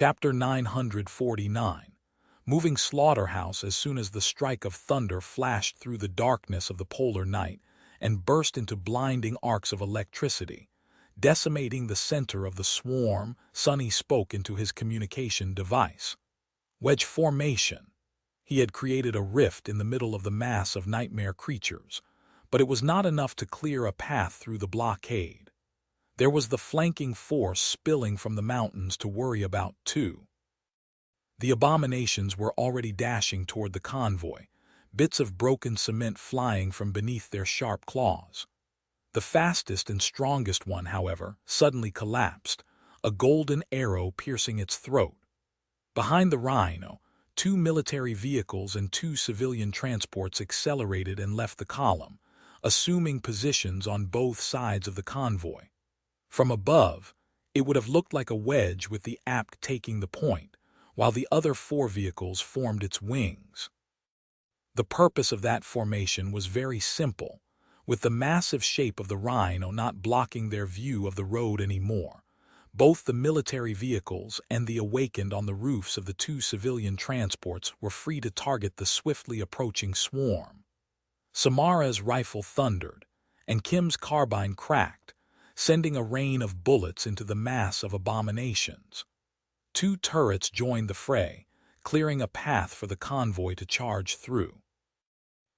Chapter 949. Moving Slaughterhouse as soon as the strike of thunder flashed through the darkness of the polar night and burst into blinding arcs of electricity. Decimating the center of the swarm, Sonny spoke into his communication device. Wedge formation. He had created a rift in the middle of the mass of nightmare creatures, but it was not enough to clear a path through the blockade. There was the flanking force spilling from the mountains to worry about, too. The abominations were already dashing toward the convoy, bits of broken cement flying from beneath their sharp claws. The fastest and strongest one, however, suddenly collapsed, a golden arrow piercing its throat. Behind the rhino, 2 military vehicles and 2 civilian transports accelerated and left the column, assuming positions on both sides of the convoy. From above, it would have looked like a wedge with the apt taking the point, while the other 4 vehicles formed its wings. The purpose of that formation was very simple, with the massive shape of the rhino not blocking their view of the road anymore. Both the military vehicles and the awakened on the roofs of the 2 civilian transports were free to target the swiftly approaching swarm. Samara's rifle thundered, and Kim's carbine cracked, sending a rain of bullets into the mass of abominations. 2 turrets joined the fray, clearing a path for the convoy to charge through.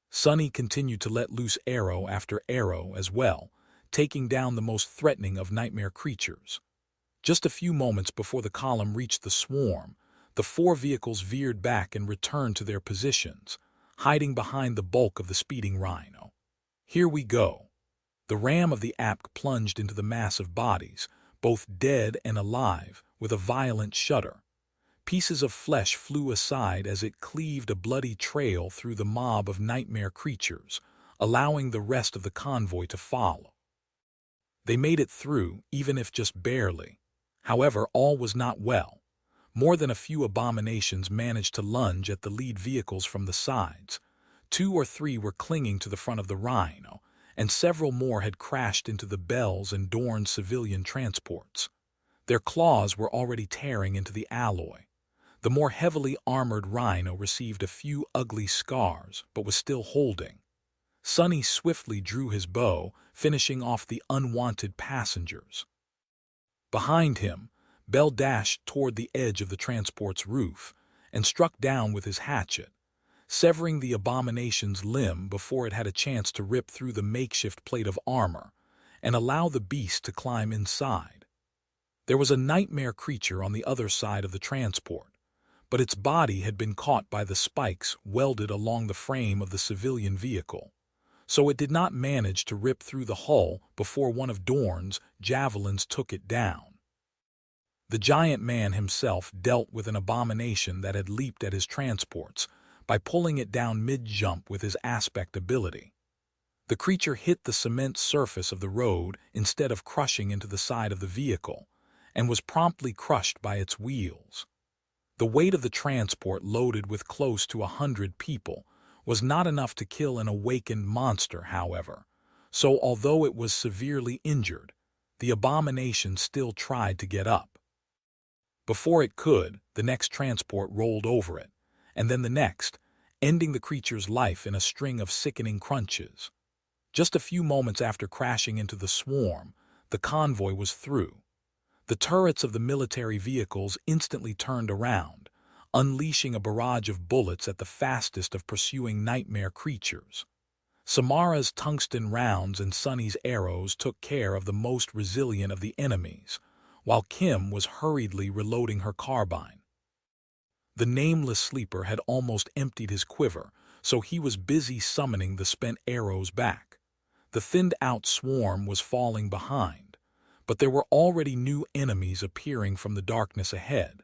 Sonny continued to let loose arrow after arrow as well, taking down the most threatening of nightmare creatures. Just a few moments before the column reached the swarm, the 4 vehicles veered back and returned to their positions, hiding behind the bulk of the speeding rhino. Here we go. The ram of the app plunged into the mass of bodies, both dead and alive, with a violent shudder. Pieces of flesh flew aside as it cleaved a bloody trail through the mob of nightmare creatures, allowing the rest of the convoy to follow. They made it through, even if just barely. However, all was not well. More than a few abominations managed to lunge at the lead vehicles from the sides. 2 or 3 were clinging to the front of the rhino, and several more had crashed into the Bells and Dorn civilian transports. Their claws were already tearing into the alloy. The more heavily armored rhino received a few ugly scars, but was still holding. Sonny swiftly drew his bow, finishing off the unwanted passengers. Behind him, Bell dashed toward the edge of the transport's roof and struck down with his hatchet, severing the abomination's limb before it had a chance to rip through the makeshift plate of armor and allow the beast to climb inside. There was a nightmare creature on the other side of the transport, but its body had been caught by the spikes welded along the frame of the civilian vehicle, so it did not manage to rip through the hull before one of Dorn's javelins took it down. The giant man himself dealt with an abomination that had leaped at his transports by pulling it down mid-jump with his aspect ability. The creature hit the cement surface of the road instead of crushing into the side of the vehicle, and was promptly crushed by its wheels. The weight of the transport, loaded with close to 100 people, was not enough to kill an awakened monster, however, so although it was severely injured, the abomination still tried to get up. Before it could, the next transport rolled over it, and then the next, ending the creature's life in a string of sickening crunches. Just a few moments after crashing into the swarm, the convoy was through. The turrets of the military vehicles instantly turned around, unleashing a barrage of bullets at the fastest of pursuing nightmare creatures. Samara's tungsten rounds and Sonny's arrows took care of the most resilient of the enemies, while Kim was hurriedly reloading her carbine. The nameless sleeper had almost emptied his quiver, so he was busy summoning the spent arrows back. The thinned-out swarm was falling behind, but there were already new enemies appearing from the darkness ahead.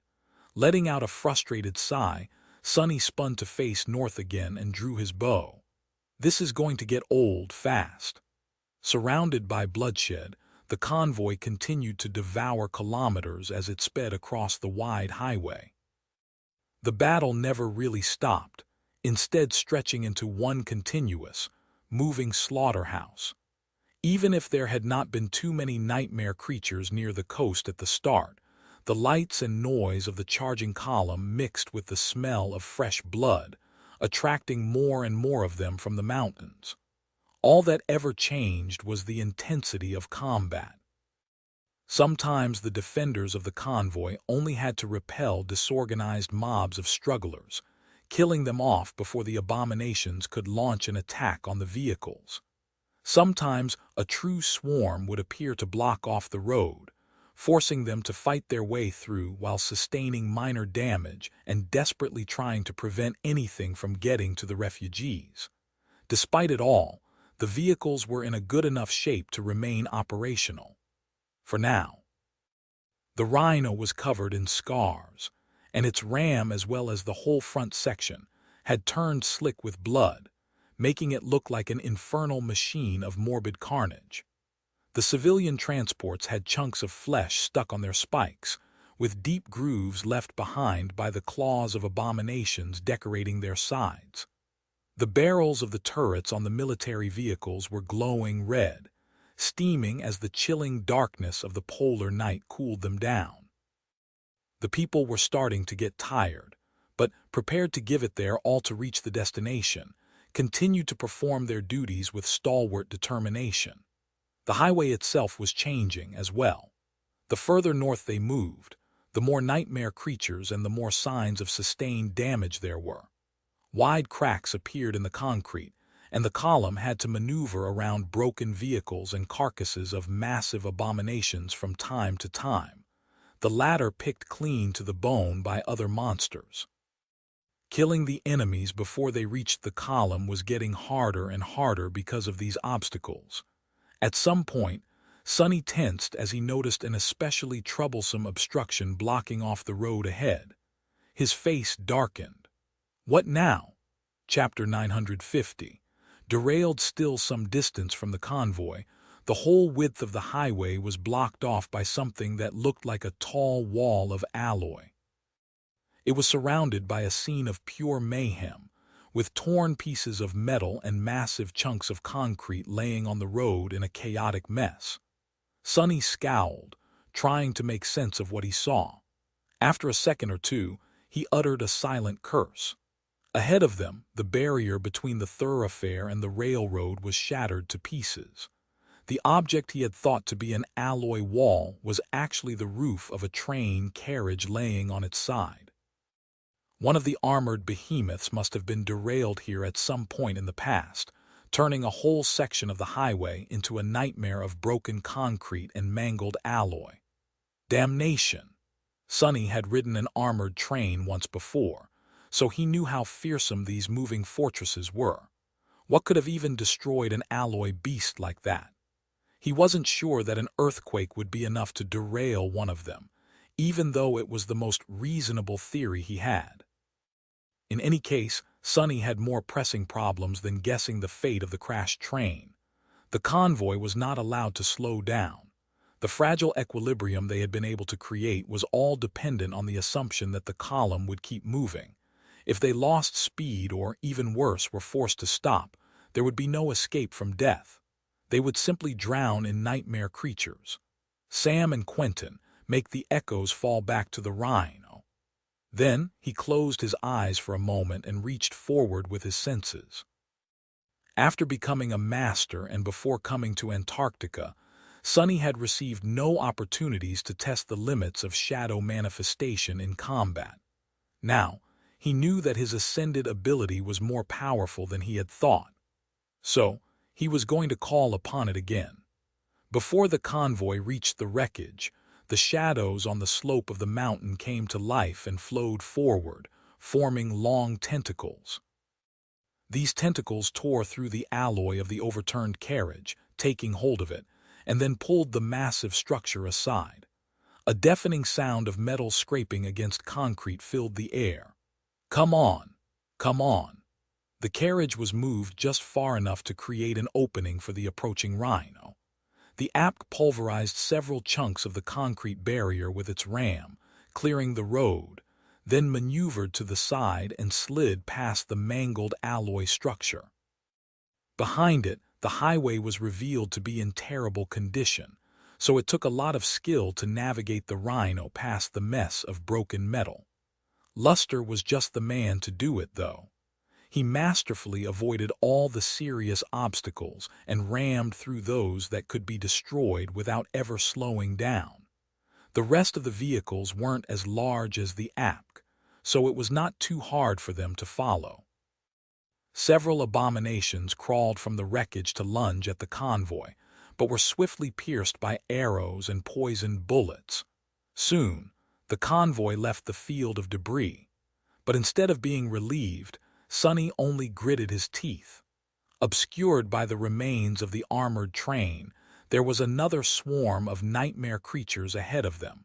Letting out a frustrated sigh, Sonny spun to face north again and drew his bow. This is going to get old fast. Surrounded by bloodshed, the convoy continued to devour kilometers as it sped across the wide highway. The battle never really stopped, instead stretching into one continuous, moving slaughterhouse. Even if there had not been too many nightmare creatures near the coast at the start, The lights and noise of the charging column mixed with the smell of fresh blood, attracting more and more of them from the mountains. All that ever changed was the intensity of combat. Sometimes the defenders of the convoy only had to repel disorganized mobs of strugglers, killing them off before the abominations could launch an attack on the vehicles. Sometimes a true swarm would appear to block off the road, forcing them to fight their way through while sustaining minor damage and desperately trying to prevent anything from getting to the refugees. Despite it all, the vehicles were in a good enough shape to remain operational. For now. The Rhino was covered in scars, and its ram as well as the whole front section had turned slick with blood, making it look like an infernal machine of morbid carnage. The civilian transports had chunks of flesh stuck on their spikes, with deep grooves left behind by the claws of abominations decorating their sides. The barrels of the turrets on the military vehicles were glowing red, steaming as the chilling darkness of the polar night cooled them down. The people were starting to get tired, but prepared to give it their all to reach the destination, continued to perform their duties with stalwart determination. The highway itself was changing as well. The further north they moved, the more nightmare creatures and the more signs of sustained damage there were. Wide cracks appeared in the concrete, and the column had to maneuver around broken vehicles and carcasses of massive abominations from time to time, the latter picked clean to the bone by other monsters. Killing the enemies before they reached the column was getting harder and harder because of these obstacles. At some point, Sonny tensed as he noticed an especially troublesome obstruction blocking off the road ahead. His face darkened. What now? Chapter 950. Derailed still some distance from the convoy, the whole width of the highway was blocked off by something that looked like a tall wall of alloy. It was surrounded by a scene of pure mayhem, with torn pieces of metal and massive chunks of concrete laying on the road in a chaotic mess. Sonny scowled, trying to make sense of what he saw. After a second or two, he uttered a silent curse. Ahead of them, the barrier between the thoroughfare and the railroad was shattered to pieces. The object he had thought to be an alloy wall was actually the roof of a train carriage laying on its side. One of the armored behemoths must have been derailed here at some point in the past, turning a whole section of the highway into a nightmare of broken concrete and mangled alloy. Damnation! Sonny had ridden an armored train once before, so he knew how fearsome these moving fortresses were. What could have even destroyed an alloy beast like that? He wasn't sure that an earthquake would be enough to derail one of them, even though it was the most reasonable theory he had. In any case, Sonny had more pressing problems than guessing the fate of the crashed train. The convoy was not allowed to slow down. The fragile equilibrium they had been able to create was all dependent on the assumption that the column would keep moving. If they lost speed or, even worse, were forced to stop, there would be no escape from death. They would simply drown in nightmare creatures. Sam and Quentin make the echoes fall back to the Rhino. Then he closed his eyes for a moment and reached forward with his senses. After becoming a master and before coming to Antarctica, Sonny had received no opportunities to test the limits of shadow manifestation in combat. Now, he knew that his ascended ability was more powerful than he had thought. So, he was going to call upon it again. Before the convoy reached the wreckage, the shadows on the slope of the mountain came to life and flowed forward, forming long tentacles. These tentacles tore through the alloy of the overturned carriage, taking hold of it, and then pulled the massive structure aside. A deafening sound of metal scraping against concrete filled the air. Come on! Come on! The carriage was moved just far enough to create an opening for the approaching Rhino. The app pulverized several chunks of the concrete barrier with its ram, clearing the road, then maneuvered to the side and slid past the mangled alloy structure. Behind it, the highway was revealed to be in terrible condition, so it took a lot of skill to navigate the rhino past the mess of broken metal. Luster was just the man to do it, though. He masterfully avoided all the serious obstacles and rammed through those that could be destroyed without ever slowing down. The rest of the vehicles weren't as large as the Apk, so it was not too hard for them to follow. Several abominations crawled from the wreckage to lunge at the convoy, but were swiftly pierced by arrows and poisoned bullets. Soon, the convoy left the field of debris, but instead of being relieved, Sonny only gritted his teeth. Obscured by the remains of the armored train, there was another swarm of nightmare creatures ahead of them,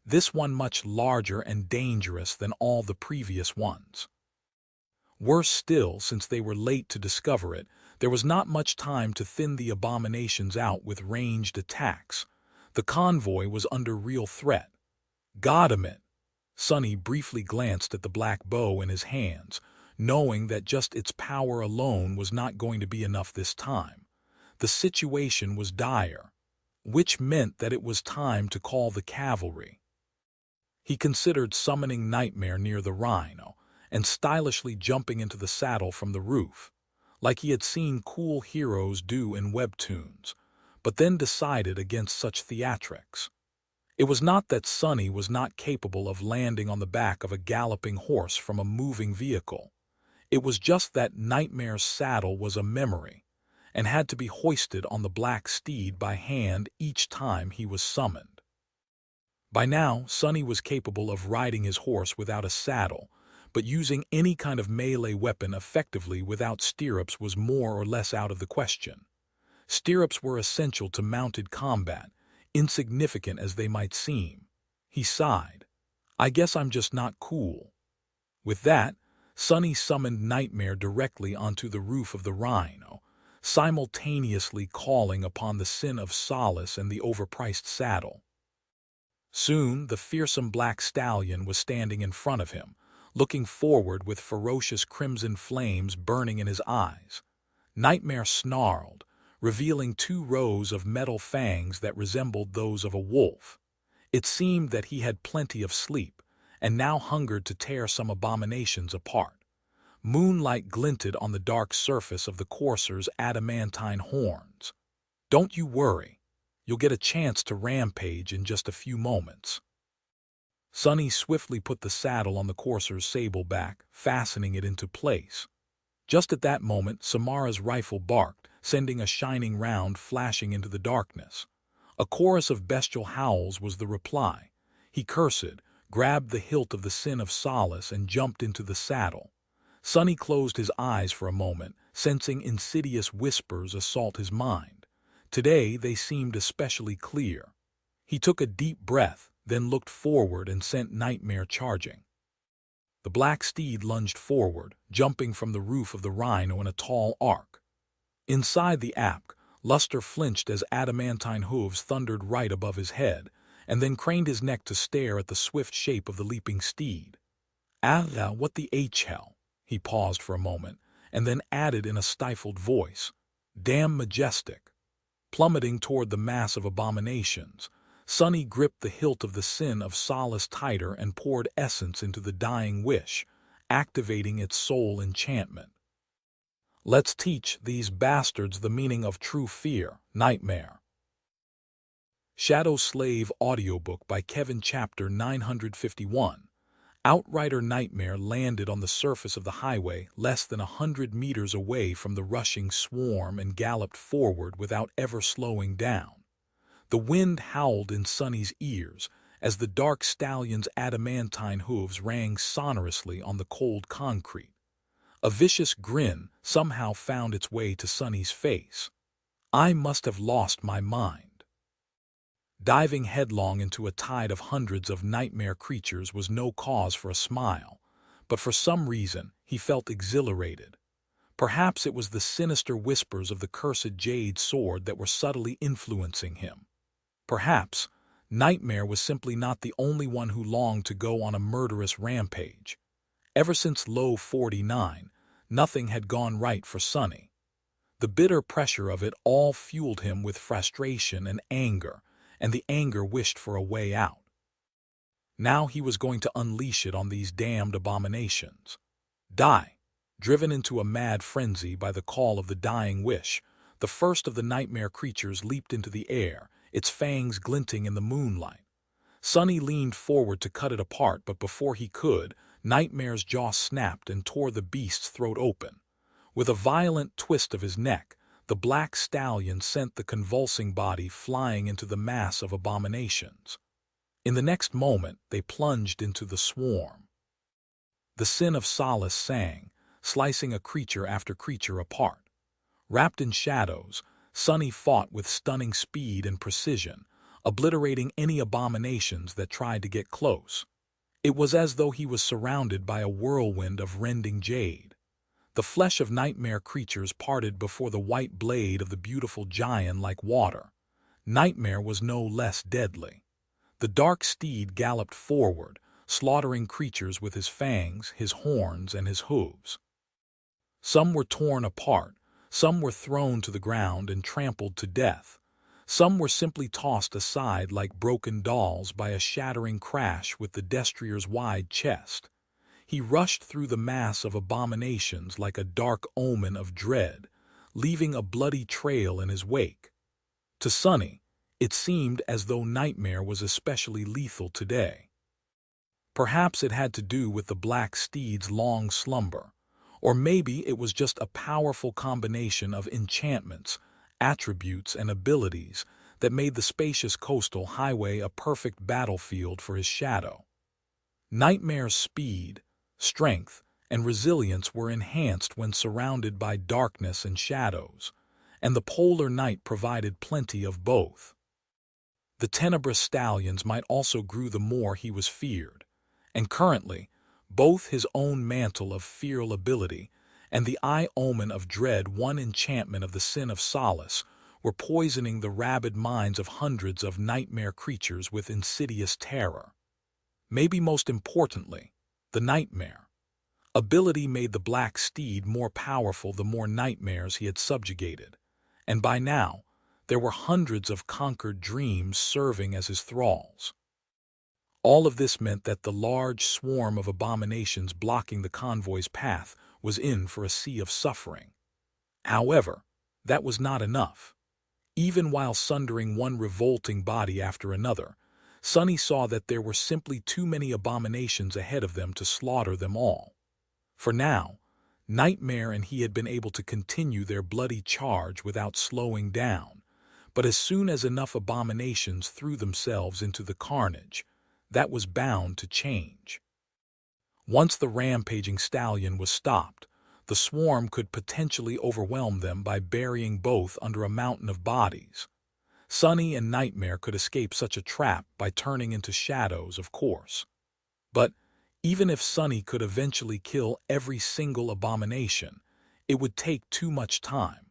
this one much larger and dangerous than all the previous ones. Worse still, since they were late to discover it, there was not much time to thin the abominations out with ranged attacks. The convoy was under real threat. "Got him it!" Sonny briefly glanced at the black bow in his hands, knowing that just its power alone was not going to be enough this time. The situation was dire, which meant that it was time to call the cavalry. He considered summoning Nightmare near the rhino and stylishly jumping into the saddle from the roof, like he had seen cool heroes do in webtoons, but then decided against such theatrics. It was not that Sonny was not capable of landing on the back of a galloping horse from a moving vehicle. It was just that Nightmare's saddle was a memory, and had to be hoisted on the black steed by hand each time he was summoned. By now, Sonny was capable of riding his horse without a saddle, but using any kind of melee weapon effectively without stirrups was more or less out of the question. Stirrups were essential to mounted combat, insignificant as they might seem. He sighed. "I guess I'm just not cool." With that, Sonny summoned Nightmare directly onto the roof of the rhino, simultaneously calling upon the sin of solace and the overpriced saddle. Soon, the fearsome black stallion was standing in front of him, looking forward with ferocious crimson flames burning in his eyes. Nightmare snarled, revealing 2 rows of metal fangs that resembled those of a wolf. It seemed that he had plenty of sleep, and now hungered to tear some abominations apart. Moonlight glinted on the dark surface of the courser's adamantine horns. "Don't you worry. You'll get a chance to rampage in just a few moments." Sonny swiftly put the saddle on the courser's sable back, fastening it into place. Just at that moment, Samara's rifle barked, sending a shining round flashing into the darkness. A chorus of bestial howls was the reply. He cursed, grabbed the hilt of the sin of solace, and jumped into the saddle. Sonny closed his eyes for a moment, sensing insidious whispers assault his mind. Today they seemed especially clear. He took a deep breath, then looked forward and sent Nightmare charging. The black steed lunged forward, jumping from the roof of the rhino in a tall arc. Inside the Apk, Luster flinched as adamantine hooves thundered right above his head, and then craned his neck to stare at the swift shape of the leaping steed. "Ah, what the hell?" He paused for a moment, and then added in a stifled voice, "Damn majestic." Plummeting toward the mass of abominations, Sonny gripped the hilt of the sin of solace tighter and poured essence into the dying wish, activating its soul enchantment. "Let's teach these bastards the meaning of true fear, Nightmare." Shadow Slave Audiobook by Kevin. Chapter 951. Outrider Nightmare landed on the surface of the highway less than 100 meters away from the rushing swarm and galloped forward without ever slowing down. The wind howled in Sonny's ears as the dark stallion's adamantine hooves rang sonorously on the cold concrete. A vicious grin somehow found its way to Sonny's face. "I must have lost my mind." Diving headlong into a tide of hundreds of nightmare creatures was no cause for a smile, but for some reason he felt exhilarated. Perhaps it was the sinister whispers of the cursed jade sword that were subtly influencing him. Perhaps Nightmare was simply not the only one who longed to go on a murderous rampage. Ever since Low 49, nothing had gone right for Sonny. The bitter pressure of it all fueled him with frustration and anger, and the anger wished for a way out. Now he was going to unleash it on these damned abominations. Die! Driven into a mad frenzy by the call of the dying wish, the first of the nightmare creatures leaped into the air, its fangs glinting in the moonlight. Sonny leaned forward to cut it apart, but before he could, Nightmare's jaw snapped and tore the beast's throat open. With a violent twist of his neck, the black stallion sent the convulsing body flying into the mass of abominations. In the next moment, they plunged into the swarm. The sin of Solace sang, slicing a creature after creature apart. Wrapped in shadows, Sonny fought with stunning speed and precision, obliterating any abominations that tried to get close. It was as though he was surrounded by a whirlwind of rending jade. The flesh of nightmare creatures parted before the white blade of the beautiful giant like water. Nightmare was no less deadly. The dark steed galloped forward, slaughtering creatures with his fangs, his horns, and his hooves. Some were torn apart, some were thrown to the ground and trampled to death. Some were simply tossed aside like broken dolls by a shattering crash with the destrier's wide chest. He rushed through the mass of abominations like a dark omen of dread, leaving a bloody trail in his wake. To Sonny, it seemed as though Nightmare was especially lethal today. Perhaps it had to do with the black steed's long slumber, or maybe it was just a powerful combination of enchantments, attributes, and abilities that made the spacious coastal highway a perfect battlefield for his shadow. Nightmare's speed, strength, and resilience were enhanced when surrounded by darkness and shadows, and the polar night provided plenty of both. The tenebrous stallions might also grew the more he was feared, and currently, both his own mantle of feral ability and the eye omen of dread, one enchantment of the sin of Solace, were poisoning the rabid minds of hundreds of nightmare creatures with insidious terror. Maybe most importantly, the nightmare ability made the black steed more powerful the more nightmares he had subjugated, and by now, there were hundreds of conquered dreams serving as his thralls. All of this meant that the large swarm of abominations blocking the convoy's path was in for a sea of suffering. However, that was not enough. Even while sundering one revolting body after another, Sonny saw that there were simply too many abominations ahead of them to slaughter them all. For now, Nightmare and he had been able to continue their bloody charge without slowing down, but as soon as enough abominations threw themselves into the carnage, that was bound to change. Once the rampaging stallion was stopped, the swarm could potentially overwhelm them by burying both under a mountain of bodies. Sonny and Nightmare could escape such a trap by turning into shadows, of course. But even if Sonny could eventually kill every single abomination, it would take too much time.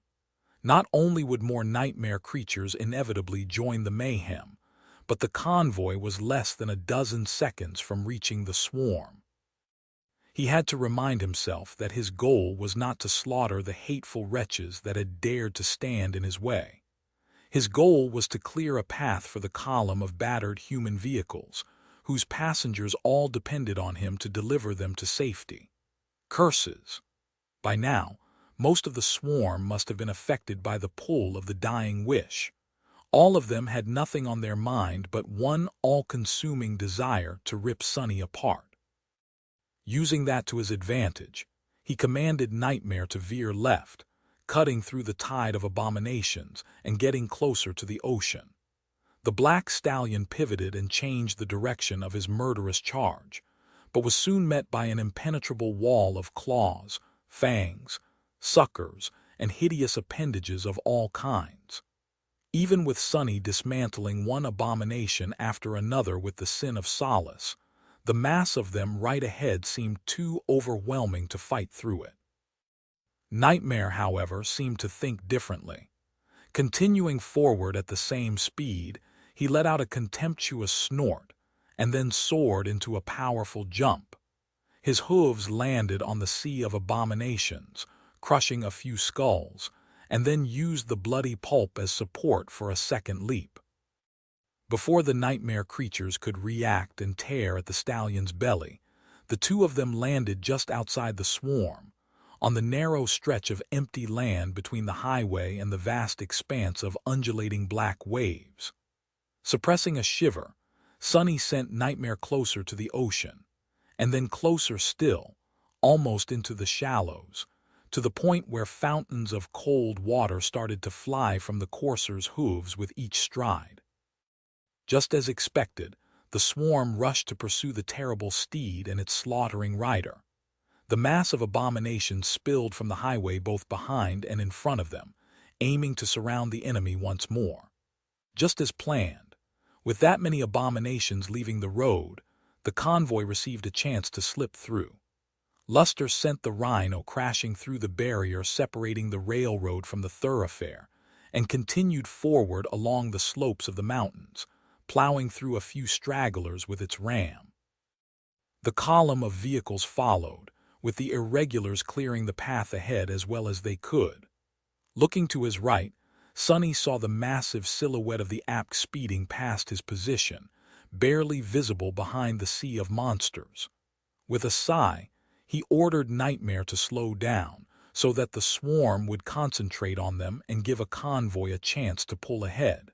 Not only would more nightmare creatures inevitably join the mayhem, but the convoy was less than a dozen seconds from reaching the swarm. He had to remind himself that his goal was not to slaughter the hateful wretches that had dared to stand in his way. His goal was to clear a path for the column of battered human vehicles, whose passengers all depended on him to deliver them to safety. Curses! By now, most of the swarm must have been affected by the pull of the dying wish. All of them had nothing on their mind but one all-consuming desire to rip Sonny apart. Using that to his advantage, he commanded Nightmare to veer left, cutting through the tide of abominations and getting closer to the ocean. The black stallion pivoted and changed the direction of his murderous charge, but was soon met by an impenetrable wall of claws, fangs, suckers, and hideous appendages of all kinds. Even with Sonny dismantling one abomination after another with the sin of Solace, the mass of them right ahead seemed too overwhelming to fight through it. Nightmare, however, seemed to think differently. Continuing forward at the same speed, he let out a contemptuous snort and then soared into a powerful jump. His hooves landed on the sea of abominations, crushing a few skulls, and then used the bloody pulp as support for a second leap. Before the nightmare creatures could react and tear at the stallion's belly, the two of them landed just outside the swarm, on the narrow stretch of empty land between the highway and the vast expanse of undulating black waves. Suppressing a shiver, Sunny sent Nightmare closer to the ocean, and then closer still, almost into the shallows, to the point where fountains of cold water started to fly from the courser's hooves with each stride. Just as expected, the swarm rushed to pursue the terrible steed and its slaughtering rider. The mass of abominations spilled from the highway both behind and in front of them, aiming to surround the enemy once more. Just as planned, with that many abominations leaving the road, the convoy received a chance to slip through. Luster sent the rhino crashing through the barrier separating the railroad from the thoroughfare, and continued forward along the slopes of the mountains, plowing through a few stragglers with its ram. The column of vehicles followed, with the irregulars clearing the path ahead as well as they could. Looking to his right, Sunny saw the massive silhouette of the ape speeding past his position, barely visible behind the sea of monsters. With a sigh, he ordered Nightmare to slow down, so that the swarm would concentrate on them and give a convoy a chance to pull ahead.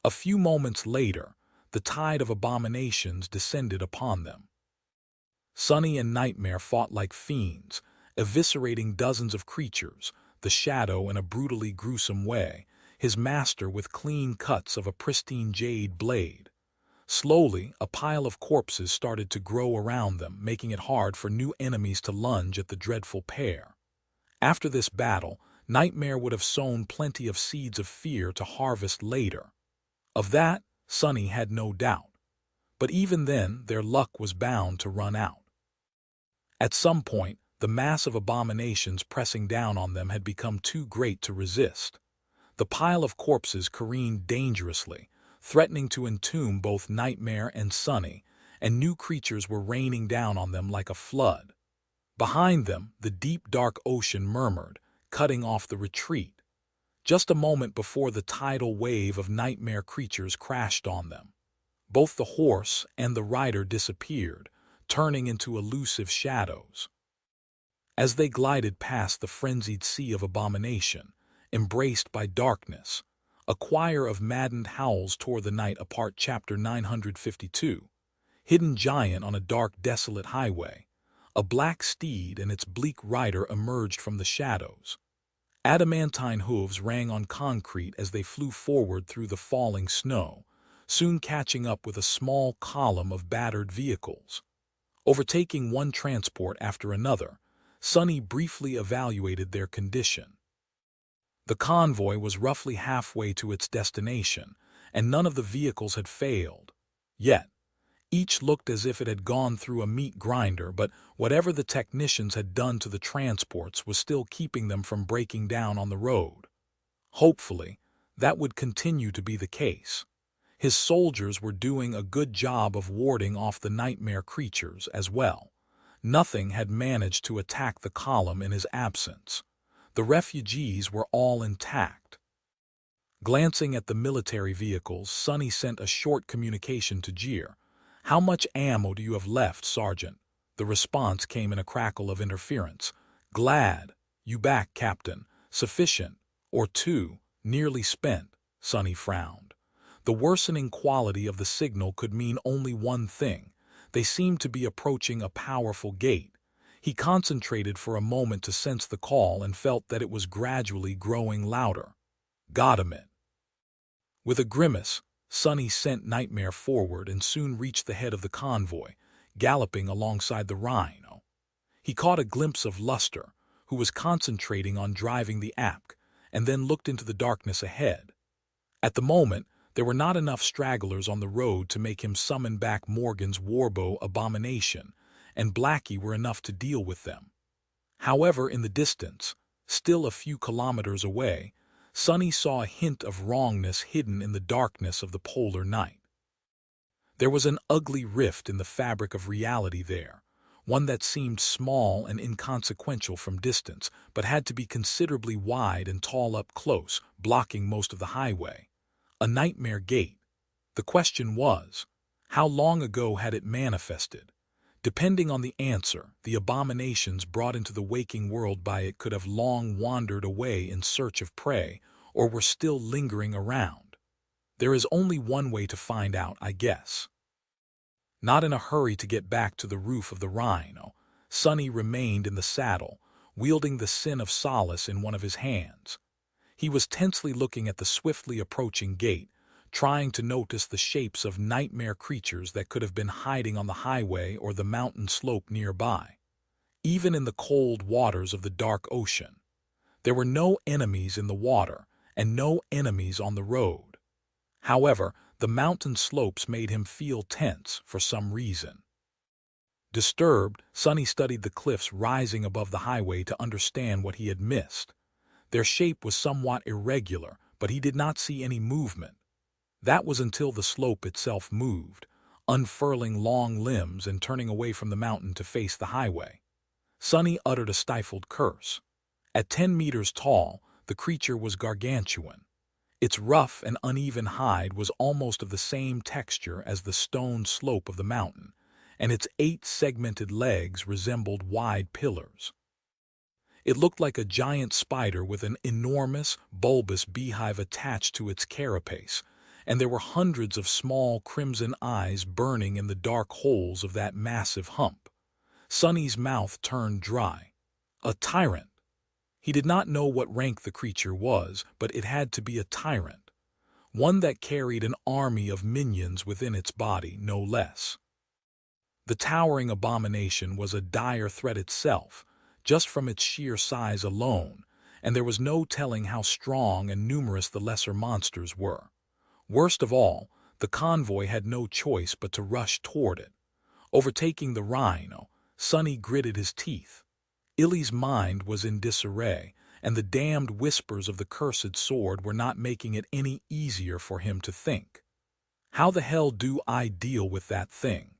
A few moments later, the tide of abominations descended upon them. Sunny and Nightmare fought like fiends, eviscerating dozens of creatures, the Shadow in a brutally gruesome way, his master with clean cuts of a pristine jade blade. Slowly, a pile of corpses started to grow around them, making it hard for new enemies to lunge at the dreadful pair. After this battle, Nightmare would have sown plenty of seeds of fear to harvest later. Of that, Sunny had no doubt. But even then, their luck was bound to run out. At some point, the mass of abominations pressing down on them had become too great to resist. The pile of corpses careened dangerously, threatening to entomb both Nightmare and Sunny, and new creatures were raining down on them like a flood. Behind them, the deep dark ocean murmured, cutting off the retreat, just a moment before the tidal wave of nightmare creatures crashed on them. Both the horse and the rider disappeared, turning into elusive shadows. As they glided past the frenzied sea of abomination, embraced by darkness, a choir of maddened howls tore the night apart. Chapter 952. Hidden giant on a dark, desolate highway. A black steed and its bleak rider emerged from the shadows. Adamantine hooves rang on concrete as they flew forward through the falling snow, soon catching up with a small column of battered vehicles. Overtaking one transport after another, Sunny briefly evaluated their condition. The convoy was roughly halfway to its destination, and none of the vehicles had failed. Yet, each looked as if it had gone through a meat grinder, but whatever the technicians had done to the transports was still keeping them from breaking down on the road. Hopefully, that would continue to be the case. His soldiers were doing a good job of warding off the nightmare creatures as well. Nothing had managed to attack the column in his absence. The refugees were all intact. Glancing at the military vehicles, Sunny sent a short communication to Jeer. "How much ammo do you have left, Sergeant?" The response came in a crackle of interference. "Glad you back, Captain. Sufficient, or two, nearly spent," Sunny frowned. The worsening quality of the signal could mean only one thing. They seemed to be approaching a powerful gate. He concentrated for a moment to sense the call and felt that it was gradually growing louder. "Got 'em it." With a grimace, Sunny sent Nightmare forward and soon reached the head of the convoy, galloping alongside the rhino. He caught a glimpse of Luster, who was concentrating on driving the ape, and then looked into the darkness ahead. At the moment, there were not enough stragglers on the road to make him summon back Morgan's warbow abomination, and Blackie were enough to deal with them. However, in the distance, still a few kilometers away, Sunny saw a hint of wrongness hidden in the darkness of the polar night. There was an ugly rift in the fabric of reality there, one that seemed small and inconsequential from distance, but had to be considerably wide and tall up close, blocking most of the highway. A nightmare gate. The question was, how long ago had it manifested? Depending on the answer, the abominations brought into the waking world by it could have long wandered away in search of prey, or were still lingering around. There is only one way to find out, I guess. Not in a hurry to get back to the roof of the rhino, Sonny remained in the saddle, wielding the sin of solace in one of his hands. He was tensely looking at the swiftly approaching gate, trying to notice the shapes of nightmare creatures that could have been hiding on the highway or the mountain slope nearby. Even in the cold waters of the dark ocean, there were no enemies in the water and no enemies on the road. However, the mountain slopes made him feel tense for some reason. Disturbed, Sonny studied the cliffs rising above the highway to understand what he had missed. Their shape was somewhat irregular, but he did not see any movement. That was until the slope itself moved, unfurling long limbs and turning away from the mountain to face the highway. Sonny uttered a stifled curse. At 10 meters tall, the creature was gargantuan. Its rough and uneven hide was almost of the same texture as the stone slope of the mountain, and its 8 segmented legs resembled wide pillars. It looked like a giant spider with an enormous, bulbous beehive attached to its carapace, and there were hundreds of small crimson eyes burning in the dark holes of that massive hump. Sonny's mouth turned dry. A tyrant. He did not know what rank the creature was, but it had to be a tyrant. One that carried an army of minions within its body, no less. The towering abomination was a dire threat itself, just from its sheer size alone, and there was no telling how strong and numerous the lesser monsters were. Worst of all, the convoy had no choice but to rush toward it. Overtaking the rhino, Sonny gritted his teeth. Illy's mind was in disarray, and the damned whispers of the cursed sword were not making it any easier for him to think. How the hell do I deal with that thing?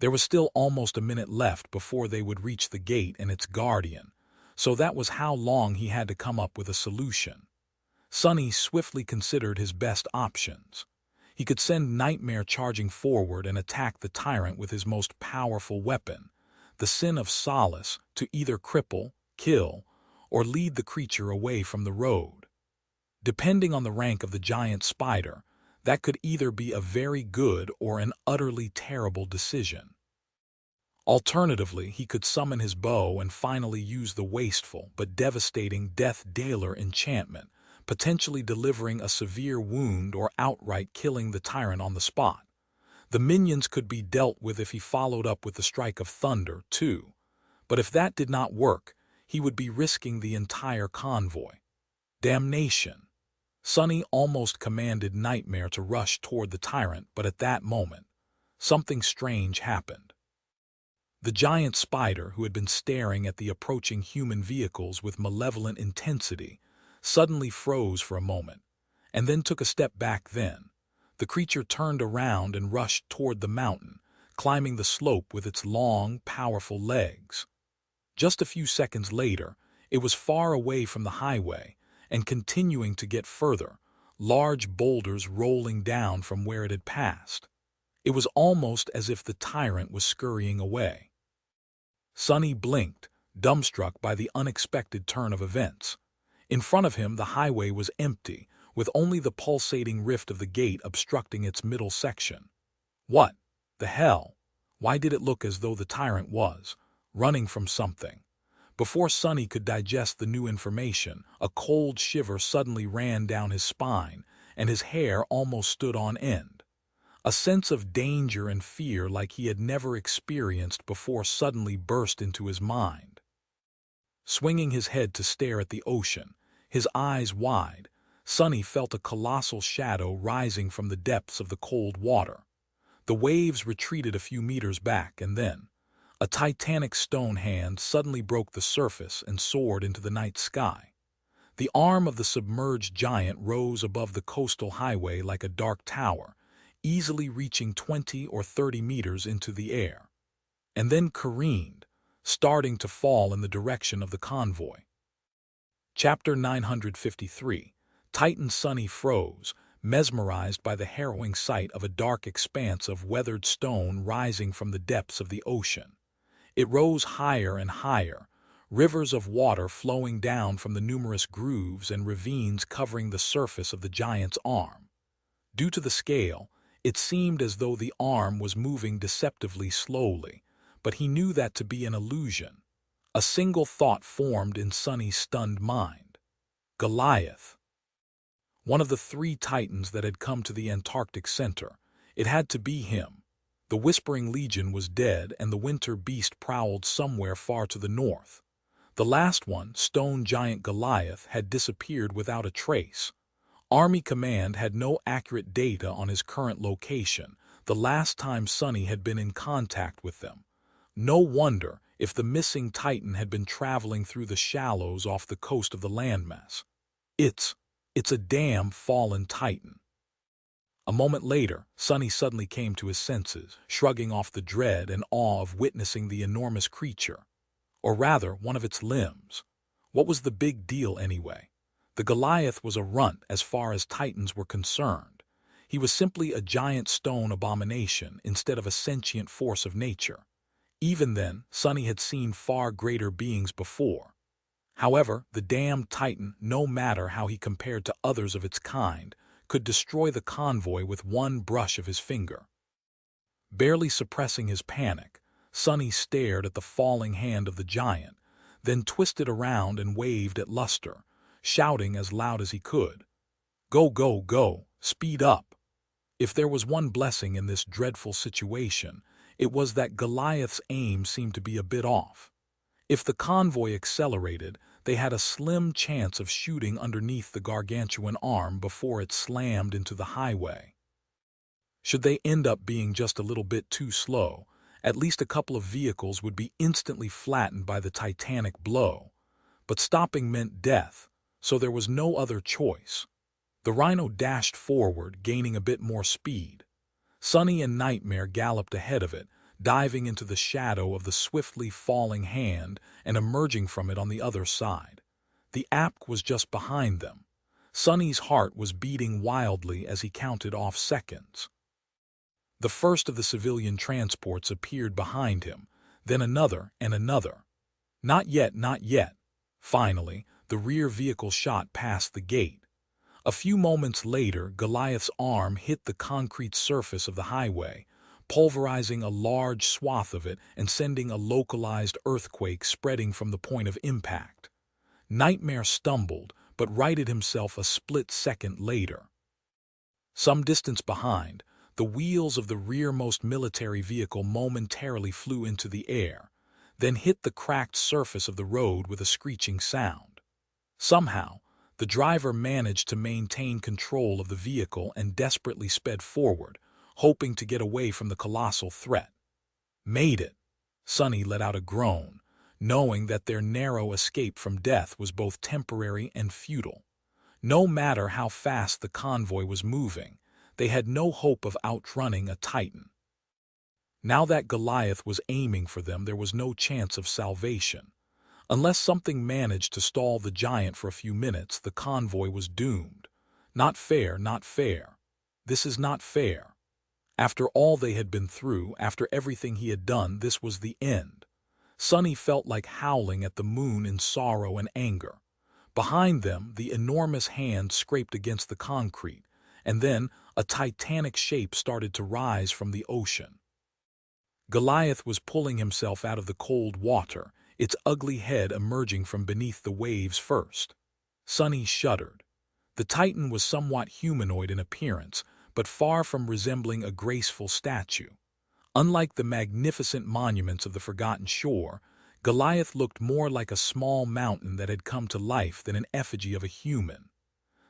There was still almost a minute left before they would reach the gate and its guardian, so that was how long he had to come up with a solution. Sonny swiftly considered his best options. He could send Nightmare charging forward and attack the tyrant with his most powerful weapon, the sin of solace, to either cripple, kill, or lead the creature away from the road. Depending on the rank of the giant spider, that could either be a very good or an utterly terrible decision. Alternatively, he could summon his bow and finally use the wasteful but devastating Death Dealer enchantment, potentially delivering a severe wound or outright killing the tyrant on the spot. The minions could be dealt with if he followed up with the strike of thunder, too. But if that did not work, he would be risking the entire convoy. Damnation! Sonny almost commanded Nightmare to rush toward the tyrant, but at that moment, something strange happened. The giant spider, who had been staring at the approaching human vehicles with malevolent intensity, suddenly froze for a moment, and then took a step back. Then the creature turned around and rushed toward the mountain, climbing the slope with its long, powerful legs. Just a few seconds later, it was far away from the highway and continuing to get further, large boulders rolling down from where it had passed. It was almost as if the tyrant was scurrying away. Sonny blinked, dumbstruck by the unexpected turn of events. In front of him, the highway was empty, with only the pulsating rift of the gate obstructing its middle section. What the hell? Why did it look as though the tyrant was running from something? Before Sonny could digest the new information, a cold shiver suddenly ran down his spine, and his hair almost stood on end. A sense of danger and fear like he had never experienced before suddenly burst into his mind. Swinging his head to stare at the ocean, his eyes wide, Sonny felt a colossal shadow rising from the depths of the cold water. The waves retreated a few meters back, and then a titanic stone hand suddenly broke the surface and soared into the night sky. The arm of the submerged giant rose above the coastal highway like a dark tower, easily reaching 20 or 30 meters into the air, and then careened, starting to fall in the direction of the convoy. Chapter 953. Titan Sonny froze, mesmerized by the harrowing sight of a dark expanse of weathered stone rising from the depths of the ocean. It rose higher and higher, rivers of water flowing down from the numerous grooves and ravines covering the surface of the giant's arm. Due to the scale, it seemed as though the arm was moving deceptively slowly, but he knew that to be an illusion. A single thought formed in Sonny's stunned mind. Goliath. One of the three titans that had come to the Antarctic center. It had to be him. The Whispering Legion was dead, and the winter beast prowled somewhere far to the north. The last one, stone giant Goliath, had disappeared without a trace. Army Command had no accurate data on his current location, the last time Sonny had been in contact with them. No wonder if the missing Titan had been traveling through the shallows off the coast of the landmass. It's a damn fallen Titan. A moment later, Sonny suddenly came to his senses, shrugging off the dread and awe of witnessing the enormous creature. Or rather, one of its limbs. What was the big deal anyway? The Goliath was a runt as far as Titans were concerned. He was simply a giant stone abomination instead of a sentient force of nature. Even then, Sonny had seen far greater beings before. However, the damned Titan, no matter how he compared to others of its kind, could destroy the convoy with one brush of his finger. Barely suppressing his panic, Sonny stared at the falling hand of the giant, then twisted around and waved at Luster, shouting as loud as he could. Go, go, go, speed up. If there was one blessing in this dreadful situation, it was that Goliath's aim seemed to be a bit off. If the convoy accelerated, they had a slim chance of shooting underneath the gargantuan arm before it slammed into the highway. Should they end up being just a little bit too slow, at least a couple of vehicles would be instantly flattened by the titanic blow. But stopping meant death, so there was no other choice. The Rhino dashed forward, gaining a bit more speed. Sonny and Nightmare galloped ahead of it, diving into the shadow of the swiftly falling hand and emerging from it on the other side. The App was just behind them. Sonny's heart was beating wildly as he counted off seconds. The first of the civilian transports appeared behind him, then another and another. Not yet, not yet. Finally, the rear vehicle shot past the gate. A few moments later, Goliath's arm hit the concrete surface of the highway, pulverizing a large swath of it and sending a localized earthquake spreading from the point of impact. Nightmare stumbled, but righted himself a split second later. Some distance behind, the wheels of the rearmost military vehicle momentarily flew into the air, then hit the cracked surface of the road with a screeching sound. Somehow, the driver managed to maintain control of the vehicle and desperately sped forward, hoping to get away from the colossal threat. Made it! Sonny let out a groan, knowing that their narrow escape from death was both temporary and futile. No matter how fast the convoy was moving, they had no hope of outrunning a Titan. Now that Goliath was aiming for them, there was no chance of salvation. Unless something managed to stall the giant for a few minutes, the convoy was doomed. Not fair, not fair. This is not fair. After all they had been through, after everything he had done, this was the end. Sonny felt like howling at the moon in sorrow and anger. Behind them, the enormous hand scraped against the concrete, and then a titanic shape started to rise from the ocean. Goliath was pulling himself out of the cold water, its ugly head emerging from beneath the waves first. Sonny shuddered. The Titan was somewhat humanoid in appearance, but far from resembling a graceful statue. Unlike the magnificent monuments of the Forgotten Shore, Goliath looked more like a small mountain that had come to life than an effigy of a human.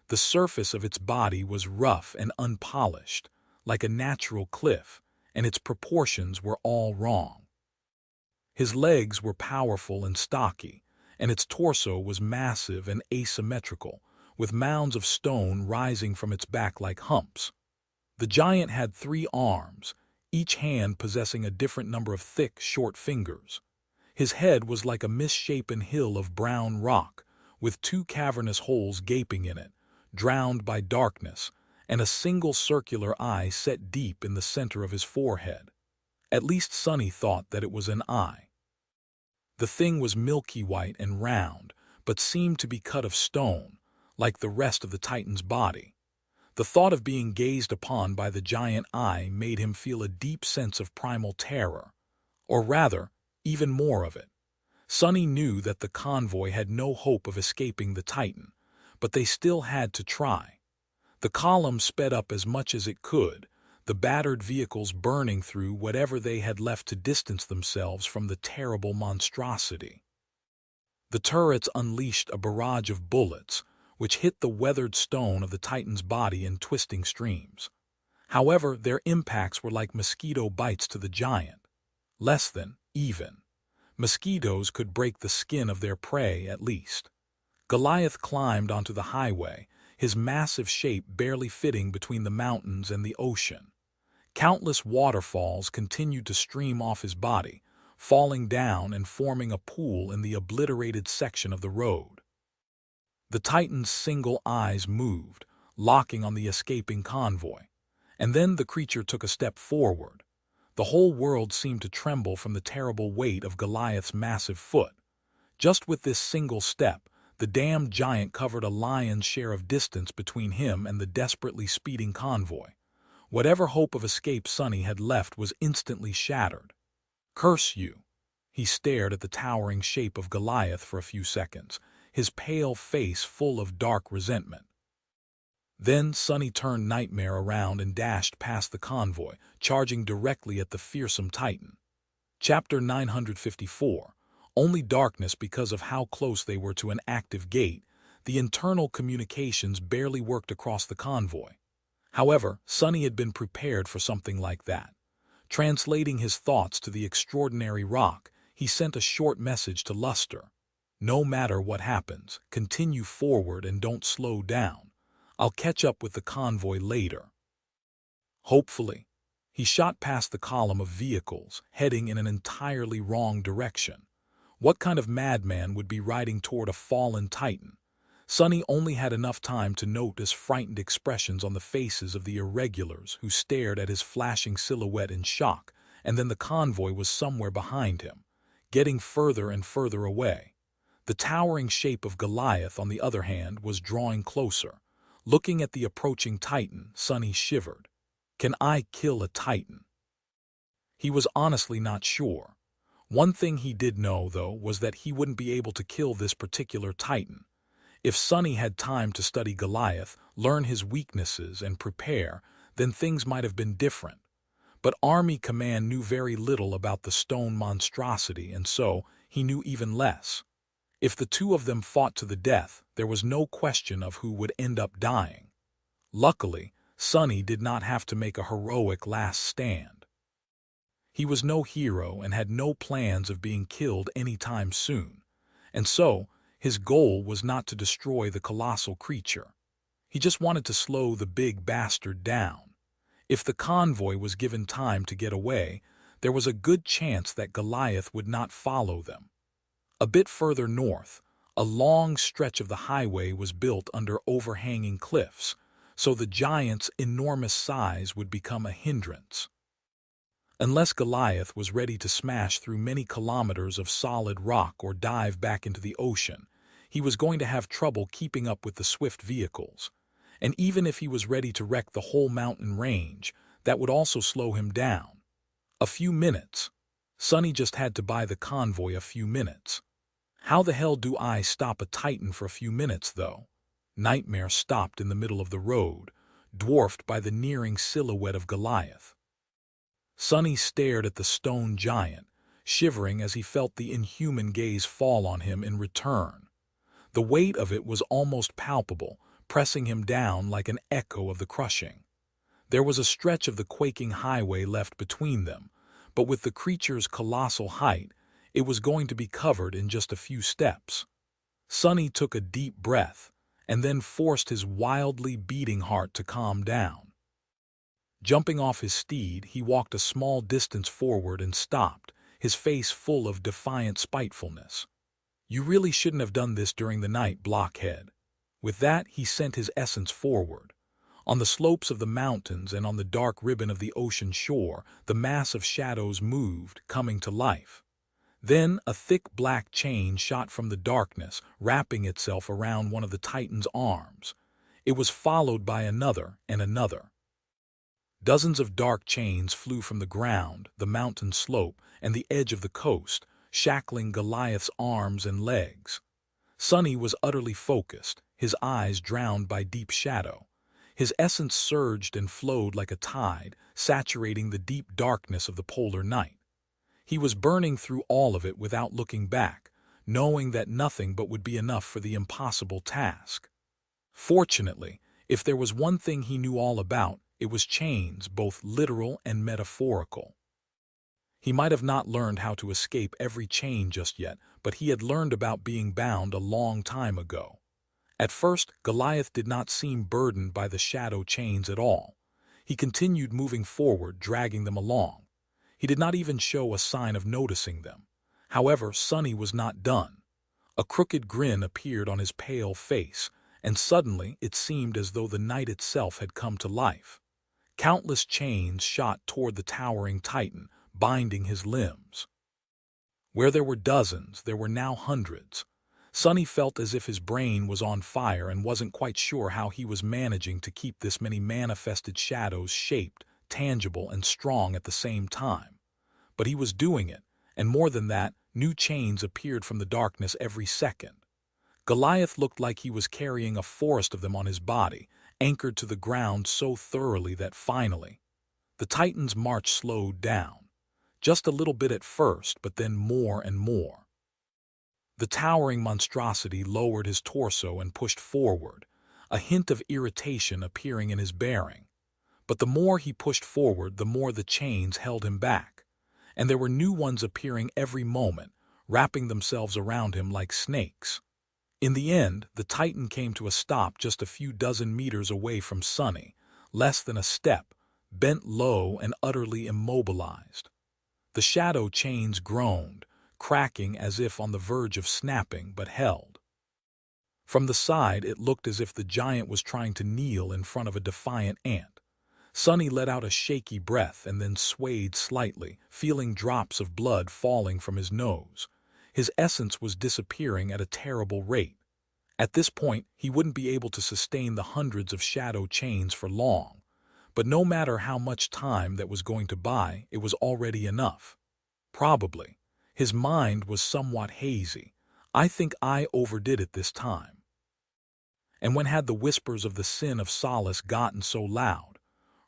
The surface of its body was rough and unpolished, like a natural cliff, and its proportions were all wrong. His legs were powerful and stocky, and its torso was massive and asymmetrical, with mounds of stone rising from its back like humps. The giant had 3 arms, each hand possessing a different number of thick, short fingers. His head was like a misshapen hill of brown rock, with 2 cavernous holes gaping in it, drowned by darkness, and a single circular eye set deep in the center of his forehead. At least Sonny thought that it was an eye. The thing was milky white and round, but seemed to be cut of stone, like the rest of the Titan's body. The thought of being gazed upon by the giant eye made him feel a deep sense of primal terror, or rather, even more of it. Sonny knew that the convoy had no hope of escaping the Titan, but they still had to try. The column sped up as much as it could, the battered vehicles burning through whatever they had left to distance themselves from the terrible monstrosity. The turrets unleashed a barrage of bullets, which hit the weathered stone of the Titan's body in twisting streams. However, their impacts were like mosquito bites to the giant. Less than, even. Mosquitoes could break the skin of their prey at least. Goliath climbed onto the highway, his massive shape barely fitting between the mountains and the ocean. Countless waterfalls continued to stream off his body, falling down and forming a pool in the obliterated section of the road. The Titan's single eyes moved, locking on the escaping convoy, and then the creature took a step forward. The whole world seemed to tremble from the terrible weight of Goliath's massive foot. Just with this single step, the damned giant covered a lion's share of distance between him and the desperately speeding convoy. Whatever hope of escape Sonny had left was instantly shattered. "Curse you!" He stared at the towering shape of Goliath for a few seconds, his pale face full of dark resentment. Then Sonny turned Nightmare around and dashed past the convoy, charging directly at the fearsome Titan. Chapter 954. Only darkness because of how close they were to an active gate. The internal communications barely worked across the convoy. However, Sonny had been prepared for something like that. Translating his thoughts to the extraordinary rock, he sent a short message to Luster. "No matter what happens, continue forward and don't slow down. I'll catch up with the convoy later." Hopefully. He shot past the column of vehicles, heading in an entirely wrong direction. What kind of madman would be riding toward a fallen Titan? Sonny only had enough time to notice frightened expressions on the faces of the irregulars who stared at his flashing silhouette in shock, and then the convoy was somewhere behind him, getting further and further away. The towering shape of Goliath, on the other hand, was drawing closer. Looking at the approaching Titan, Sonny shivered. Can I kill a Titan? He was honestly not sure. One thing he did know, though, was that he wouldn't be able to kill this particular Titan. If Sonny had time to study Goliath, learn his weaknesses, and prepare, then things might have been different. But Army Command knew very little about the stone monstrosity, and so he knew even less. If the two of them fought to the death, there was no question of who would end up dying. Luckily, Sonny did not have to make a heroic last stand. He was no hero and had no plans of being killed any time soon, and so his goal was not to destroy the colossal creature. He just wanted to slow the big bastard down. If the convoy was given time to get away, there was a good chance that Goliath would not follow them. A bit further north, a long stretch of the highway was built under overhanging cliffs, so the giant's enormous size would become a hindrance. Unless Goliath was ready to smash through many kilometers of solid rock or dive back into the ocean, he was going to have trouble keeping up with the swift vehicles. And even if he was ready to wreck the whole mountain range, that would also slow him down. A few minutes. Sonny just had to buy the convoy a few minutes. How the hell do I stop a Titan for a few minutes, though? Nightmare stopped in the middle of the road, dwarfed by the nearing silhouette of Goliath. Sonny stared at the stone giant, shivering as he felt the inhuman gaze fall on him in return. The weight of it was almost palpable, pressing him down like an echo of the crushing. There was a stretch of the quaking highway left between them, but with the creature's colossal height, it was going to be covered in just a few steps. Sonny took a deep breath, and then forced his wildly beating heart to calm down. Jumping off his steed, he walked a small distance forward and stopped, his face full of defiant spitefulness. "You really shouldn't have done this during the night, blockhead." With that, he sent his essence forward. On the slopes of the mountains and on the dark ribbon of the ocean shore, the mass of shadows moved, coming to life. Then a thick black chain shot from the darkness, wrapping itself around one of the Titan's arms. It was followed by another and another. Dozens of dark chains flew from the ground, the mountain slope, and the edge of the coast, shackling Goliath's arms and legs. Sonny was utterly focused, his eyes drowned by deep shadow. His essence surged and flowed like a tide, saturating the deep darkness of the polar night. He was burning through all of it without looking back, knowing that nothing but would be enough for the impossible task. Fortunately, if there was one thing he knew all about, it was chains, both literal and metaphorical. He might have not learned how to escape every chain just yet, but he had learned about being bound a long time ago. At first, Goliath did not seem burdened by the shadow chains at all. He continued moving forward, dragging them along. He did not even show a sign of noticing them. However, Sonny was not done. A crooked grin appeared on his pale face, and suddenly it seemed as though the night itself had come to life. Countless chains shot toward the towering Titan, binding his limbs. Where there were dozens, there were now hundreds. Sonny felt as if his brain was on fire and wasn't quite sure how he was managing to keep this many manifested shadows shaped, tangible, and strong at the same time. But he was doing it, and more than that, new chains appeared from the darkness every second. Goliath looked like he was carrying a forest of them on his body, anchored to the ground so thoroughly that finally, the Titan's march slowed down. Just a little bit at first, but then more and more. The towering monstrosity lowered his torso and pushed forward, a hint of irritation appearing in his bearing. But the more he pushed forward, the more the chains held him back, and there were new ones appearing every moment, wrapping themselves around him like snakes. In the end, the Titan came to a stop just a few dozen meters away from Sonny, less than a step, bent low and utterly immobilized. The shadow chains groaned, cracking as if on the verge of snapping, but held. From the side, it looked as if the giant was trying to kneel in front of a defiant ant. Sonny let out a shaky breath and then swayed slightly, feeling drops of blood falling from his nose. His essence was disappearing at a terrible rate. At this point, he wouldn't be able to sustain the hundreds of shadow chains for long. But no matter how much time that was going to buy, it was already enough. Probably. His mind was somewhat hazy. I think I overdid it this time. And when had the whispers of the sin of Solace gotten so loud?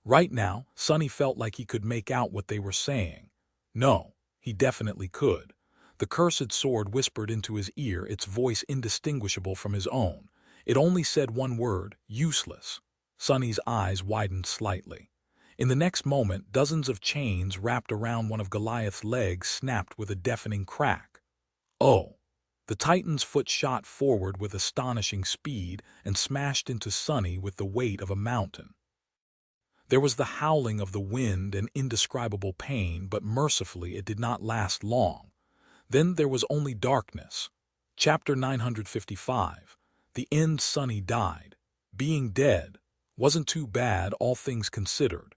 Right now, Sonny felt like he could make out what they were saying. No, he definitely could. The cursed sword whispered into his ear, its voice indistinguishable from his own. It only said one word, useless. Sonny's eyes widened slightly. In the next moment, dozens of chains wrapped around one of Goliath's legs snapped with a deafening crack. Oh! The Titan's foot shot forward with astonishing speed and smashed into Sonny with the weight of a mountain. There was the howling of the wind and indescribable pain, but mercifully it did not last long. Then there was only darkness. Chapter 955. The end. Sonny died. Being dead wasn't too bad, all things considered.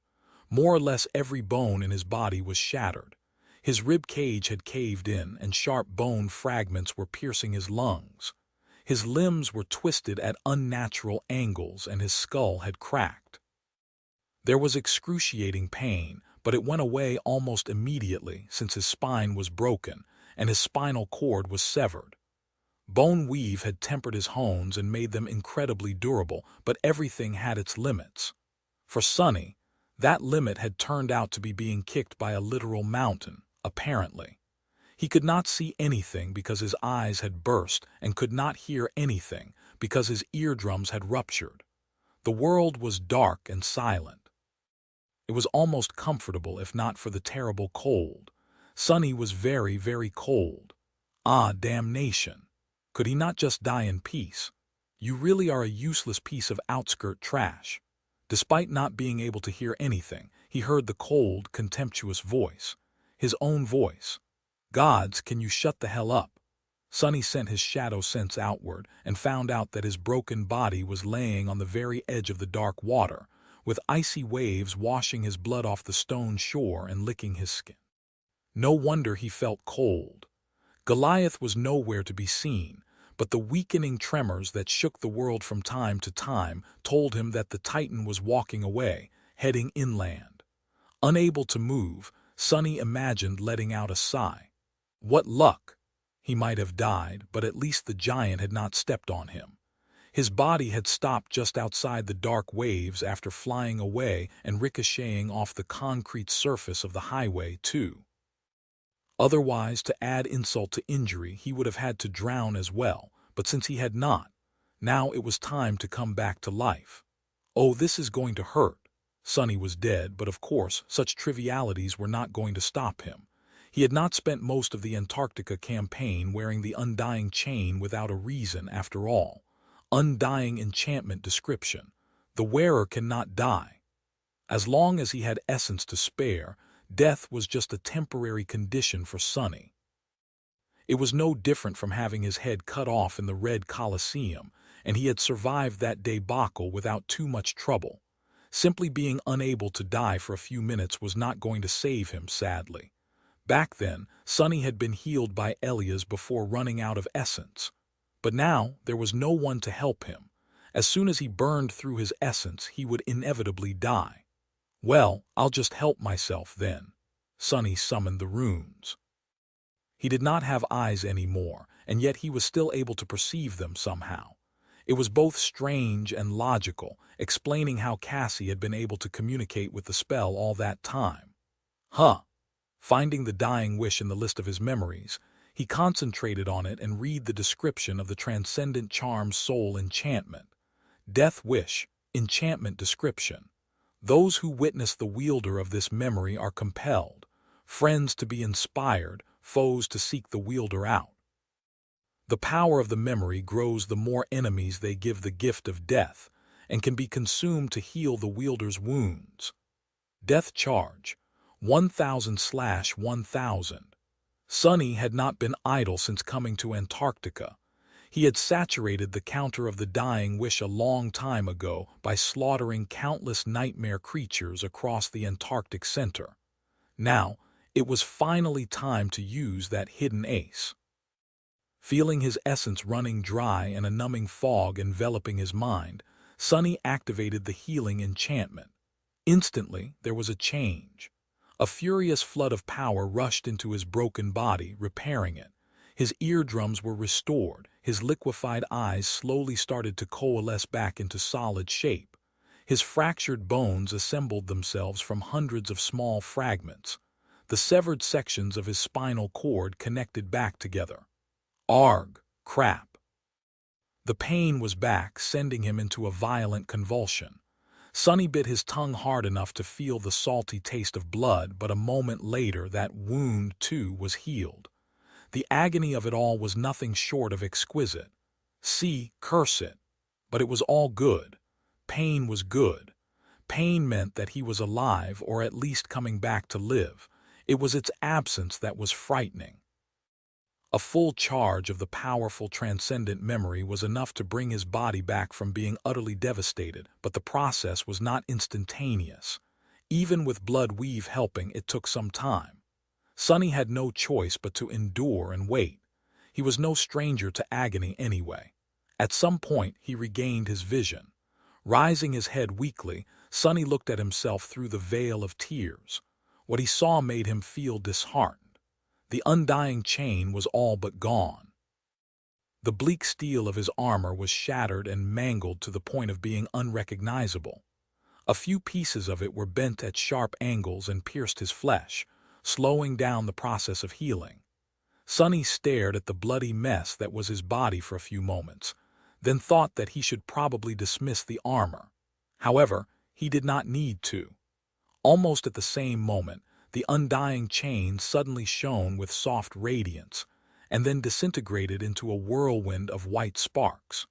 More or less every bone in his body was shattered. His rib cage had caved in, and sharp bone fragments were piercing his lungs. His limbs were twisted at unnatural angles, and his skull had cracked. There was excruciating pain, but it went away almost immediately since his spine was broken and his spinal cord was severed. Bone weave had tempered his bones and made them incredibly durable, but everything had its limits. For Sonny, that limit had turned out to be being kicked by a literal mountain, apparently. He could not see anything because his eyes had burst and could not hear anything because his eardrums had ruptured. The world was dark and silent. It was almost comfortable if not for the terrible cold. Sonny was very, very cold. Ah, damnation! Could he not just die in peace? You really are a useless piece of outskirt trash. Despite not being able to hear anything, he heard the cold, contemptuous voice. His own voice. Gods, can you shut the hell up? Sonny sent his shadow sense outward and found out that his broken body was laying on the very edge of the dark water, with icy waves washing his blood off the stone shore and licking his skin. No wonder he felt cold. Goliath was nowhere to be seen, but the weakening tremors that shook the world from time to time told him that the Titan was walking away, heading inland. Unable to move, Sonny imagined letting out a sigh. What luck! He might have died, but at least the giant had not stepped on him. His body had stopped just outside the dark waves after flying away and ricocheting off the concrete surface of the highway, too. Otherwise, to add insult to injury, he would have had to drown as well, but since he had not, now it was time to come back to life. Oh, this is going to hurt. Sonny was dead, but of course, such trivialities were not going to stop him. He had not spent most of the Antarctica campaign wearing the undying chain without a reason, after all. Undying enchantment description. The wearer cannot die. As long as he had essence to spare, death was just a temporary condition for Sonny. It was no different from having his head cut off in the Red Colosseum, and he had survived that debacle without too much trouble. Simply being unable to die for a few minutes was not going to save him, sadly. Back then, Sonny had been healed by Elias before running out of essence. But now, there was no one to help him. As soon as he burned through his essence, he would inevitably die. Well, I'll just help myself then. Sonny summoned the runes. He did not have eyes anymore, and yet he was still able to perceive them somehow. It was both strange and logical, explaining how Cassie had been able to communicate with the spell all that time. Finding the dying wish in the list of his memories, he concentrated on it and read the description of the transcendent charm's soul enchantment. Death wish, enchantment description. Those who witness the wielder of this memory are compelled, friends to be inspired, foes to seek the wielder out. The power of the memory grows the more enemies they give the gift of death, and can be consumed to heal the wielder's wounds. Death charge, 1000/1000. Sonny had not been idle since coming to Antarctica. He had saturated the counter of the dying wish a long time ago by slaughtering countless nightmare creatures across the Antarctic center. Now, it was finally time to use that hidden ace. Feeling his essence running dry and a numbing fog enveloping his mind, Sonny activated the healing enchantment. Instantly, there was a change. A furious flood of power rushed into his broken body, repairing it. His eardrums were restored, his liquefied eyes slowly started to coalesce back into solid shape. His fractured bones assembled themselves from hundreds of small fragments. The severed sections of his spinal cord connected back together. Arg, crap. The pain was back, sending him into a violent convulsion. Sonny bit his tongue hard enough to feel the salty taste of blood, but a moment later that wound, too, was healed. The agony of it all was nothing short of exquisite. Curse it. But it was all good. Pain was good. Pain meant that he was alive, or at least coming back to live. It was its absence that was frightening. A full charge of the powerful transcendent memory was enough to bring his body back from being utterly devastated, but the process was not instantaneous. Even with blood weave helping, it took some time. Sonny had no choice but to endure and wait. He was no stranger to agony anyway. At some point, he regained his vision. Rising his head weakly, Sonny looked at himself through the veil of tears. What he saw made him feel disheartened. The undying chain was all but gone. The bleak steel of his armor was shattered and mangled to the point of being unrecognizable. A few pieces of it were bent at sharp angles and pierced his flesh, slowing down the process of healing. Sonny stared at the bloody mess that was his body for a few moments, then thought that he should probably dismiss the armor. However, he did not need to. Almost at the same moment, the undying chain suddenly shone with soft radiance, and then disintegrated into a whirlwind of white sparks.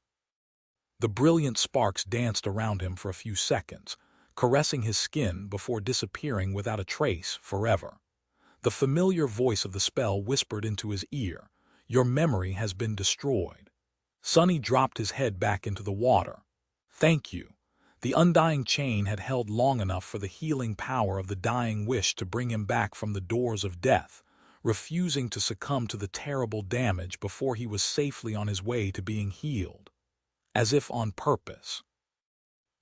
The brilliant sparks danced around him for a few seconds, caressing his skin before disappearing without a trace forever. The familiar voice of the spell whispered into his ear, "Your memory has been destroyed." Sonny dropped his head back into the water. "Thank you." The undying chain had held long enough for the healing power of the dying wish to bring him back from the doors of death, refusing to succumb to the terrible damage before he was safely on his way to being healed. As if on purpose.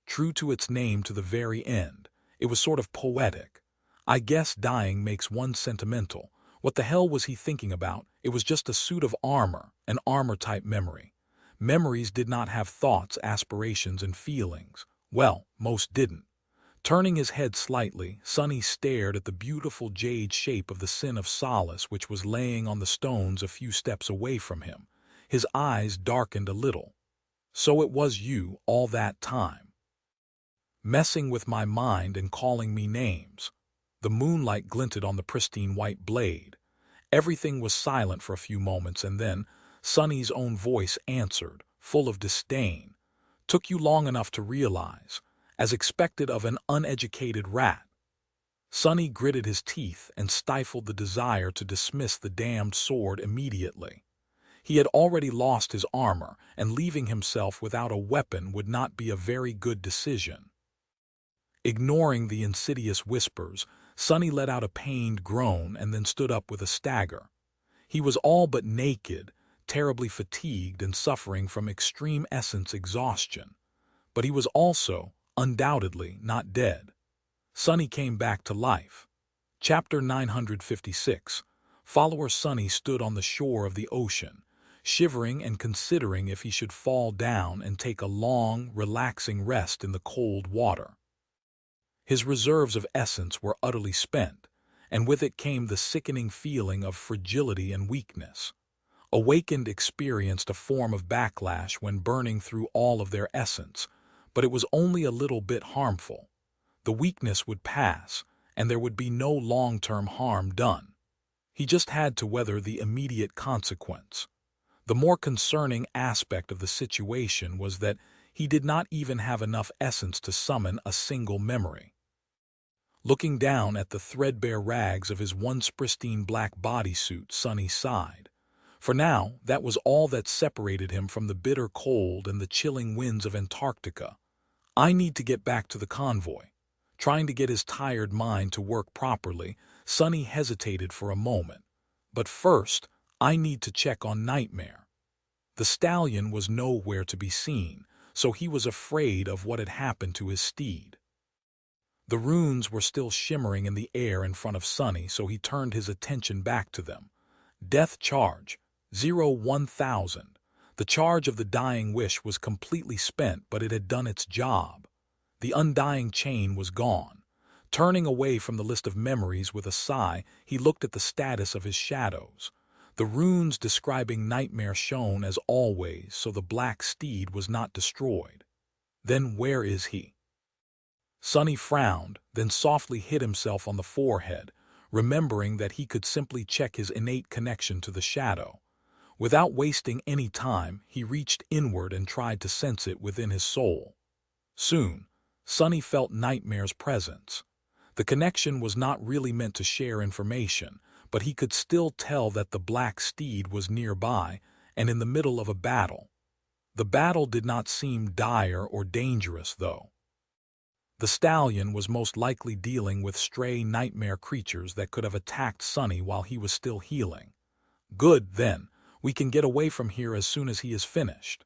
True to its name to the very end, it was sort of poetic. I guess dying makes one sentimental. What the hell was he thinking about? It was just a suit of armor, an armor-type memory. Memories did not have thoughts, aspirations, and feelings. Well, most didn't. Turning his head slightly, Sonny stared at the beautiful jade shape of the Sin of Solace which was laying on the stones a few steps away from him. His eyes darkened a little. So it was you all that time. Messing with my mind and calling me names. The moonlight glinted on the pristine white blade. Everything was silent for a few moments, and then Sonny's own voice answered, full of disdain. Took you long enough to realize, as expected of an uneducated rat. Sonny gritted his teeth and stifled the desire to dismiss the damned sword immediately. He had already lost his armor, and leaving himself without a weapon would not be a very good decision. Ignoring the insidious whispers, Sonny let out a pained groan and then stood up with a stagger. He was all but naked, terribly fatigued and suffering from extreme essence exhaustion. But he was also, undoubtedly, not dead. Sonny came back to life. Chapter 956. Follower Sonny stood on the shore of the ocean, shivering and considering if he should fall down and take a long, relaxing rest in the cold water. His reserves of essence were utterly spent, and with it came the sickening feeling of fragility and weakness. Awakened experienced a form of backlash when burning through all of their essence, but it was only a little bit harmful. The weakness would pass, and there would be no long-term harm done. He just had to weather the immediate consequence. The more concerning aspect of the situation was that he did not even have enough essence to summon a single memory. Looking down at the threadbare rags of his once pristine black bodysuit, Sonny sighed. For now, that was all that separated him from the bitter cold and the chilling winds of Antarctica. I need to get back to the convoy. Trying to get his tired mind to work properly, Sonny hesitated for a moment. But first, I need to check on Nightmare. The stallion was nowhere to be seen, so he was afraid of what had happened to his steed. The runes were still shimmering in the air in front of Sonny, so he turned his attention back to them. Death charge, 0-1000. The charge of the dying wish was completely spent, but it had done its job. The undying chain was gone. Turning away from the list of memories with a sigh, he looked at the status of his shadows. The runes describing Nightmare shone as always, so the black steed was not destroyed. Then where is he? Sonny frowned, then softly hit himself on the forehead, remembering that he could simply check his innate connection to the shadow. Without wasting any time, he reached inward and tried to sense it within his soul. Soon, Sonny felt Nightmare's presence. The connection was not really meant to share information, but he could still tell that the black steed was nearby and in the middle of a battle. The battle did not seem dire or dangerous, though. The stallion was most likely dealing with stray nightmare creatures that could have attacked Sonny while he was still healing. Good, then. We can get away from here as soon as he is finished.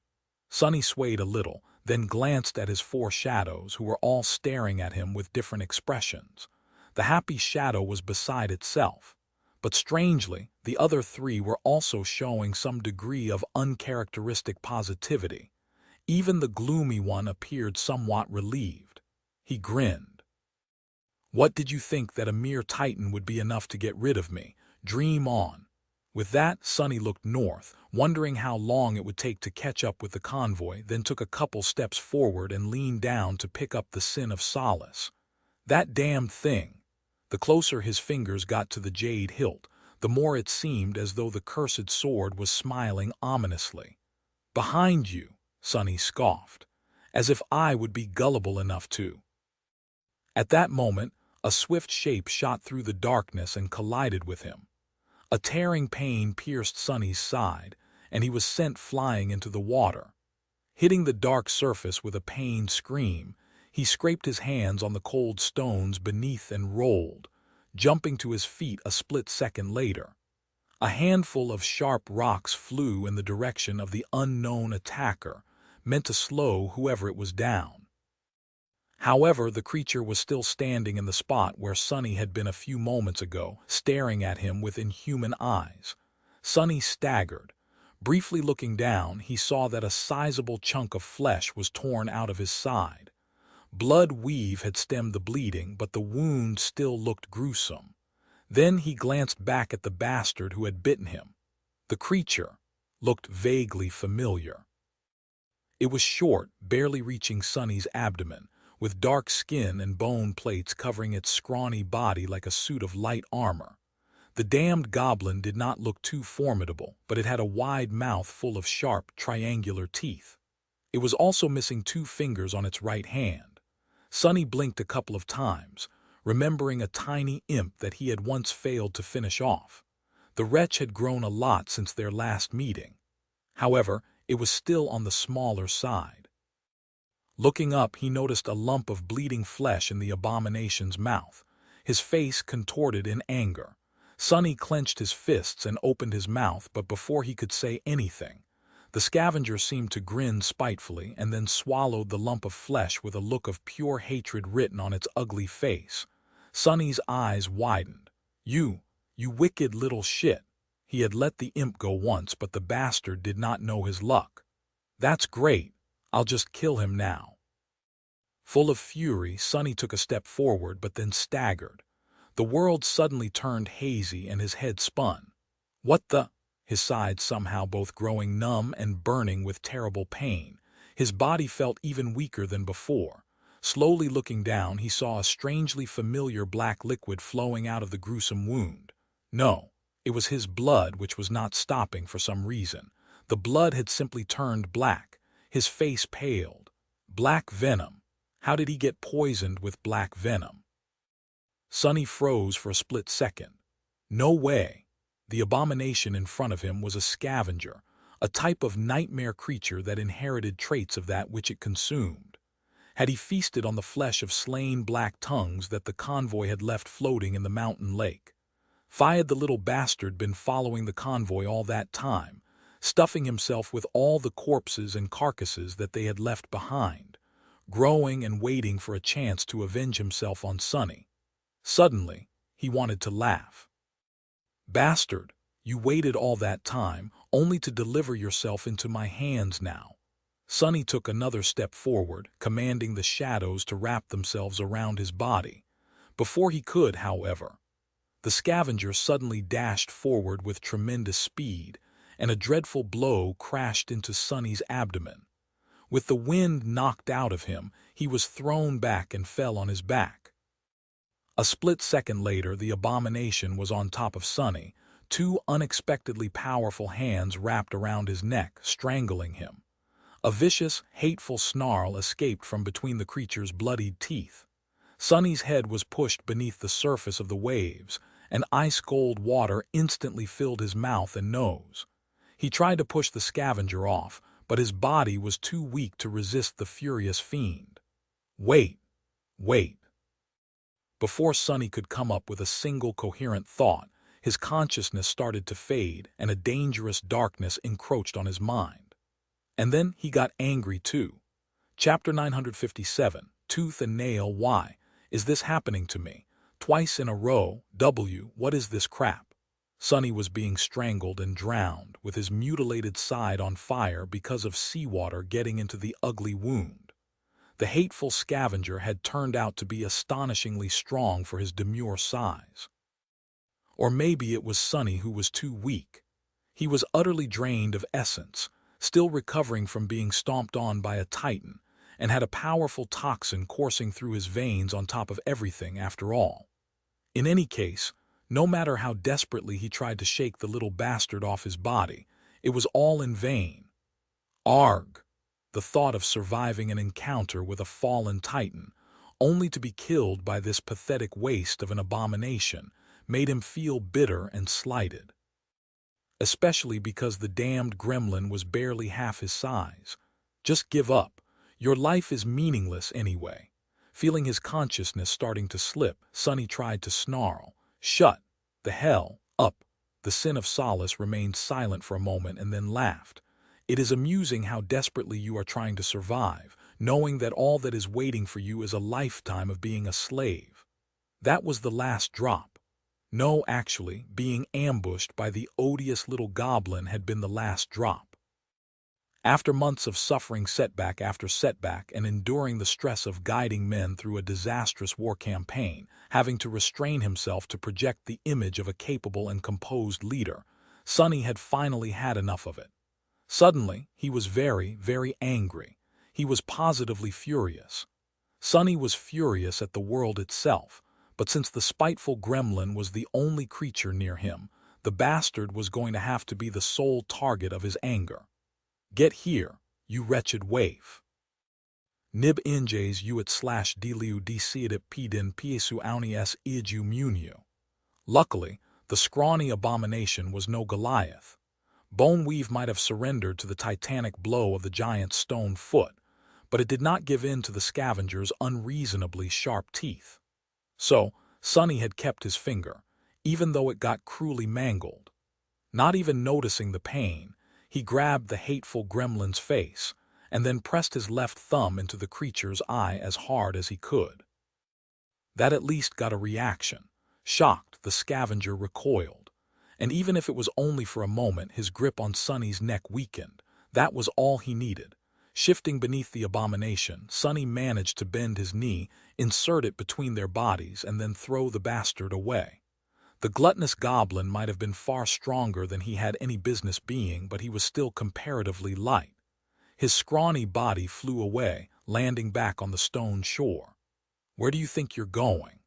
Sonny swayed a little, then glanced at his four shadows, who were all staring at him with different expressions. The happy shadow was beside itself. But strangely, the other three were also showing some degree of uncharacteristic positivity. Even the gloomy one appeared somewhat relieved. He grinned. What did you think, that a mere titan would be enough to get rid of me? Dream on. With that, Sonny looked north, wondering how long it would take to catch up with the convoy, then took a couple steps forward and leaned down to pick up the Sin of Solace. That damned thing. The closer his fingers got to the jade hilt, the more it seemed as though the cursed sword was smiling ominously. Behind you, Sonny scoffed, as if I would be gullible enough to. At that moment, a swift shape shot through the darkness and collided with him. A tearing pain pierced Sonny's side, and he was sent flying into the water. Hitting the dark surface with a pained scream, He scraped his hands on the cold stones beneath and rolled, jumping to his feet a split second later. A handful of sharp rocks flew in the direction of the unknown attacker, meant to slow whoever it was down. However, the creature was still standing in the spot where Sonny had been a few moments ago, staring at him with inhuman eyes. Sonny staggered. Briefly looking down, he saw that a sizable chunk of flesh was torn out of his side. Blood weave had stemmed the bleeding, but the wound still looked gruesome. Then he glanced back at the bastard who had bitten him. The creature looked vaguely familiar. It was short, barely reaching Sonny's abdomen, with dark skin and bone plates covering its scrawny body like a suit of light armor. The damned goblin did not look too formidable, but it had a wide mouth full of sharp, triangular teeth. It was also missing 2 fingers on its right hand. Sonny blinked a couple of times, remembering a tiny imp that he had once failed to finish off. The wretch had grown a lot since their last meeting. However, it was still on the smaller side. Looking up, he noticed a lump of bleeding flesh in the abomination's mouth, his face contorted in anger. Sonny clenched his fists and opened his mouth, but before he could say anything, the scavenger seemed to grin spitefully and then swallowed the lump of flesh with a look of pure hatred written on its ugly face. Sonny's eyes widened. You wicked little shit." He had let the imp go once, but the bastard did not know his luck. "That's great. I'll just kill him now." Full of fury, Sonny took a step forward but then staggered. The world suddenly turned hazy and his head spun. "What the?" His sides somehow both growing numb and burning with terrible pain. His body felt even weaker than before. Slowly looking down, he saw a strangely familiar black liquid flowing out of the gruesome wound. No, it was his blood which was not stopping for some reason. The blood had simply turned black. His face paled. Black venom. How did he get poisoned with black venom? Sonny froze for a split second. No way. The abomination in front of him was a scavenger, a type of nightmare creature that inherited traits of that which it consumed. Had he feasted on the flesh of slain black tongues that the convoy had left floating in the mountain lake? Had the little bastard been following the convoy all that time, stuffing himself with all the corpses and carcasses that they had left behind, growing and waiting for a chance to avenge himself on Sonny? Suddenly, he wanted to laugh. "Bastard, you waited all that time, only to deliver yourself into my hands now." Sonny took another step forward, commanding the shadows to wrap themselves around his body. Before he could, however, the scavenger suddenly dashed forward with tremendous speed, and a dreadful blow crashed into Sonny's abdomen. With the wind knocked out of him, he was thrown back and fell on his back. A split second later, the abomination was on top of Sonny, 2 unexpectedly powerful hands wrapped around his neck, strangling him. A vicious, hateful snarl escaped from between the creature's bloodied teeth. Sonny's head was pushed beneath the surface of the waves, and ice-cold water instantly filled his mouth and nose. He tried to push the scavenger off, but his body was too weak to resist the furious fiend. Wait. Before Sonny could come up with a single coherent thought, his consciousness started to fade and a dangerous darkness encroached on his mind. And then he got angry too. Chapter 957, Tooth and Nail. Why is this happening to me? Twice in a row. What is this crap? Sonny was being strangled and drowned, with his mutilated side on fire because of seawater getting into the ugly wound. The hateful scavenger had turned out to be astonishingly strong for his demure size. Or maybe it was Sonny who was too weak. He was utterly drained of essence, still recovering from being stomped on by a titan, and had a powerful toxin coursing through his veins on top of everything after all. In any case, no matter how desperately he tried to shake the little bastard off his body, it was all in vain. Arg! The thought of surviving an encounter with a fallen titan, only to be killed by this pathetic waste of an abomination, made him feel bitter and slighted. Especially because the damned gremlin was barely half his size. Just give up. Your life is meaningless anyway. Feeling his consciousness starting to slip, Sonny tried to snarl, "Shut the hell up." The Sin of Solace remained silent for a moment and then laughed. "It is amusing how desperately you are trying to survive, knowing that all that is waiting for you is a lifetime of being a slave." That was the last drop. No, actually, being ambushed by the odious little goblin had been the last drop. After months of suffering setback after setback and enduring the stress of guiding men through a disastrous war campaign, having to restrain himself to project the image of a capable and composed leader, Sonny had finally had enough of it. Suddenly, he was very, very angry. He was positively furious. Sonny was furious at the world itself, but since the spiteful gremlin was the only creature near him, the bastard was going to have to be the sole target of his anger. "Get here, you wretched waif. Nib injes uit slash deliu decidet pedin piesu aunies igu muniu." Luckily, the scrawny abomination was no Goliath. Boneweave might have surrendered to the titanic blow of the giant's stone foot, but it did not give in to the scavenger's unreasonably sharp teeth. So, Sonny had kept his finger, even though it got cruelly mangled. Not even noticing the pain, he grabbed the hateful gremlin's face, and then pressed his left thumb into the creature's eye as hard as he could. That at least got a reaction. Shocked, the scavenger recoiled. And even if it was only for a moment, his grip on Sonny's neck weakened. That was all he needed. Shifting beneath the abomination, Sonny managed to bend his knee, insert it between their bodies, and then throw the bastard away. The gluttonous goblin might have been far stronger than he had any business being, but he was still comparatively light. His scrawny body flew away, landing back on the stone shore. "Where do you think you're going?"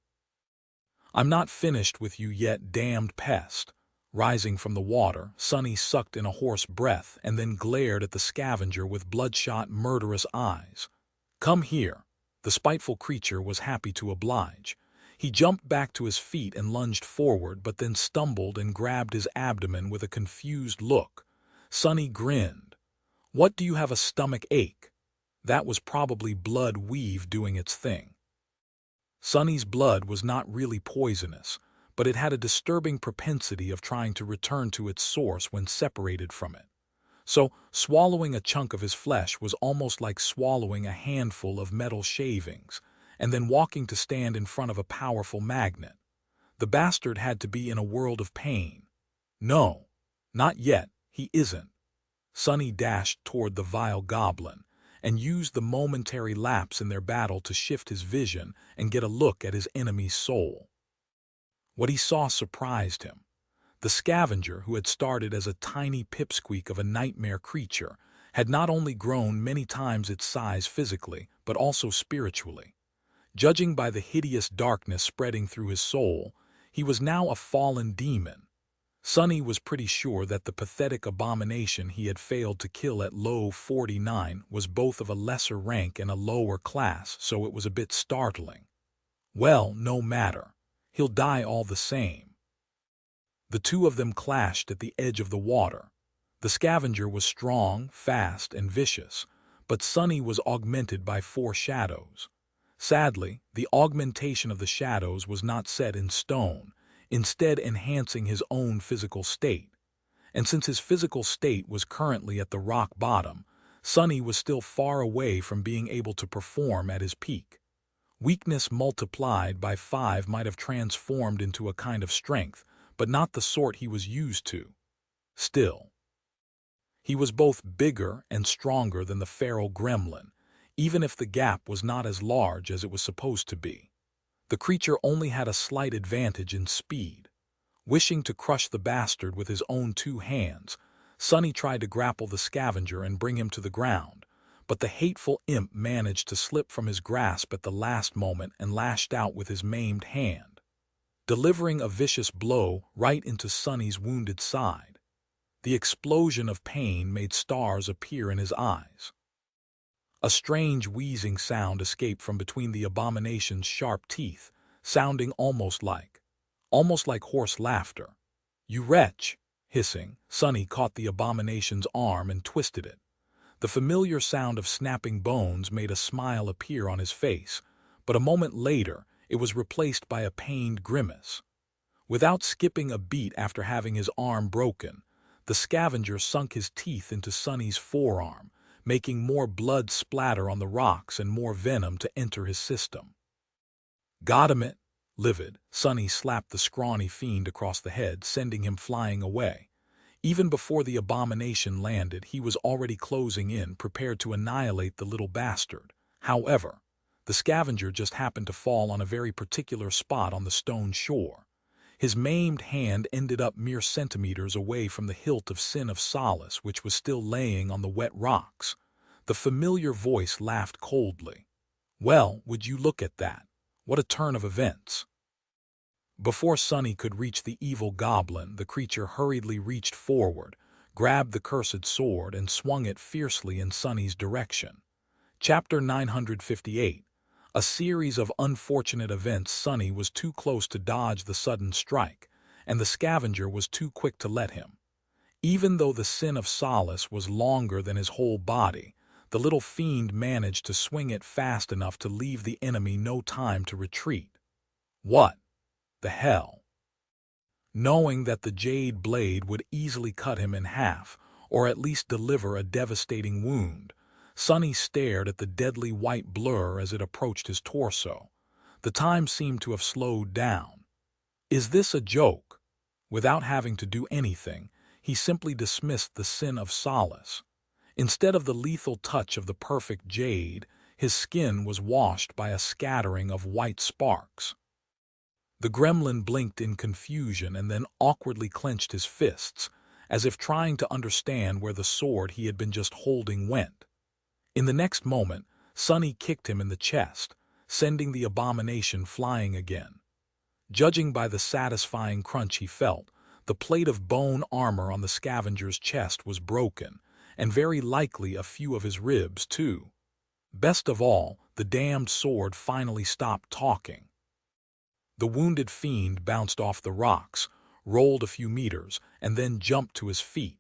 "I'm not finished with you yet, damned pest." Rising from the water, Sonny sucked in a hoarse breath and then glared at the scavenger with bloodshot, murderous eyes. "Come here." The spiteful creature was happy to oblige. He jumped back to his feet and lunged forward, but then stumbled and grabbed his abdomen with a confused look. Sonny grinned. "What, do you have a stomach ache?" That was probably blood weave doing its thing. Sonny's blood was not really poisonous, but it had a disturbing propensity of trying to return to its source when separated from it. So, swallowing a chunk of his flesh was almost like swallowing a handful of metal shavings, and then walking to stand in front of a powerful magnet. The bastard had to be in a world of pain. "No, not yet, he isn't." Sonny dashed toward the vile goblin, and used the momentary lapse in their battle to shift his vision and get a look at his enemy's soul. What he saw surprised him. The scavenger, who had started as a tiny pipsqueak of a nightmare creature, had not only grown many times its size physically, but also spiritually. Judging by the hideous darkness spreading through his soul, he was now a fallen demon. Sonny was pretty sure that the pathetic abomination he had failed to kill at low 49 was both of a lesser rank and a lower class, so it was a bit startling. Well, no matter. He'll die all the same. The two of them clashed at the edge of the water. The scavenger was strong, fast, and vicious, but Sonny was augmented by 4 shadows. Sadly, the augmentation of the shadows was not set in stone, instead enhancing his own physical state. And since his physical state was currently at the rock bottom, Sonny was still far away from being able to perform at his peak. Weakness multiplied by 5 might have transformed into a kind of strength, but not the sort he was used to. Still, he was both bigger and stronger than the feral gremlin, even if the gap was not as large as it was supposed to be. The creature only had a slight advantage in speed. Wishing to crush the bastard with his own 2 hands, Sonny tried to grapple the scavenger and bring him to the ground, but the hateful imp managed to slip from his grasp at the last moment and lashed out with his maimed hand, delivering a vicious blow right into Sonny's wounded side. The explosion of pain made stars appear in his eyes. A strange wheezing sound escaped from between the abomination's sharp teeth, sounding almost like hoarse laughter. "You wretch!" Hissing, Sonny caught the abomination's arm and twisted it. The familiar sound of snapping bones made a smile appear on his face, but a moment later it was replaced by a pained grimace. Without skipping a beat after having his arm broken, the scavenger sunk his teeth into Sonny's forearm, making more blood splatter on the rocks and more venom to enter his system. "Got him it!" Livid, Sonny slapped the scrawny fiend across the head, sending him flying away. Even before the abomination landed, he was already closing in, prepared to annihilate the little bastard. However, the scavenger just happened to fall on a very particular spot on the stone shore. His maimed hand ended up mere centimeters away from the hilt of Sin of Solace, which was still laying on the wet rocks. The familiar voice laughed coldly. "Well, would you look at that? What a turn of events!" Before Sonny could reach the evil goblin, the creature hurriedly reached forward, grabbed the cursed sword, and swung it fiercely in Sonny's direction. Chapter 958. A series of unfortunate events. Sonny was too close to dodge the sudden strike, and the scavenger was too quick to let him. Even though the Sin of Solace was longer than his whole body, the little fiend managed to swing it fast enough to leave the enemy no time to retreat. What the hell? Knowing that the jade blade would easily cut him in half, or at least deliver a devastating wound, Sonny stared at the deadly white blur as it approached his torso. The time seemed to have slowed down. Is this a joke? Without having to do anything, he simply dismissed the Sin of Solace. Instead of the lethal touch of the perfect jade, his skin was washed by a scattering of white sparks. The gremlin blinked in confusion and then awkwardly clenched his fists, as if trying to understand where the sword he had been just holding went. In the next moment, Sonny kicked him in the chest, sending the abomination flying again. Judging by the satisfying crunch he felt, the plate of bone armor on the scavenger's chest was broken, and very likely a few of his ribs, too. Best of all, the damned sword finally stopped talking. The wounded fiend bounced off the rocks, rolled a few meters, and then jumped to his feet.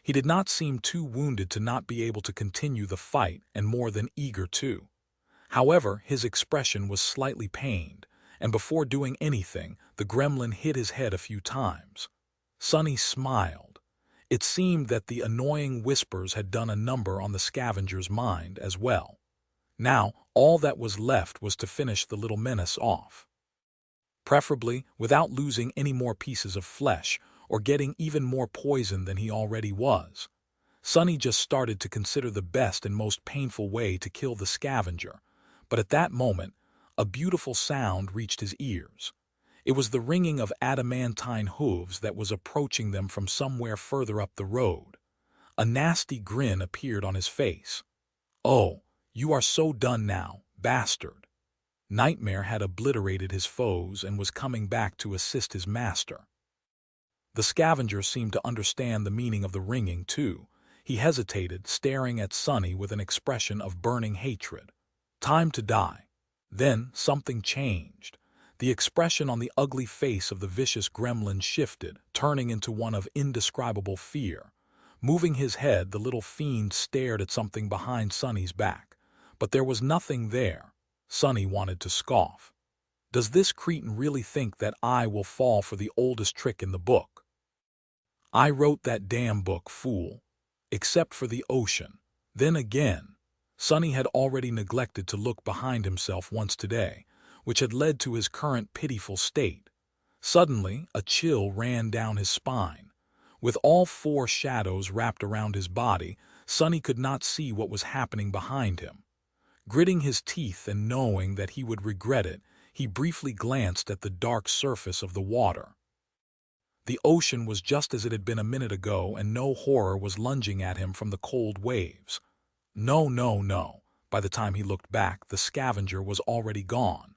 He did not seem too wounded to not be able to continue the fight, and more than eager to. However, his expression was slightly pained, and before doing anything, the gremlin hit his head a few times. Sonny smiled. It seemed that the annoying whispers had done a number on the scavenger's mind as well. Now, all that was left was to finish the little menace off. Preferably without losing any more pieces of flesh or getting even more poison than he already was. Sonny just started to consider the best and most painful way to kill the scavenger, but at that moment, a beautiful sound reached his ears. It was the ringing of adamantine hooves that was approaching them from somewhere further up the road. A nasty grin appeared on his face. "Oh, you are so done now, bastard." Nightmare had obliterated his foes and was coming back to assist his master. The scavenger seemed to understand the meaning of the ringing, too. He hesitated, staring at Sonny with an expression of burning hatred. Time to die. Then something changed. The expression on the ugly face of the vicious gremlin shifted, turning into one of indescribable fear. Moving his head, the little fiend stared at something behind Sonny's back. But there was nothing there. Sonny wanted to scoff. Does this cretin really think that I will fall for the oldest trick in the book? I wrote that damn book, fool. Except for the ocean. Then again, Sonny had already neglected to look behind himself once today, which had led to his current pitiful state. Suddenly, a chill ran down his spine. With all four shadows wrapped around his body, Sonny could not see what was happening behind him. Gritting his teeth and knowing that he would regret it, he briefly glanced at the dark surface of the water. The ocean was just as it had been a minute ago, and no horror was lunging at him from the cold waves. No, no, no. By the time he looked back, the scavenger was already gone.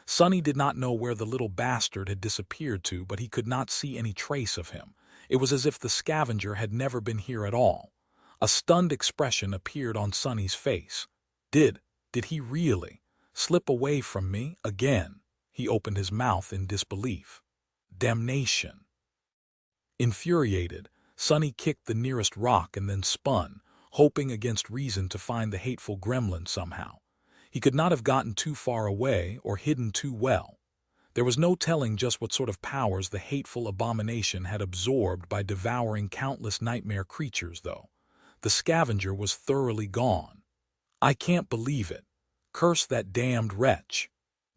Sonny did not know where the little bastard had disappeared to, but he could not see any trace of him. It was as if the scavenger had never been here at all. A stunned expression appeared on Sonny's face. Did he really slip away from me again? He opened his mouth in disbelief. Damnation. Infuriated, Sonny kicked the nearest rock and then spun, hoping against reason to find the hateful gremlin somehow. He could not have gotten too far away or hidden too well. There was no telling just what sort of powers the hateful abomination had absorbed by devouring countless nightmare creatures, though. The scavenger was thoroughly gone. "I can't believe it. Curse that damned wretch."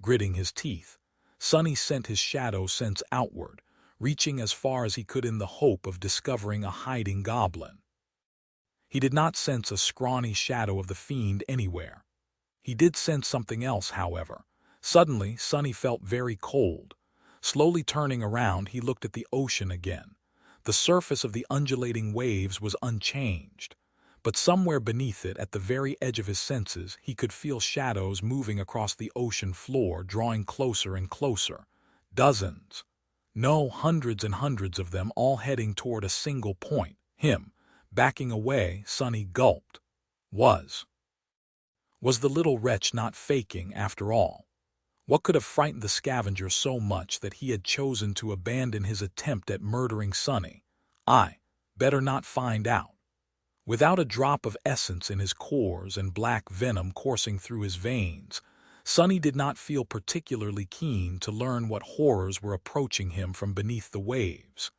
Gritting his teeth, Sonny sent his shadow sense outward, reaching as far as he could in the hope of discovering a hiding goblin. He did not sense a scrawny shadow of the fiend anywhere. He did sense something else, however. Suddenly, Sonny felt very cold. Slowly turning around, he looked at the ocean again. The surface of the undulating waves was unchanged, but somewhere beneath it, at the very edge of his senses, he could feel shadows moving across the ocean floor, drawing closer and closer. Dozens. No, hundreds and hundreds of them, all heading toward a single point, him. Backing away, Sonny gulped. Was the little wretch not faking, after all? What could have frightened the scavenger so much that he had chosen to abandon his attempt at murdering Sonny? Better not find out. Without a drop of essence in his cores and black venom coursing through his veins, Sonny did not feel particularly keen to learn what horrors were approaching him from beneath the waves.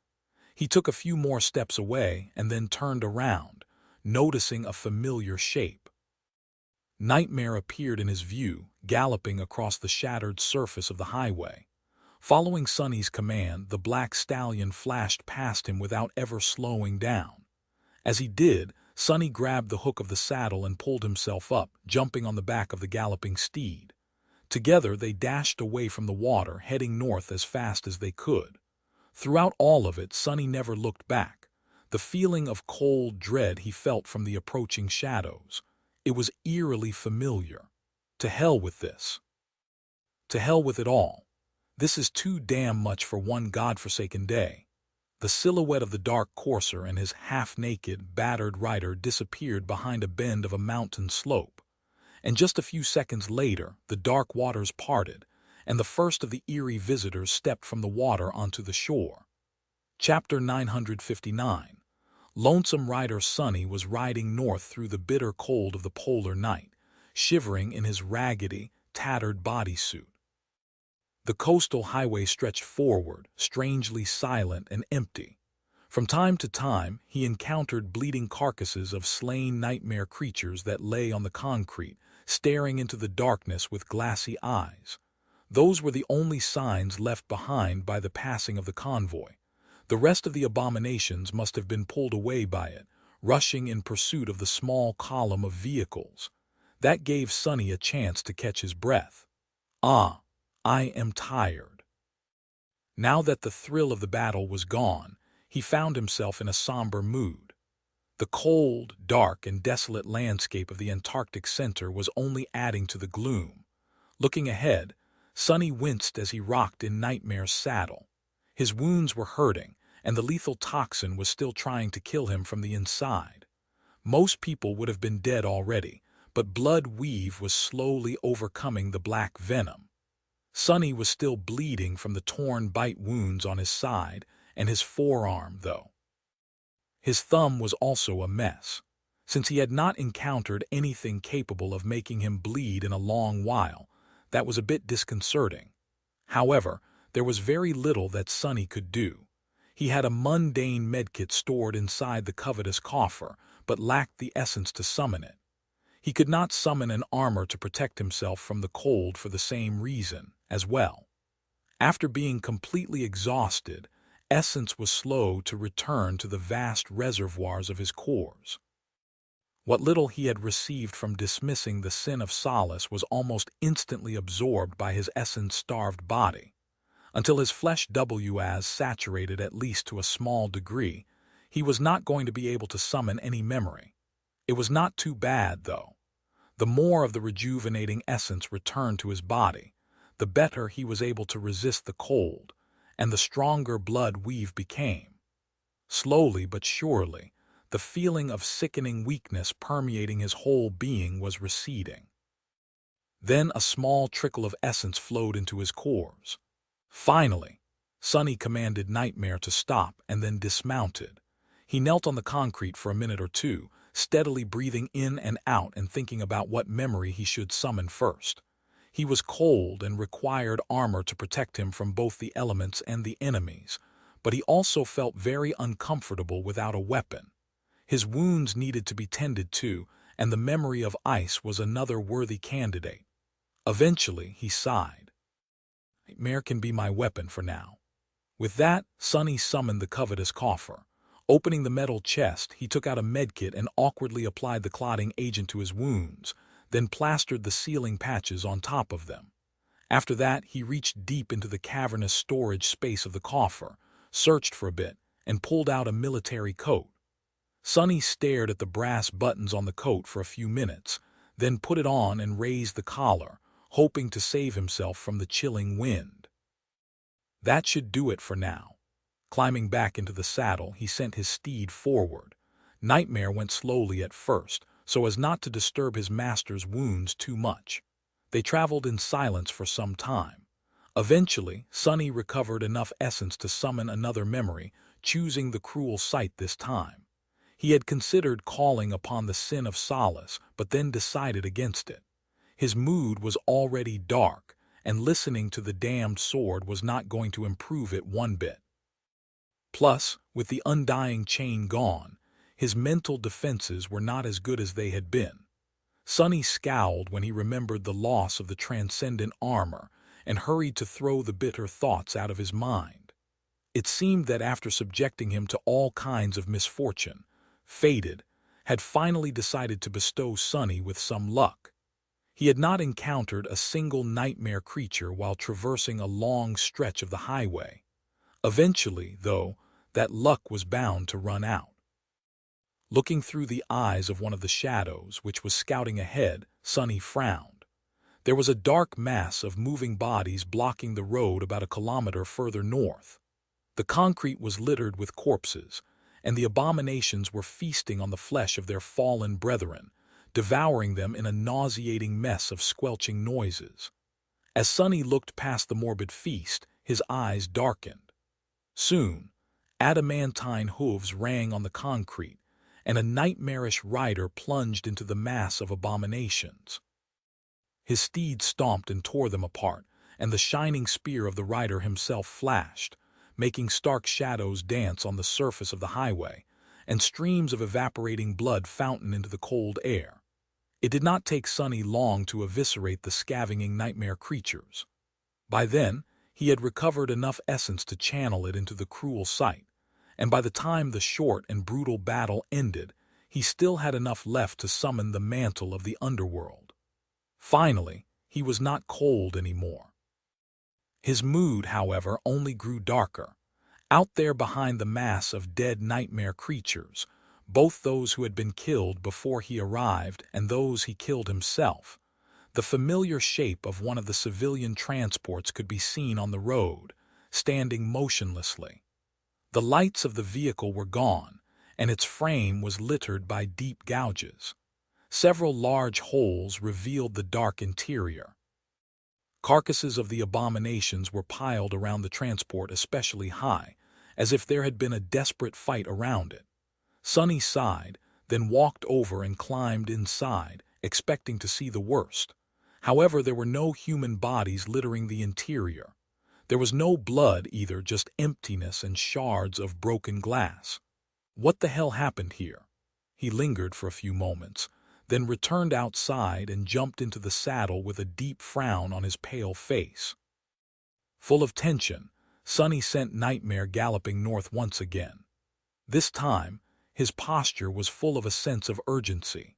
He took a few more steps away and then turned around, noticing a familiar shape. Nightmare appeared in his view, galloping across the shattered surface of the highway. Following Sonny's command, the black stallion flashed past him without ever slowing down. As he did, Sonny grabbed the hook of the saddle and pulled himself up, jumping on the back of the galloping steed. Together they dashed away from the water, heading north as fast as they could. Throughout all of it, Sonny never looked back. The feeling of cold dread he felt from the approaching shadows, it was eerily familiar. To hell with this. To hell with it all. This is too damn much for one godforsaken day. The silhouette of the dark courser and his half-naked, battered rider disappeared behind a bend of a mountain slope. And just a few seconds later, the dark waters parted, and the first of the eerie visitors stepped from the water onto the shore. Chapter 959. Lonesome rider Sonny was riding north through the bitter cold of the polar night, shivering in his raggedy, tattered bodysuit. The coastal highway stretched forward, strangely silent and empty. From time to time, he encountered bleeding carcasses of slain nightmare creatures that lay on the concrete, staring into the darkness with glassy eyes. Those were the only signs left behind by the passing of the convoy. The rest of the abominations must have been pulled away by it, rushing in pursuit of the small column of vehicles. That gave Sonny a chance to catch his breath. I am tired. Now that the thrill of the battle was gone, he found himself in a somber mood. The cold, dark, and desolate landscape of the Antarctic center was only adding to the gloom. Looking ahead, Sonny winced as he rocked in Nightmare's saddle. His wounds were hurting, and the lethal toxin was still trying to kill him from the inside. Most people would have been dead already, but blood weave was slowly overcoming the black venom. Sonny was still bleeding from the torn bite wounds on his side and his forearm, though. His thumb was also a mess. Since he had not encountered anything capable of making him bleed in a long while, that was a bit disconcerting. However, there was very little that Sonny could do. He had a mundane medkit stored inside the covetous coffer, but lacked the essence to summon it. He could not summon an armor to protect himself from the cold for the same reason, as well. After being completely exhausted, essence was slow to return to the vast reservoirs of his cores. What little he had received from dismissing the sin of solace was almost instantly absorbed by his essence-starved body. Until his flesh was saturated at least to a small degree, he was not going to be able to summon any memory. It was not too bad, though. The more of the rejuvenating essence returned to his body, the better he was able to resist the cold, and the stronger blood weave became. Slowly but surely, the feeling of sickening weakness permeating his whole being was receding. Then a small trickle of essence flowed into his cores. Finally, Sonny commanded Nightmare to stop and then dismounted. He knelt on the concrete for a minute or two, steadily breathing in and out and thinking about what memory he should summon first. He was cold and required armor to protect him from both the elements and the enemies, but he also felt very uncomfortable without a weapon. His wounds needed to be tended to, and the memory of ice was another worthy candidate. Eventually, he sighed. Nightmare can be my weapon for now. With that, Sonny summoned the covetous coffer. Opening the metal chest, he took out a medkit and awkwardly applied the clotting agent to his wounds, then plastered the sealing patches on top of them. After that, he reached deep into the cavernous storage space of the coffer, searched for a bit, and pulled out a military coat. Sonny stared at the brass buttons on the coat for a few minutes, then put it on and raised the collar, hoping to save himself from the chilling wind. That should do it for now. Climbing back into the saddle, he sent his steed forward. Nightmare went slowly at first, so as not to disturb his master's wounds too much. They traveled in silence for some time. Eventually, Sonny recovered enough essence to summon another memory, choosing the cruel sight this time. He had considered calling upon the sin of solace, but then decided against it. His mood was already dark, and listening to the damned sword was not going to improve it one bit. Plus, with the undying chain gone, his mental defenses were not as good as they had been. Sonny scowled when he remembered the loss of the transcendent armor and hurried to throw the bitter thoughts out of his mind. It seemed that after subjecting him to all kinds of misfortune, Fated had finally decided to bestow Sonny with some luck. He had not encountered a single nightmare creature while traversing a long stretch of the highway. Eventually, though, that luck was bound to run out. Looking through the eyes of one of the shadows, which was scouting ahead, Sonny frowned. There was a dark mass of moving bodies blocking the road about a kilometer further north. The concrete was littered with corpses, and the abominations were feasting on the flesh of their fallen brethren, devouring them in a nauseating mess of squelching noises. As Sonny looked past the morbid feast, his eyes darkened. Soon, adamantine hooves rang on the concrete, and a nightmarish rider plunged into the mass of abominations. His steed stomped and tore them apart, and the shining spear of the rider himself flashed, making stark shadows dance on the surface of the highway, and streams of evaporating blood fountain into the cold air. It did not take Sonny long to eviscerate the scavenging nightmare creatures. By then, he had recovered enough essence to channel it into the cruel sight, and by the time the short and brutal battle ended, he still had enough left to summon the mantle of the underworld. Finally, he was not cold anymore. His mood, however, only grew darker. Out there behind the mass of dead nightmare creatures, both those who had been killed before he arrived and those he killed himself, the familiar shape of one of the civilian transports could be seen on the road, standing motionlessly. The lights of the vehicle were gone, and its frame was littered by deep gouges. Several large holes revealed the dark interior. Carcasses of the abominations were piled around the transport especially high, as if there had been a desperate fight around it. Sonny sighed, then walked over and climbed inside, expecting to see the worst. However, there were no human bodies littering the interior. There was no blood either, just emptiness and shards of broken glass. What the hell happened here? He lingered for a few moments, then returned outside and jumped into the saddle with a deep frown on his pale face. Full of tension, Sonny sent Nightmare galloping north once again. This time, his posture was full of a sense of urgency.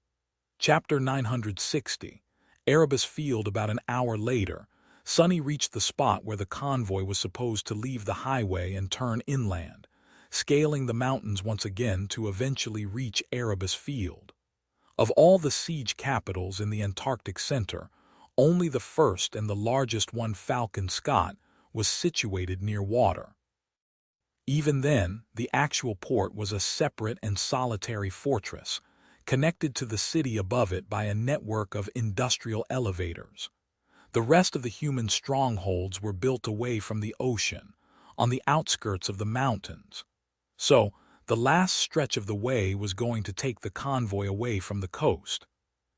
Chapter 960, Erebus Field. About an hour later, Sonny reached the spot where the convoy was supposed to leave the highway and turn inland, scaling the mountains once again to eventually reach Erebus Field. Of all the siege capitals in the Antarctic Center, only the first and the largest one, Falcon Scott, was situated near water. Even then, the actual port was a separate and solitary fortress, connected to the city above it by a network of industrial elevators. The rest of the human strongholds were built away from the ocean, on the outskirts of the mountains. So, The last stretch of the way was going to take the convoy away from the coast.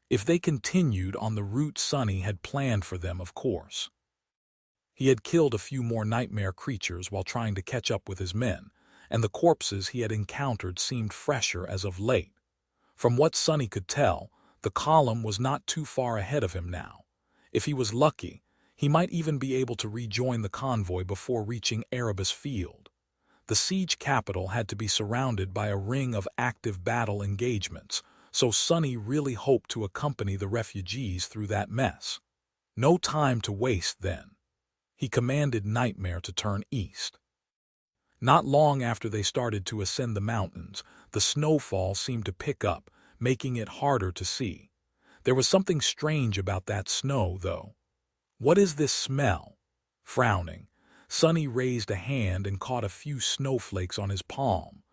If they continued on the route Sonny had planned for them, of course. He had killed a few more nightmare creatures while trying to catch up with his men, and the corpses he had encountered seemed fresher as of late. From what Sonny could tell, the column was not too far ahead of him now. If he was lucky, he might even be able to rejoin the convoy before reaching Erebus Field. The siege capital had to be surrounded by a ring of active battle engagements, so Sonny really hoped to accompany the refugees through that mess. No time to waste then. He commanded Nightmare to turn east. Not long after they started to ascend the mountains, the snowfall seemed to pick up, making it harder to see. There was something strange about that snow, though. "What is this smell?" Frowning, Sonny raised a hand and caught a few snowflakes on his palm.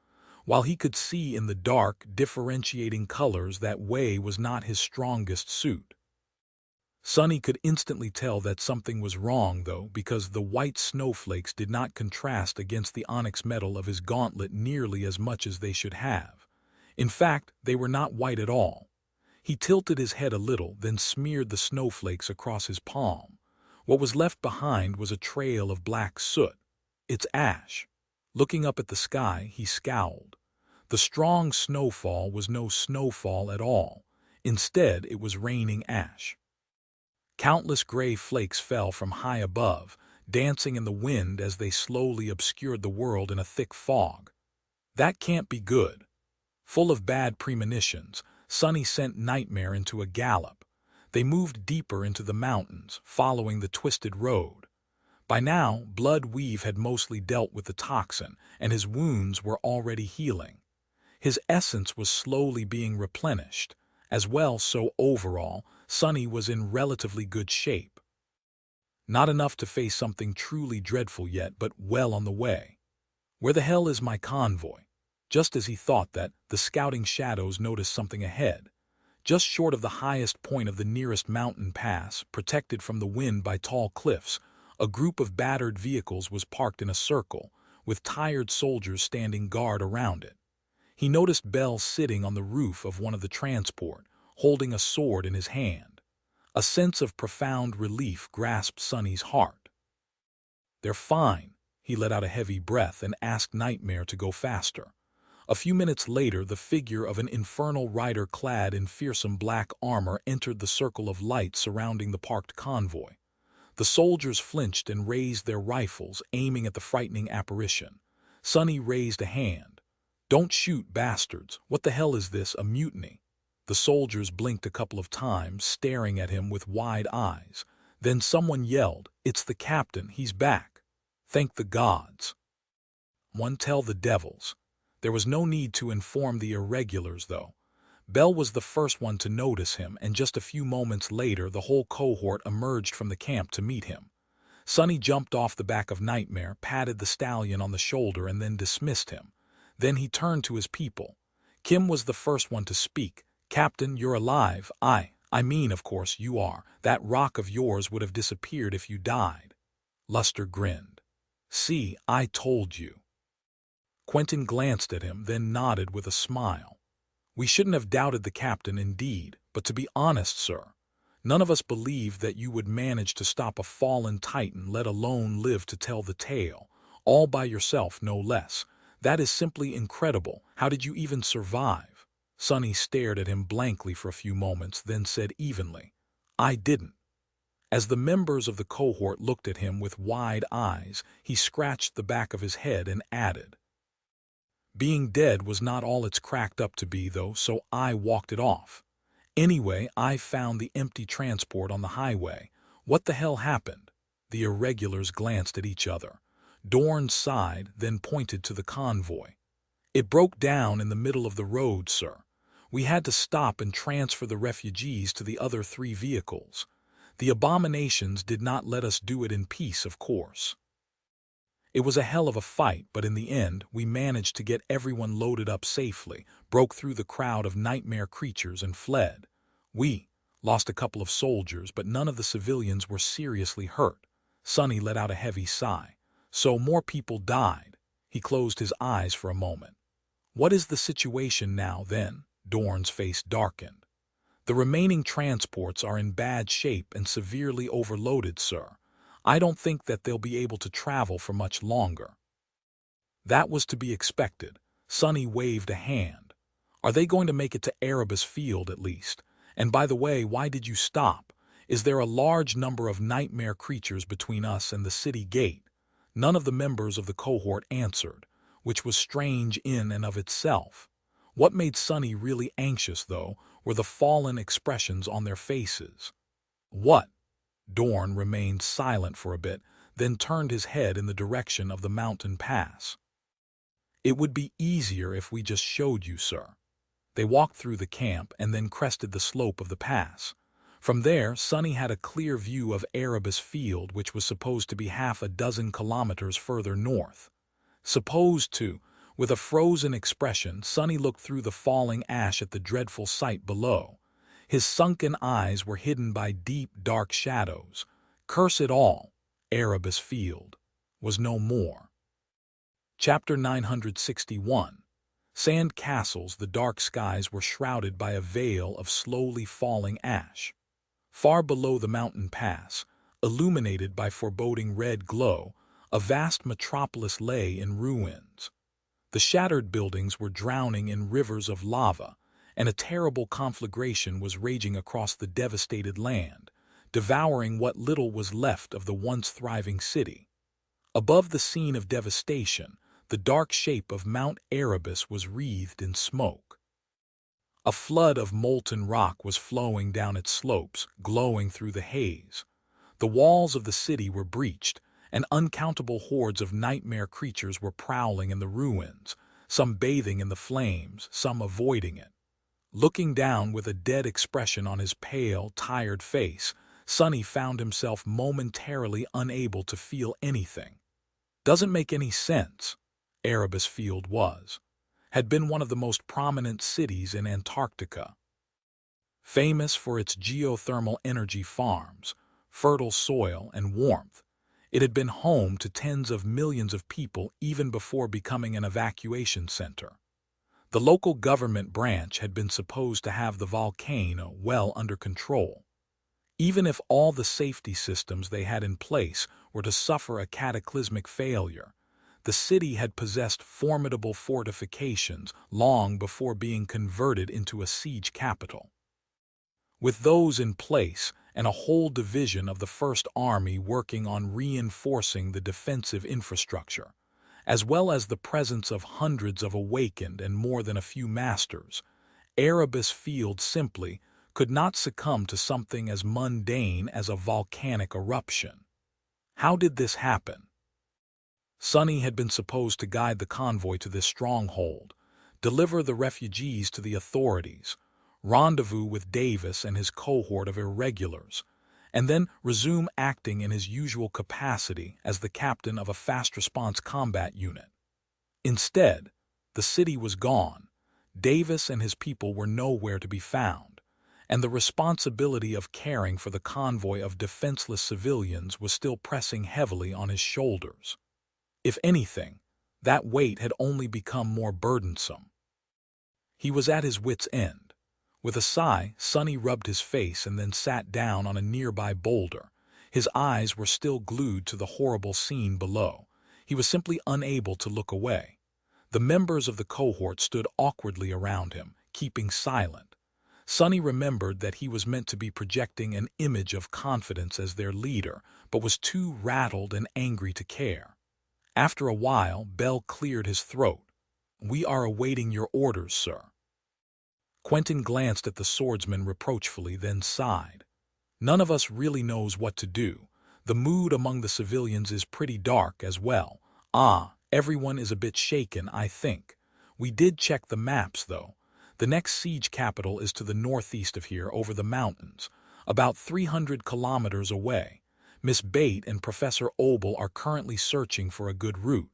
While he could see in the dark, differentiating colors, that way was not his strongest suit. Sonny could instantly tell that something was wrong, though, because the white snowflakes did not contrast against the onyx metal of his gauntlet nearly as much as they should have. In fact, they were not white at all. He tilted his head a little, then smeared the snowflakes across his palm. What was left behind was a trail of black soot. It's ash. Looking up at the sky, he scowled. The strong snowfall was no snowfall at all. Instead, it was raining ash. Countless gray flakes fell from high above, dancing in the wind as they slowly obscured the world in a thick fog. That can't be good. Full of bad premonitions, Sonny sent Nightmare into a gallop. They moved deeper into the mountains, following the twisted road. By now, Bloodweave had mostly dealt with the toxin, and his wounds were already healing. His essence was slowly being replenished. As well, so overall, Sonny was in relatively good shape. Not enough to face something truly dreadful yet, but well on the way. Where the hell is my convoy? Just as he thought that, the scouting shadows noticed something ahead. Just short of the highest point of the nearest mountain pass, protected from the wind by tall cliffs, a group of battered vehicles was parked in a circle, with tired soldiers standing guard around it. He noticed Bell sitting on the roof of one of the transport, holding a sword in his hand. A sense of profound relief grasped Sonny's heart. "They're fine." He let out a heavy breath and asked Nightmare to go faster. A few minutes later, the figure of an infernal rider clad in fearsome black armor entered the circle of light surrounding the parked convoy. The soldiers flinched and raised their rifles, aiming at the frightening apparition. Sonny raised a hand. "Don't shoot, bastards. What the hell is this, a mutiny?" The soldiers blinked a couple of times, staring at him with wide eyes. Then someone yelled, "It's the captain, he's back." "Thank the gods." One tell the devils. There was no need to inform the irregulars, though. Bell was the first one to notice him, and just a few moments later the whole cohort emerged from the camp to meet him. Sonny jumped off the back of Nightmare, patted the stallion on the shoulder, and then dismissed him. Then he turned to his people. Kim was the first one to speak. "Captain, you're alive." I mean, of course, you are. That rock of yours would have disappeared if you died." Luster grinned. "See, I told you." Quentin glanced at him, then nodded with a smile. "We shouldn't have doubted the captain indeed, but to be honest, sir, none of us believed that you would manage to stop a fallen titan, let alone live to tell the tale, all by yourself, no less. That is simply incredible. How did you even survive?" Sonny stared at him blankly for a few moments, then said evenly, "I didn't." As the members of the cohort looked at him with wide eyes, he scratched the back of his head and added, "Being dead was not all it's cracked up to be, though, so I walked it off. Anyway, I found the empty transport on the highway. What the hell happened?" The irregulars glanced at each other. Dorn sighed, then pointed to the convoy. "It broke down in the middle of the road, sir. We had to stop and transfer the refugees to the other 3 vehicles. The abominations did not let us do it in peace, of course. It was a hell of a fight, but in the end, we managed to get everyone loaded up safely, broke through the crowd of nightmare creatures, and fled. We lost a couple of soldiers, but none of the civilians were seriously hurt." Sonny let out a heavy sigh. "So more people died." He closed his eyes for a moment. What is the situation now, then? Dorn's face darkened. The remaining transports are in bad shape and severely overloaded, sir. I don't think that they'll be able to travel for much longer. That was to be expected. Sonny waved a hand. Are they going to make it to Erebus Field at least? And by the way, why did you stop? Is there a large number of nightmare creatures between us and the city gate? None of the members of the cohort answered, which was strange in and of itself. What made Sonny really anxious, though, were the fallen expressions on their faces. What? Dorn remained silent for a bit, then turned his head in the direction of the mountain pass. It would be easier if we just showed you, sir. They walked through the camp and then crested the slope of the pass. From there, Sonny had a clear view of Erebus Field, which was supposed to be half a dozen kilometers further north. Supposed to. With a frozen expression, Sonny looked through the falling ash at the dreadful sight below. His sunken eyes were hidden by deep, dark shadows. Curse it all, Erebus Field was no more. Chapter 961. Sand castles, the dark skies were shrouded by a veil of slowly falling ash. Far below the mountain pass, illuminated by foreboding red glow, a vast metropolis lay in ruins. The shattered buildings were drowning in rivers of lava, and a terrible conflagration was raging across the devastated land, devouring what little was left of the once thriving city. Above the scene of devastation, the dark shape of Mount Erebus was wreathed in smoke. A flood of molten rock was flowing down its slopes, glowing through the haze. The walls of the city were breached, and uncountable hordes of nightmare creatures were prowling in the ruins, some bathing in the flames, some avoiding it. Looking down with a dead expression on his pale, tired face, Sonny found himself momentarily unable to feel anything. Doesn't make any sense. Erebus Field had been one of the most prominent cities in Antarctica. Famous for its geothermal energy farms, fertile soil, and warmth, it had been home to tens of millions of people even before becoming an evacuation center. The local government branch had been supposed to have the volcano well under control. Even if all the safety systems they had in place were to suffer a cataclysmic failure, the city had possessed formidable fortifications long before being converted into a siege capital. With those in place and a whole division of the First Army working on reinforcing the defensive infrastructure, as well as the presence of hundreds of awakened and more than a few masters, Erebus Field simply could not succumb to something as mundane as a volcanic eruption. How did this happen? Sonny had been supposed to guide the convoy to this stronghold, deliver the refugees to the authorities, rendezvous with Davis and his cohort of irregulars, and then resume acting in his usual capacity as the captain of a fast-response combat unit. Instead, the city was gone, Davis and his people were nowhere to be found, and the responsibility of caring for the convoy of defenseless civilians was still pressing heavily on his shoulders. If anything, that weight had only become more burdensome. He was at his wits' end. With a sigh, Sonny rubbed his face and then sat down on a nearby boulder. His eyes were still glued to the horrible scene below. He was simply unable to look away. The members of the cohort stood awkwardly around him, keeping silent. Sonny remembered that he was meant to be projecting an image of confidence as their leader, but was too rattled and angry to care. After a while, Bell cleared his throat. "We are awaiting your orders, sir." Quentin glanced at the swordsman reproachfully, then sighed. "None of us really knows what to do. The mood among the civilians is pretty dark as well. Everyone is a bit shaken, I think. We did check the maps, though. The next siege capital is to the northeast of here, over the mountains, about 300 kilometers away. Miss Bate and Professor Obel are currently searching for a good route."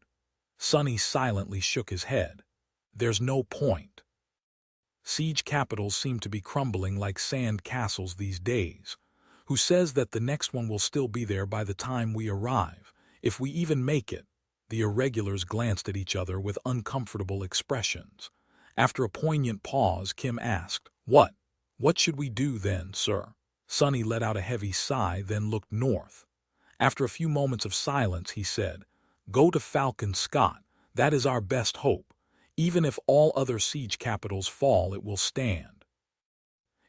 Sonny silently shook his head. "There's no point. Siege capitals seem to be crumbling like sand castles these days. Who says that the next one will still be there by the time we arrive, if we even make it? The irregulars glanced at each other with uncomfortable expressions. After a poignant pause, Kim asked, What should we do then, sir?" Sonny let out a heavy sigh, then looked north. After a few moments of silence, he said, "Go to Falcon Scott. That is our best hope. Even if all other siege capitals fall, it will stand.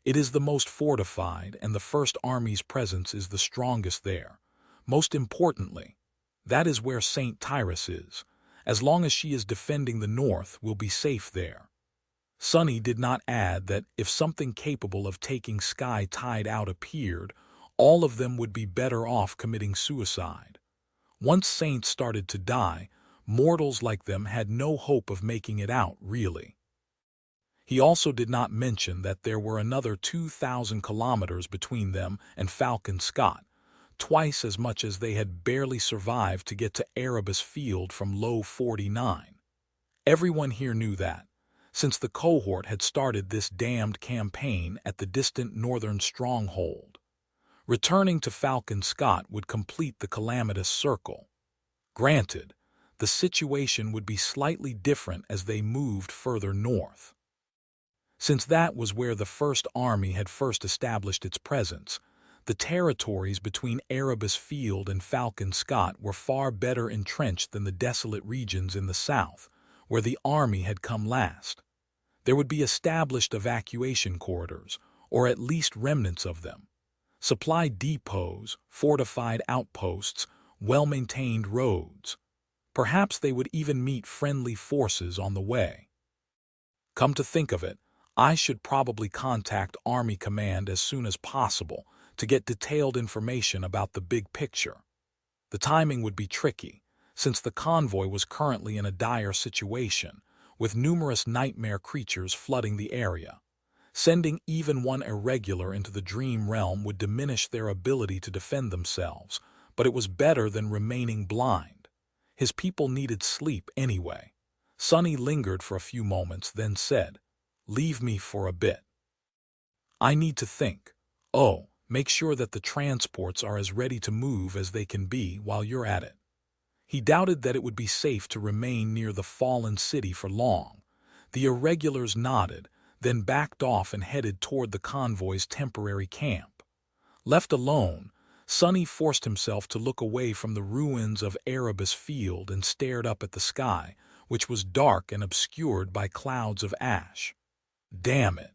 It is the most fortified, and the First Army's presence is the strongest there. Most importantly, that is where St. Tyrus is. As long as she is defending the north, we'll be safe there." Sonny did not add that if something capable of taking Sky Tide out appeared, all of them would be better off committing suicide. Once saints started to die, mortals like them had no hope of making it out, really. He also did not mention that there were another 2,000 kilometers between them and Falcon Scott, twice as much as they had barely survived to get to Erebus Field from Low 49. Everyone here knew that, since the cohort had started this damned campaign at the distant northern stronghold. Returning to Falcon Scott would complete the calamitous circle. Granted, the situation would be slightly different as they moved further north. Since that was where the First Army had first established its presence, the territories between Erebus Field and Falcon Scott were far better entrenched than the desolate regions in the south, where the army had come last. There would be established evacuation corridors, or at least remnants of them, supply depots, fortified outposts, well-maintained roads. Perhaps they would even meet friendly forces on the way. Come to think of it, I should probably contact Army Command as soon as possible to get detailed information about the big picture. The timing would be tricky, since the convoy was currently in a dire situation, with numerous nightmare creatures flooding the area. Sending even one irregular into the dream realm would diminish their ability to defend themselves, but it was better than remaining blind. His people needed sleep anyway. Sonny lingered for a few moments, then said, "Leave me for a bit. I need to think. Oh, make sure that the transports are as ready to move as they can be while you're at it." He doubted that it would be safe to remain near the fallen city for long. The irregulars nodded, then backed off and headed toward the convoy's temporary camp. Left alone, Sonny forced himself to look away from the ruins of Erebus Field and stared up at the sky, which was dark and obscured by clouds of ash. Damn it!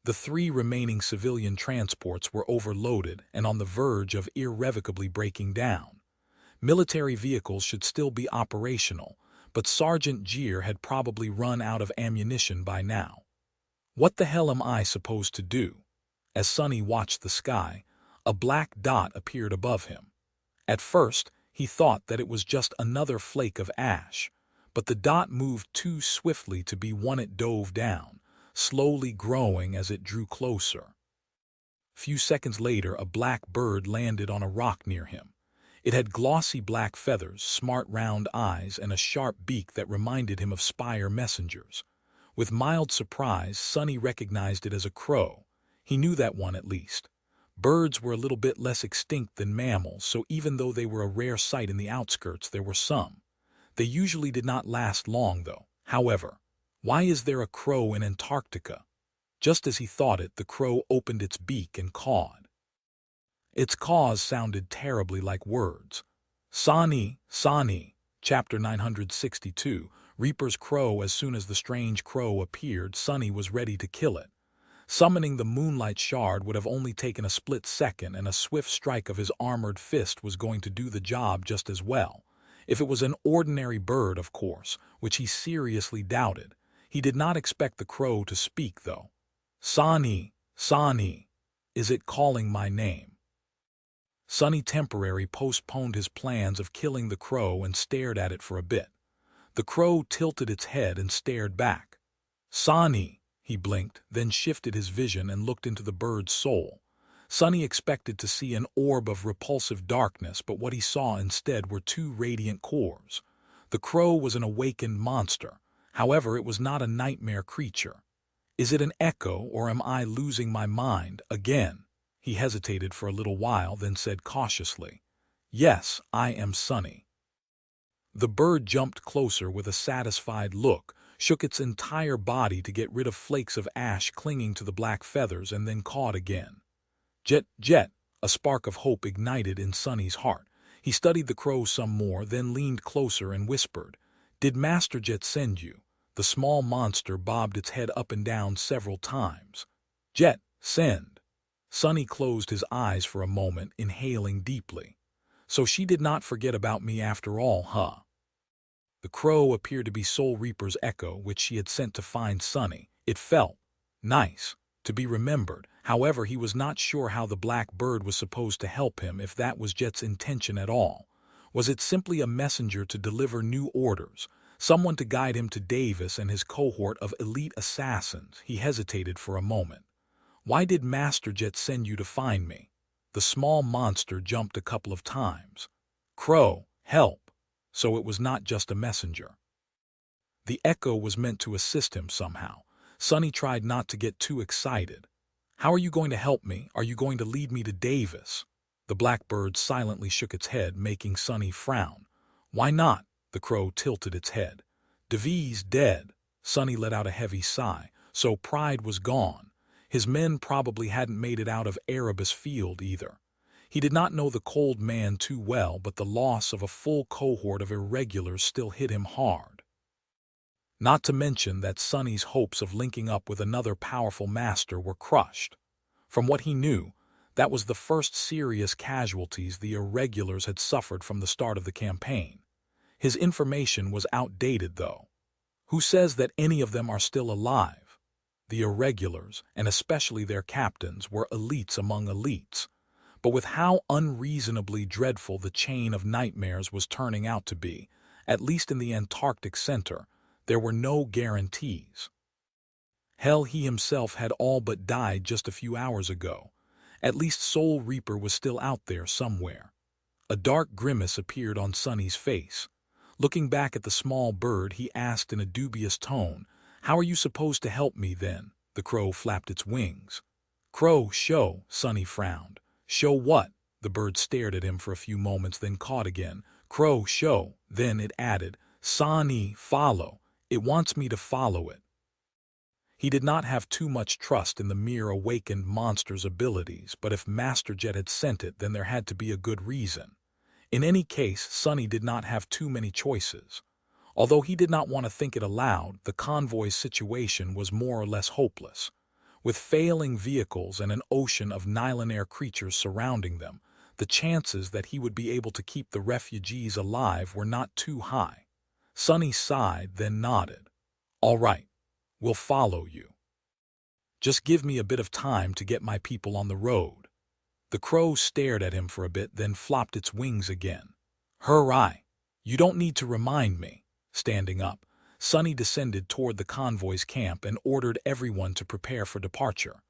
The 3 remaining civilian transports were overloaded and on the verge of irrevocably breaking down. Military vehicles should still be operational, but Sergeant Jeer had probably run out of ammunition by now. What the hell am I supposed to do? As Sonny watched the sky, a black dot appeared above him. At first, he thought that it was just another flake of ash, but the dot moved too swiftly to be one. It dove down, slowly growing as it drew closer. Few seconds later, a black bird landed on a rock near him. It had glossy black feathers, smart round eyes, and a sharp beak that reminded him of spire messengers. With mild surprise, Sonny recognized it as a crow. He knew that one at least. Birds were a little bit less extinct than mammals, so even though they were a rare sight in the outskirts, there were some. They usually did not last long, though. However, why is there a crow in Antarctica? Just as he thought it, the crow opened its beak and cawed. Its caws sounded terribly like words. Sani, Sani, Chapter 962, Reaper's Crow. As soon as the strange crow appeared, Sonny was ready to kill it. Summoning the Moonlight Shard would have only taken a split second, and a swift strike of his armored fist was going to do the job just as well. If it was an ordinary bird, of course, which he seriously doubted. He did not expect the crow to speak, though. Sani, Sani, is it calling my name? Sonny temporarily postponed his plans of killing the crow and stared at it for a bit. The crow tilted its head and stared back. Sonny, he blinked, then shifted his vision and looked into the bird's soul. Sonny expected to see an orb of repulsive darkness, but what he saw instead were 2 radiant cores. The crow was an awakened monster. However, it was not a nightmare creature. Is it an echo, or am I losing my mind again? He hesitated for a little while, then said cautiously, "Yes, I am Sonny." The bird jumped closer with a satisfied look, shook its entire body to get rid of flakes of ash clinging to the black feathers, and then cawed again. Jet, jet, a spark of hope ignited in Sonny's heart. He studied the crow some more, then leaned closer and whispered, "Did Master Jet send you?" The small monster bobbed its head up and down several times. "Jet, send." Sonny closed his eyes for a moment, inhaling deeply. "So she did not forget about me after all, huh?" The crow appeared to be Soul Reaper's echo, which she had sent to find Sonny. It felt nice to be remembered. However, he was not sure how the black bird was supposed to help him, if that was Jet's intention at all. Was it simply a messenger to deliver new orders, someone to guide him to Davis and his cohort of elite assassins? He hesitated for a moment. "Why did Master Jet send you to find me?" The small monster jumped a couple of times. "Crow, help." So it was not just a messenger. The echo was meant to assist him somehow. Sonny tried not to get too excited. "How are you going to help me? Are you going to lead me to Davis?" The blackbird silently shook its head, making Sonny frown. "Why not?" The crow tilted its head. "Davies dead." Sonny let out a heavy sigh. So pride was gone. His men probably hadn't made it out of Erebus field either. He did not know the cold man too well, but the loss of a full cohort of irregulars still hit him hard. Not to mention that Sonny's hopes of linking up with another powerful master were crushed. From what he knew, that was the first serious casualties the irregulars had suffered from the start of the campaign. His information was outdated, though. Who says that any of them are still alive? The irregulars, and especially their captains, were elites among elites. But with how unreasonably dreadful the chain of nightmares was turning out to be, at least in the Antarctic Center, there were no guarantees. Hell, he himself had all but died just a few hours ago. At least Soul Reaper was still out there somewhere. A dark grimace appeared on Sonny's face. Looking back at the small bird, he asked in a dubious tone, "How are you supposed to help me then?" The crow flapped its wings. "Crow, show," Sonny frowned. "Show what?" The bird stared at him for a few moments, then cawed again. "Crow, show." Then it added, "Sonny, follow. It wants me to follow it." He did not have too much trust in the mere awakened monster's abilities, but if Master Jet had sent it, then there had to be a good reason. In any case, Sonny did not have too many choices. Although he did not want to think it aloud, the convoy's situation was more or less hopeless. With failing vehicles and an ocean of Nylonair creatures surrounding them, the chances that he would be able to keep the refugees alive were not too high. Sonny sighed, then nodded. "All right, we'll follow you. Just give me a bit of time to get my people on the road." The crow stared at him for a bit, then flopped its wings again. "Hurrah! You don't need to remind me." Standing up, Sonny descended toward the convoy's camp and ordered everyone to prepare for departure.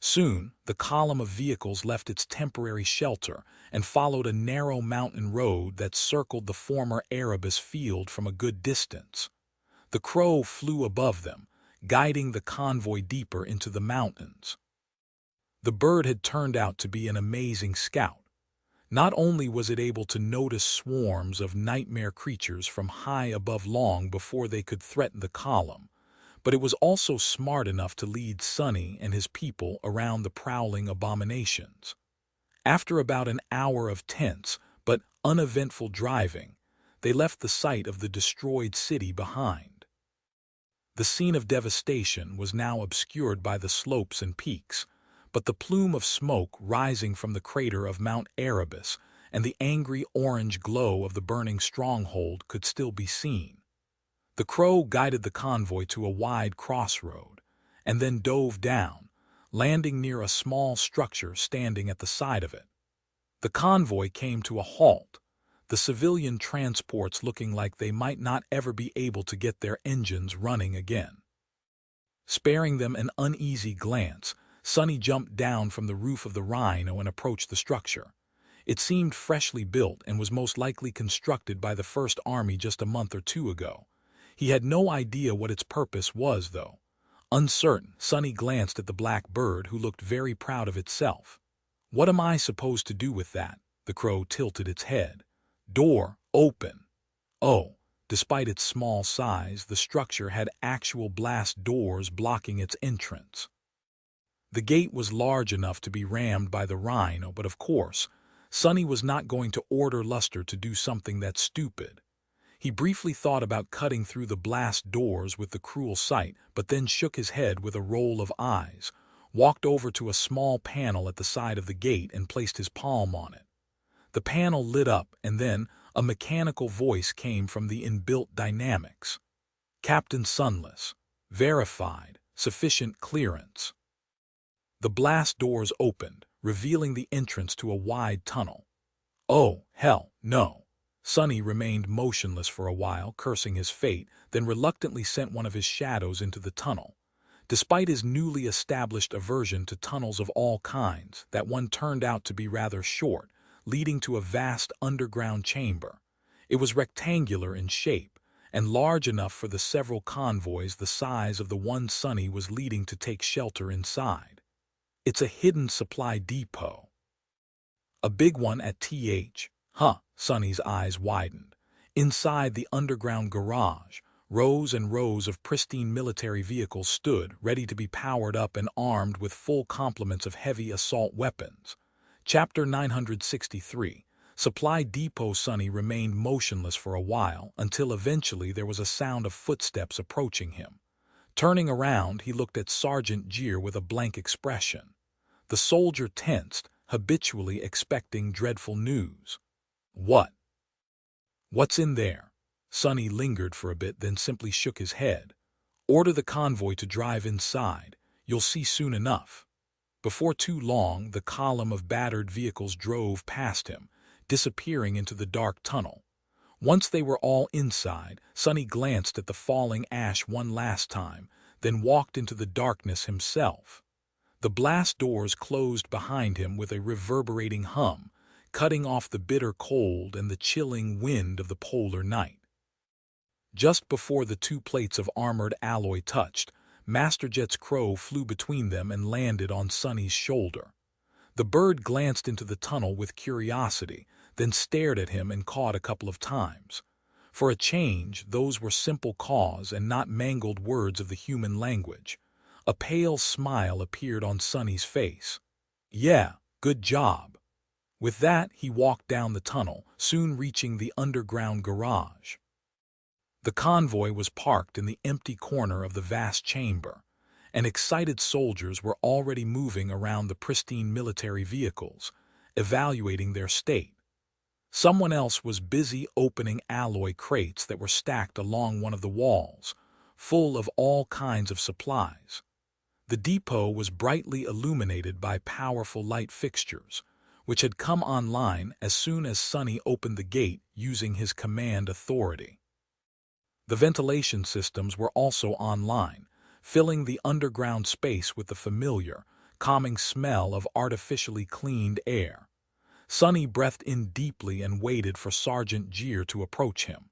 Soon, the column of vehicles left its temporary shelter and followed a narrow mountain road that circled the former Erebus field from a good distance. The crow flew above them, guiding the convoy deeper into the mountains. The bird had turned out to be an amazing scout. Not only was it able to notice swarms of nightmare creatures from high above long before they could threaten the column, but it was also smart enough to lead Sonny and his people around the prowling abominations. After about an hour of tense but uneventful driving, they left the site of the destroyed city behind. The scene of devastation was now obscured by the slopes and peaks, but the plume of smoke rising from the crater of Mount Erebus and the angry orange glow of the burning stronghold could still be seen. The crow guided the convoy to a wide crossroad, and then dove down, landing near a small structure standing at the side of it. The convoy came to a halt, the civilian transports looking like they might not ever be able to get their engines running again. Sparing them an uneasy glance, Sonny jumped down from the roof of the Rhino and approached the structure. It seemed freshly built and was most likely constructed by the First Army just a month or two ago. He had no idea what its purpose was, though. Uncertain, Sonny glanced at the black bird, who looked very proud of itself. "What am I supposed to do with that?" The crow tilted its head. "Door, open." Oh, despite its small size, the structure had actual blast doors blocking its entrance. The gate was large enough to be rammed by the rhino, but of course, Sonny was not going to order Luster to do something that stupid. He briefly thought about cutting through the blast doors with the cruel sight, but then shook his head with a roll of eyes, walked over to a small panel at the side of the gate and placed his palm on it. The panel lit up, and then a mechanical voice came from the inbuilt dynamics. Captain Sunless. Verified. Sufficient clearance. The blast doors opened, revealing the entrance to a wide tunnel. Oh, hell, no. Sonny remained motionless for a while, cursing his fate, then reluctantly sent one of his shadows into the tunnel. Despite his newly established aversion to tunnels of all kinds, that one turned out to be rather short, leading to a vast underground chamber. It was rectangular in shape, and large enough for the several convoys the size of the one Sonny was leading to take shelter inside. It's a hidden supply depot. A big one at TH. Huh, Sonny's eyes widened. Inside the underground garage, rows and rows of pristine military vehicles stood, ready to be powered up and armed with full complements of heavy assault weapons. Chapter 963. Supply Depot. Sonny remained motionless for a while, until eventually there was a sound of footsteps approaching him. Turning around, he looked at Sergeant Jeer with a blank expression. The soldier tensed, habitually expecting dreadful news. What? What's in there? Sonny lingered for a bit, then simply shook his head. Order the convoy to drive inside. You'll see soon enough. Before too long, the column of battered vehicles drove past him, disappearing into the dark tunnel. Once they were all inside, Sonny glanced at the falling ash one last time, then walked into the darkness himself. The blast doors closed behind him with a reverberating hum, cutting off the bitter cold and the chilling wind of the polar night. Just before the two plates of armored alloy touched, Masterjet's crow flew between them and landed on Sonny's shoulder. The bird glanced into the tunnel with curiosity, then stared at him and cawed a couple of times. For a change, those were simple caws and not mangled words of the human language. A pale smile appeared on Sonny's face. Yeah, good job. With that, he walked down the tunnel, soon reaching the underground garage. The convoy was parked in the empty corner of the vast chamber, and excited soldiers were already moving around the pristine military vehicles, evaluating their state. Someone else was busy opening alloy crates that were stacked along one of the walls, full of all kinds of supplies. The depot was brightly illuminated by powerful light fixtures, which had come online as soon as Sonny opened the gate using his command authority. The ventilation systems were also online, filling the underground space with the familiar, calming smell of artificially cleaned air. Sonny breathed in deeply and waited for Sergeant Jeer to approach him.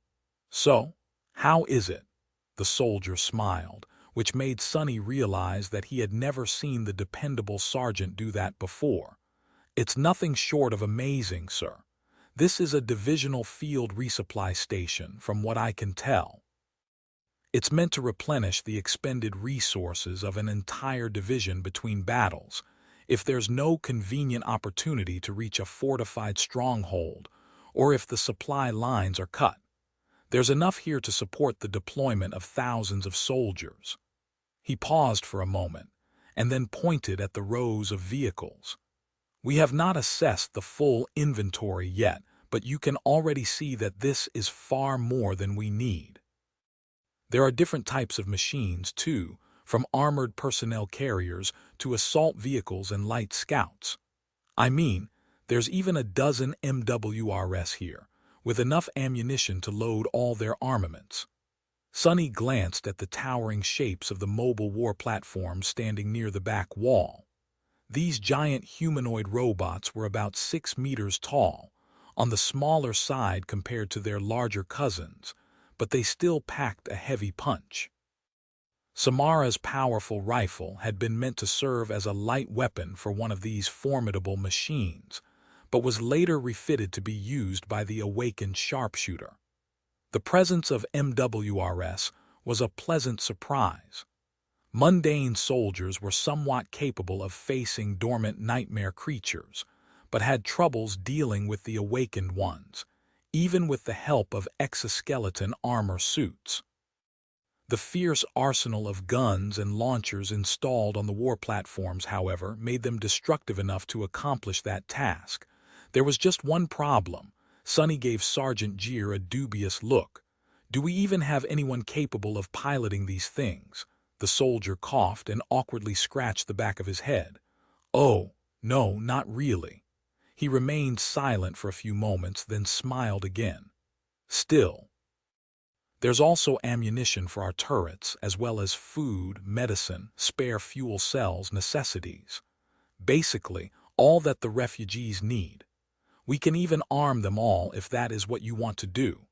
So, how is it? The soldier smiled, which made Sonny realize that he had never seen the dependable sergeant do that before. It's nothing short of amazing, sir. This is a divisional field resupply station, from what I can tell. It's meant to replenish the expended resources of an entire division between battles, if there's no convenient opportunity to reach a fortified stronghold, or if the supply lines are cut. There's enough here to support the deployment of thousands of soldiers. He paused for a moment, and then pointed at the rows of vehicles. We have not assessed the full inventory yet, but you can already see that this is far more than we need. There are different types of machines, too, from armored personnel carriers to assault vehicles and light scouts. I mean, there's even a dozen MWRs here, with enough ammunition to load all their armaments. Sonny glanced at the towering shapes of the mobile war platforms standing near the back wall. These giant humanoid robots were about 6 meters tall, on the smaller side compared to their larger cousins, but they still packed a heavy punch. Samara's powerful rifle had been meant to serve as a light weapon for one of these formidable machines, but was later refitted to be used by the awakened sharpshooter. The presence of MWRS was a pleasant surprise. Mundane soldiers were somewhat capable of facing dormant nightmare creatures, but had troubles dealing with the awakened ones, even with the help of exoskeleton armor suits. The fierce arsenal of guns and launchers installed on the war platforms, however, made them destructive enough to accomplish that task. There was just one problem. Sonny gave Sergeant Jeer a dubious look. "Do we even have anyone capable of piloting these things?" The soldier coughed and awkwardly scratched the back of his head. "Oh, no, not really." He remained silent for a few moments, then smiled again. "Still, there's also ammunition for our turrets, as well as food, medicine, spare fuel cells, necessities. Basically, all that the refugees need. We can even arm them all if that is what you want to do.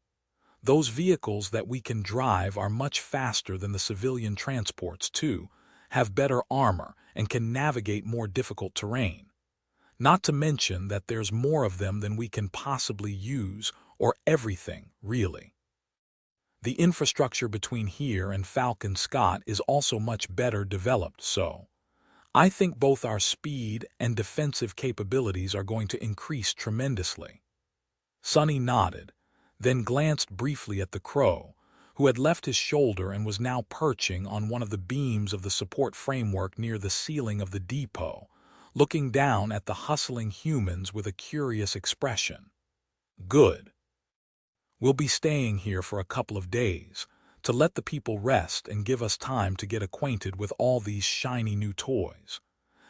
Those vehicles that we can drive are much faster than the civilian transports, too, have better armor, and can navigate more difficult terrain. Not to mention that there's more of them than we can possibly use, or everything, really. The infrastructure between here and Falcon Scott is also much better developed, so I think both our speed and defensive capabilities are going to increase tremendously." Sonny nodded, then glanced briefly at the Crow, who had left his shoulder and was now perching on one of the beams of the support framework near the ceiling of the depot, looking down at the hustling humans with a curious expression. "Good. We'll be staying here for a couple of days, to let the people rest and give us time to get acquainted with all these shiny new toys.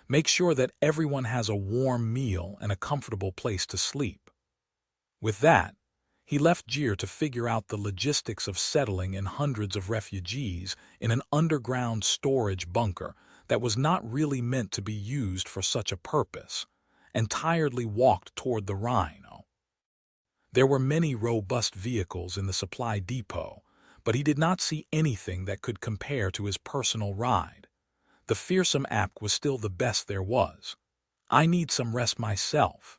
Make sure that everyone has a warm meal and a comfortable place to sleep." With that, he left Jeer to figure out the logistics of settling in hundreds of refugees in an underground storage bunker that was not really meant to be used for such a purpose, and tiredly walked toward the Rhino. There were many robust vehicles in the supply depot, but he did not see anything that could compare to his personal ride. The fearsome app was still the best there was. "I need some rest myself."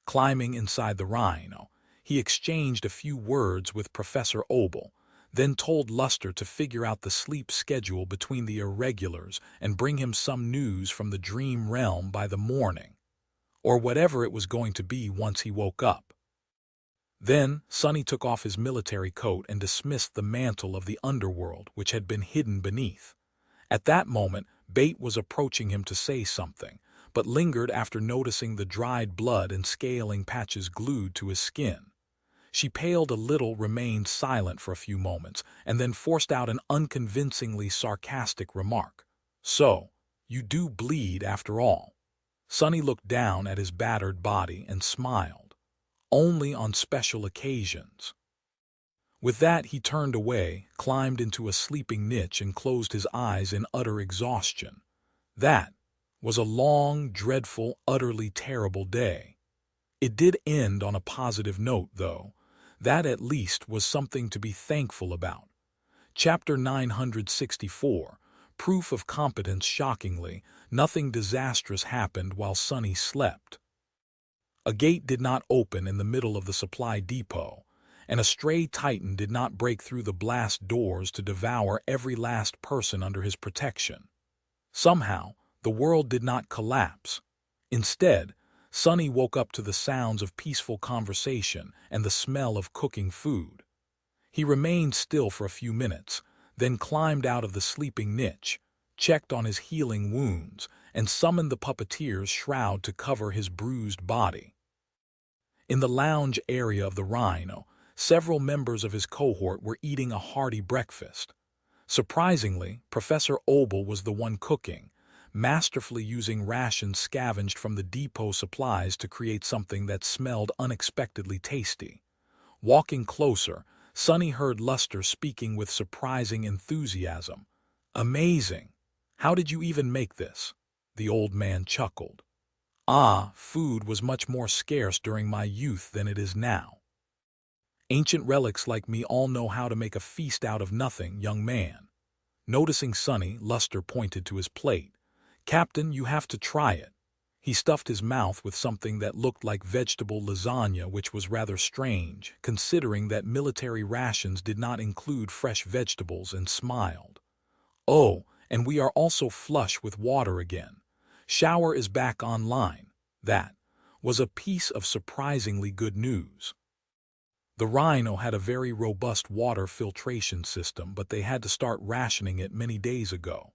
Climbing inside the Rhino, he exchanged a few words with Professor Obel, then told Luster to figure out the sleep schedule between the irregulars and bring him some news from the dream realm by the morning, or whatever it was going to be once he woke up. Then Sonny took off his military coat and dismissed the mantle of the underworld which had been hidden beneath. At that moment, Bate was approaching him to say something, but lingered after noticing the dried blood and scaling patches glued to his skin. She paled a little, remained silent for a few moments, and then forced out an unconvincingly sarcastic remark. "So, you do bleed after all." Sonny looked down at his battered body and smiled. "Only on special occasions." With that, he turned away, climbed into a sleeping niche, and closed his eyes in utter exhaustion. That was a long, dreadful, utterly terrible day. It did end on a positive note, though. That at least was something to be thankful about. Chapter 964, Proof of Competence. Shockingly, nothing disastrous happened while Sonny slept. A gate did not open in the middle of the supply depot, and a stray Titan did not break through the blast doors to devour every last person under his protection. Somehow, the world did not collapse. Instead, Sonny woke up to the sounds of peaceful conversation and the smell of cooking food. He remained still for a few minutes, then climbed out of the sleeping niche, checked on his healing wounds, and summoned the puppeteer's shroud to cover his bruised body. In the lounge area of the Rhino, several members of his cohort were eating a hearty breakfast. Surprisingly, Professor Obel was the one cooking, masterfully using rations scavenged from the depot supplies to create something that smelled unexpectedly tasty. Walking closer, Sonny heard Luster speaking with surprising enthusiasm. "Amazing! How did you even make this?" The old man chuckled. "Ah, food was much more scarce during my youth than it is now. Ancient relics like me all know how to make a feast out of nothing, young man." Noticing Sonny, Luster pointed to his plate. "Captain, you have to try it." He He stuffed his mouth with something that looked like vegetable lasagna, which was rather strange, considering that military rations did not include fresh vegetables, and smiled. "Oh, and we are also flush with water again. Shower is back online." That was a piece of surprisingly good news. The Rhino had a very robust water filtration system, but they had to start rationing it many days ago.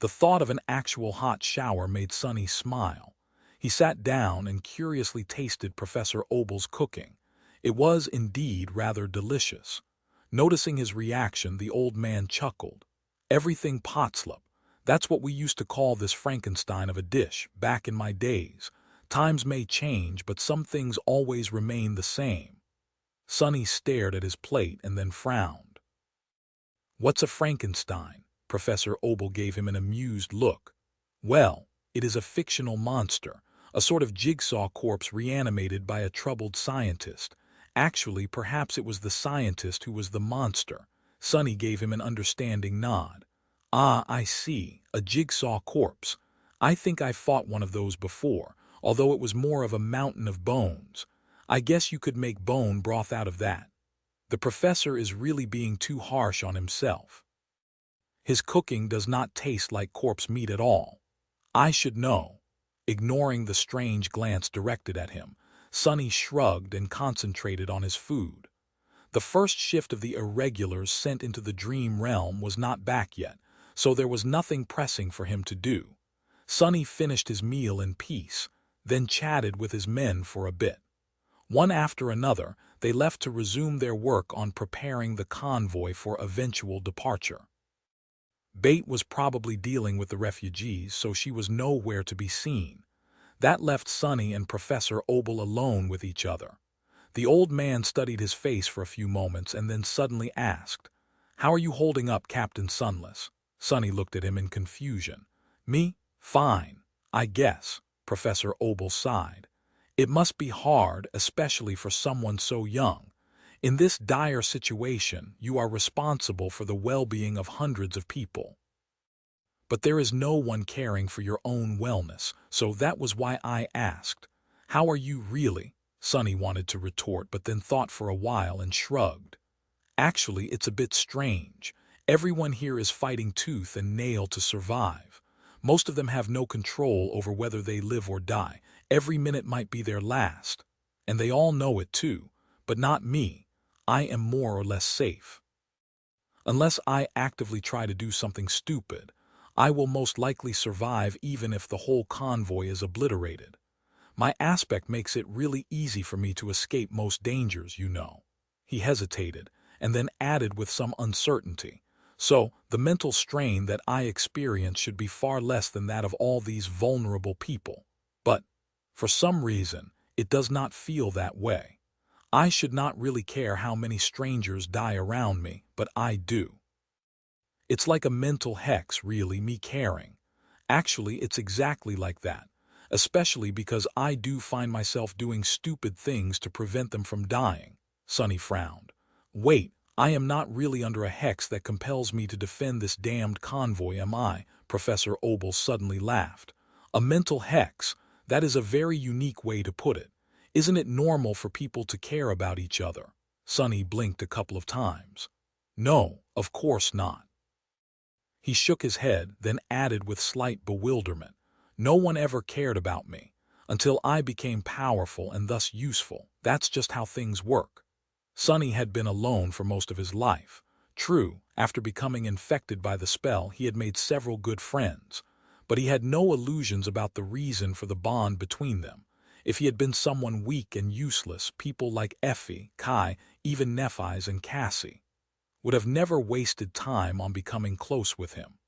The thought of an actual hot shower made Sonny smile. He sat down and curiously tasted Professor Obel's cooking. It was indeed rather delicious. Noticing his reaction, the old man chuckled. "Everything potslop. That's what we used to call this Frankenstein of a dish back in my days. Times may change, but some things always remain the same." Sonny stared at his plate and then frowned. "What's a Frankenstein?" Professor Obel gave him an amused look. "Well, it is a fictional monster, a sort of jigsaw corpse reanimated by a troubled scientist. Actually, perhaps it was the scientist who was the monster." Sonny gave him an understanding nod. "Ah, I see, a jigsaw corpse. I think I fought one of those before, although it was more of a mountain of bones. I guess you could make bone broth out of that." The professor is really being too harsh on himself. His cooking does not taste like corpse meat at all. I should know. Ignoring the strange glance directed at him, Sonny shrugged and concentrated on his food. The first shift of the irregulars sent into the dream realm was not back yet, so there was nothing pressing for him to do. Sonny finished his meal in peace, then chatted with his men for a bit. One after another, they left to resume their work on preparing the convoy for eventual departure. Bate was probably dealing with the refugees, so she was nowhere to be seen. That left Sonny and Professor Obel alone with each other. The old man studied his face for a few moments and then suddenly asked, "How are you holding up, Captain Sunless?" Sonny looked at him in confusion. "Me? Fine, I guess," Professor Obel sighed. "It must be hard, especially for someone so young. In this dire situation, you are responsible for the well-being of hundreds of people. But there is no one caring for your own wellness, so that was why I asked. How are you really?" Sonny wanted to retort, but then thought for a while and shrugged. "Actually, it's a bit strange. Everyone here is fighting tooth and nail to survive. Most of them have no control over whether they live or die. Every minute might be their last. And they all know it too. But not me. I am more or less safe. Unless I actively try to do something stupid, I will most likely survive even if the whole convoy is obliterated. My aspect makes it really easy for me to escape most dangers, you know." He hesitated, and then added with some uncertainty, "So, the mental strain that I experience should be far less than that of all these vulnerable people. But, for some reason, it does not feel that way. I should not really care how many strangers die around me, but I do. It's like a mental hex, really, me caring. Actually, it's exactly like that. Especially because I do find myself doing stupid things to prevent them from dying." Sonny frowned. "Wait, I am not really under a hex that compels me to defend this damned convoy, am I?" Professor Obel suddenly laughed. "A mental hex, that is a very unique way to put it. Isn't it normal for people to care about each other?" Sonny blinked a couple of times. "No, of course not." He shook his head, then added with slight bewilderment, "No one ever cared about me, until I became powerful and thus useful. That's just how things work." Sonny had been alone for most of his life. True, after becoming infected by the spell, he had made several good friends, but he had no illusions about the reason for the bond between them. If he had been someone weak and useless, people like Effie, Kai, even Nephi's and Cassie would have never wasted time on becoming close with him.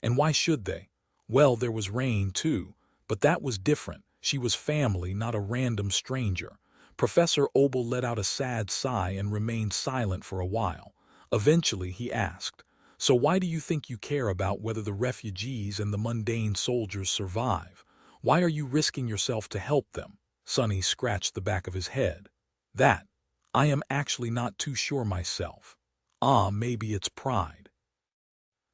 And why should they? Well, there was Rain, too, but that was different. She was family, not a random stranger. Professor Obel let out a sad sigh and remained silent for a while. Eventually, he asked, "So why do you think you care about whether the refugees and the mundane soldiers survive? Why are you risking yourself to help them?" Sonny scratched the back of his head. "That, I am actually not too sure myself. Maybe it's pride.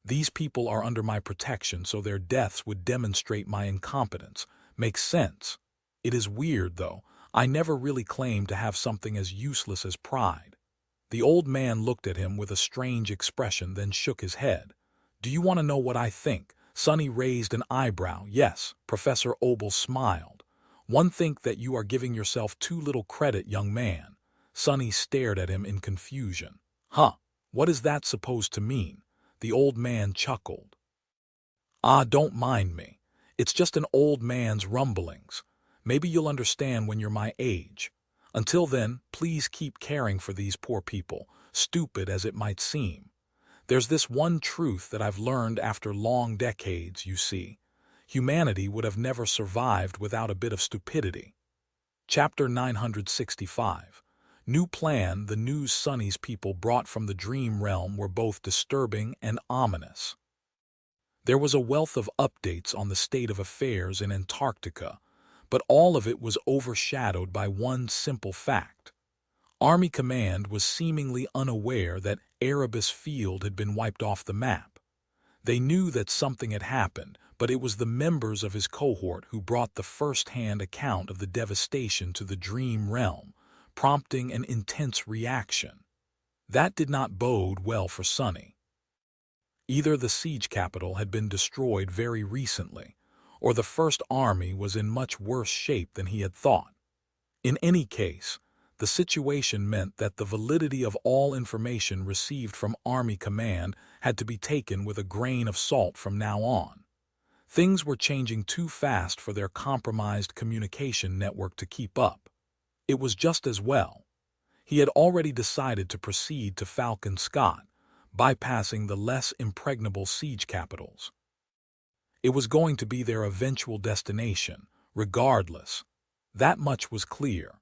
These people are under my protection, so their deaths would demonstrate my incompetence. Makes sense. It is weird, though. I never really claimed to have something as useless as pride. The old man looked at him with a strange expression, then shook his head. Do you want to know what I think? Sonny raised an eyebrow. Yes, Professor Obel smiled. One think that you are giving yourself too little credit, young man. Sonny stared at him in confusion. Huh, what is that supposed to mean? The old man chuckled. Ah, don't mind me. It's just an old man's rumblings. Maybe you'll understand when you're my age. Until then, please keep caring for these poor people, stupid as it might seem. There's this one truth that I've learned after long decades, you see. Humanity would have never survived without a bit of stupidity. Chapter 965. New plan. The news Sonny's people brought from the dream realm were both disturbing and ominous. There was a wealth of updates on the state of affairs in Antarctica, but all of it was overshadowed by one simple fact. Army Command was seemingly unaware that Erebus Field had been wiped off the map. They knew that something had happened, but it was the members of his cohort who brought the first-hand account of the devastation to the dream realm, prompting an intense reaction. That did not bode well for Sonny. Either the siege capital had been destroyed very recently, or the First Army was in much worse shape than he had thought. In any case, the situation meant that the validity of all information received from Army Command had to be taken with a grain of salt from now on. Things were changing too fast for their compromised communication network to keep up. It was just as well. He had already decided to proceed to Falcon Scott, bypassing the less impregnable siege capitals. It was going to be their eventual destination, regardless. That much was clear.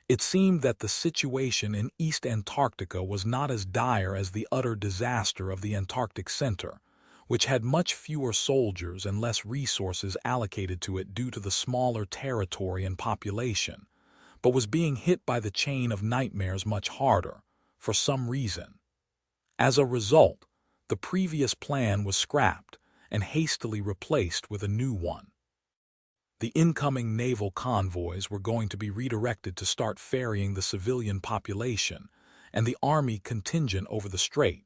It seemed that the situation in East Antarctica was not as dire as the utter disaster of the Antarctic Center, which had much fewer soldiers and less resources allocated to it due to the smaller territory and population, but was being hit by the chain of nightmares much harder, for some reason. As a result, the previous plan was scrapped and hastily replaced with a new one. The incoming naval convoys were going to be redirected to start ferrying the civilian population and the army contingent over the strait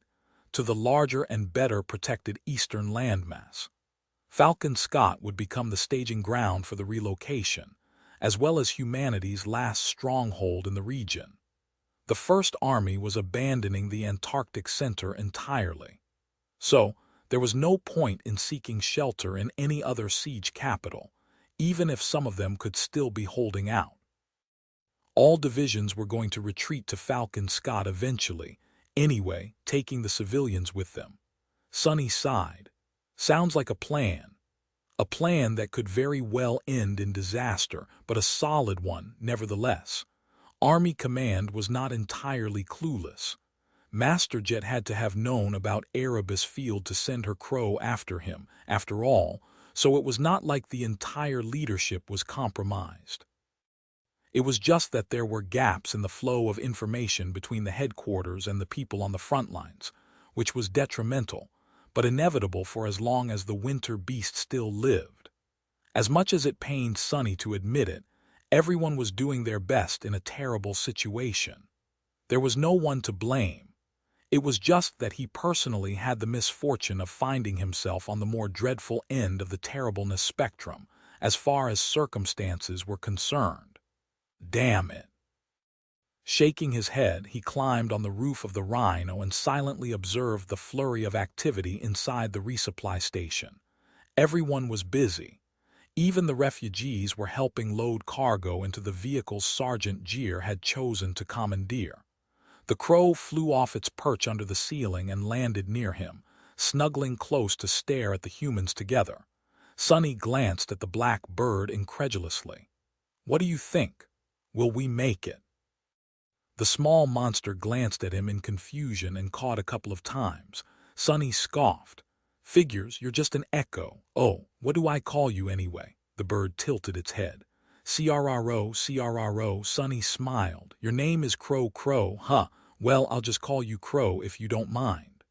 to the larger and better protected eastern landmass. Falcon Scott would become the staging ground for the relocation, as well as humanity's last stronghold in the region. The First Army was abandoning the Antarctic Center entirely. So, there was no point in seeking shelter in any other siege capital, even if some of them could still be holding out. All divisions were going to retreat to Falcon Scott eventually, anyway, taking the civilians with them. Sonny sighed. Sounds like a plan. A plan that could very well end in disaster, but a solid one, nevertheless. Army Command was not entirely clueless. Masterjet had to have known about Erebus Field to send her crow after him, after all, so it was not like the entire leadership was compromised. It was just that there were gaps in the flow of information between the headquarters and the people on the front lines, which was detrimental, but inevitable for as long as the winter beast still lived. As much as it pained Sonny to admit it, everyone was doing their best in a terrible situation. There was no one to blame. It was just that he personally had the misfortune of finding himself on the more dreadful end of the terribleness spectrum, as far as circumstances were concerned. Damn it. Shaking his head, he climbed on the roof of the Rhino and silently observed the flurry of activity inside the resupply station. Everyone was busy. Even the refugees were helping load cargo into the vehicles Sergeant Gier had chosen to commandeer. The crow flew off its perch under the ceiling and landed near him, snuggling close to stare at the humans together. Sonny glanced at the black bird incredulously. "What do you think? Will we make it?" The small monster glanced at him in confusion and cawed a couple of times. Sonny scoffed. "Figures, you're just an echo. Oh, what do I call you anyway?" The bird tilted its head. "CRRO, CRRO," Sonny smiled. "Your name is Crow Crow, huh? Well, I'll just call you Crow if you don't mind."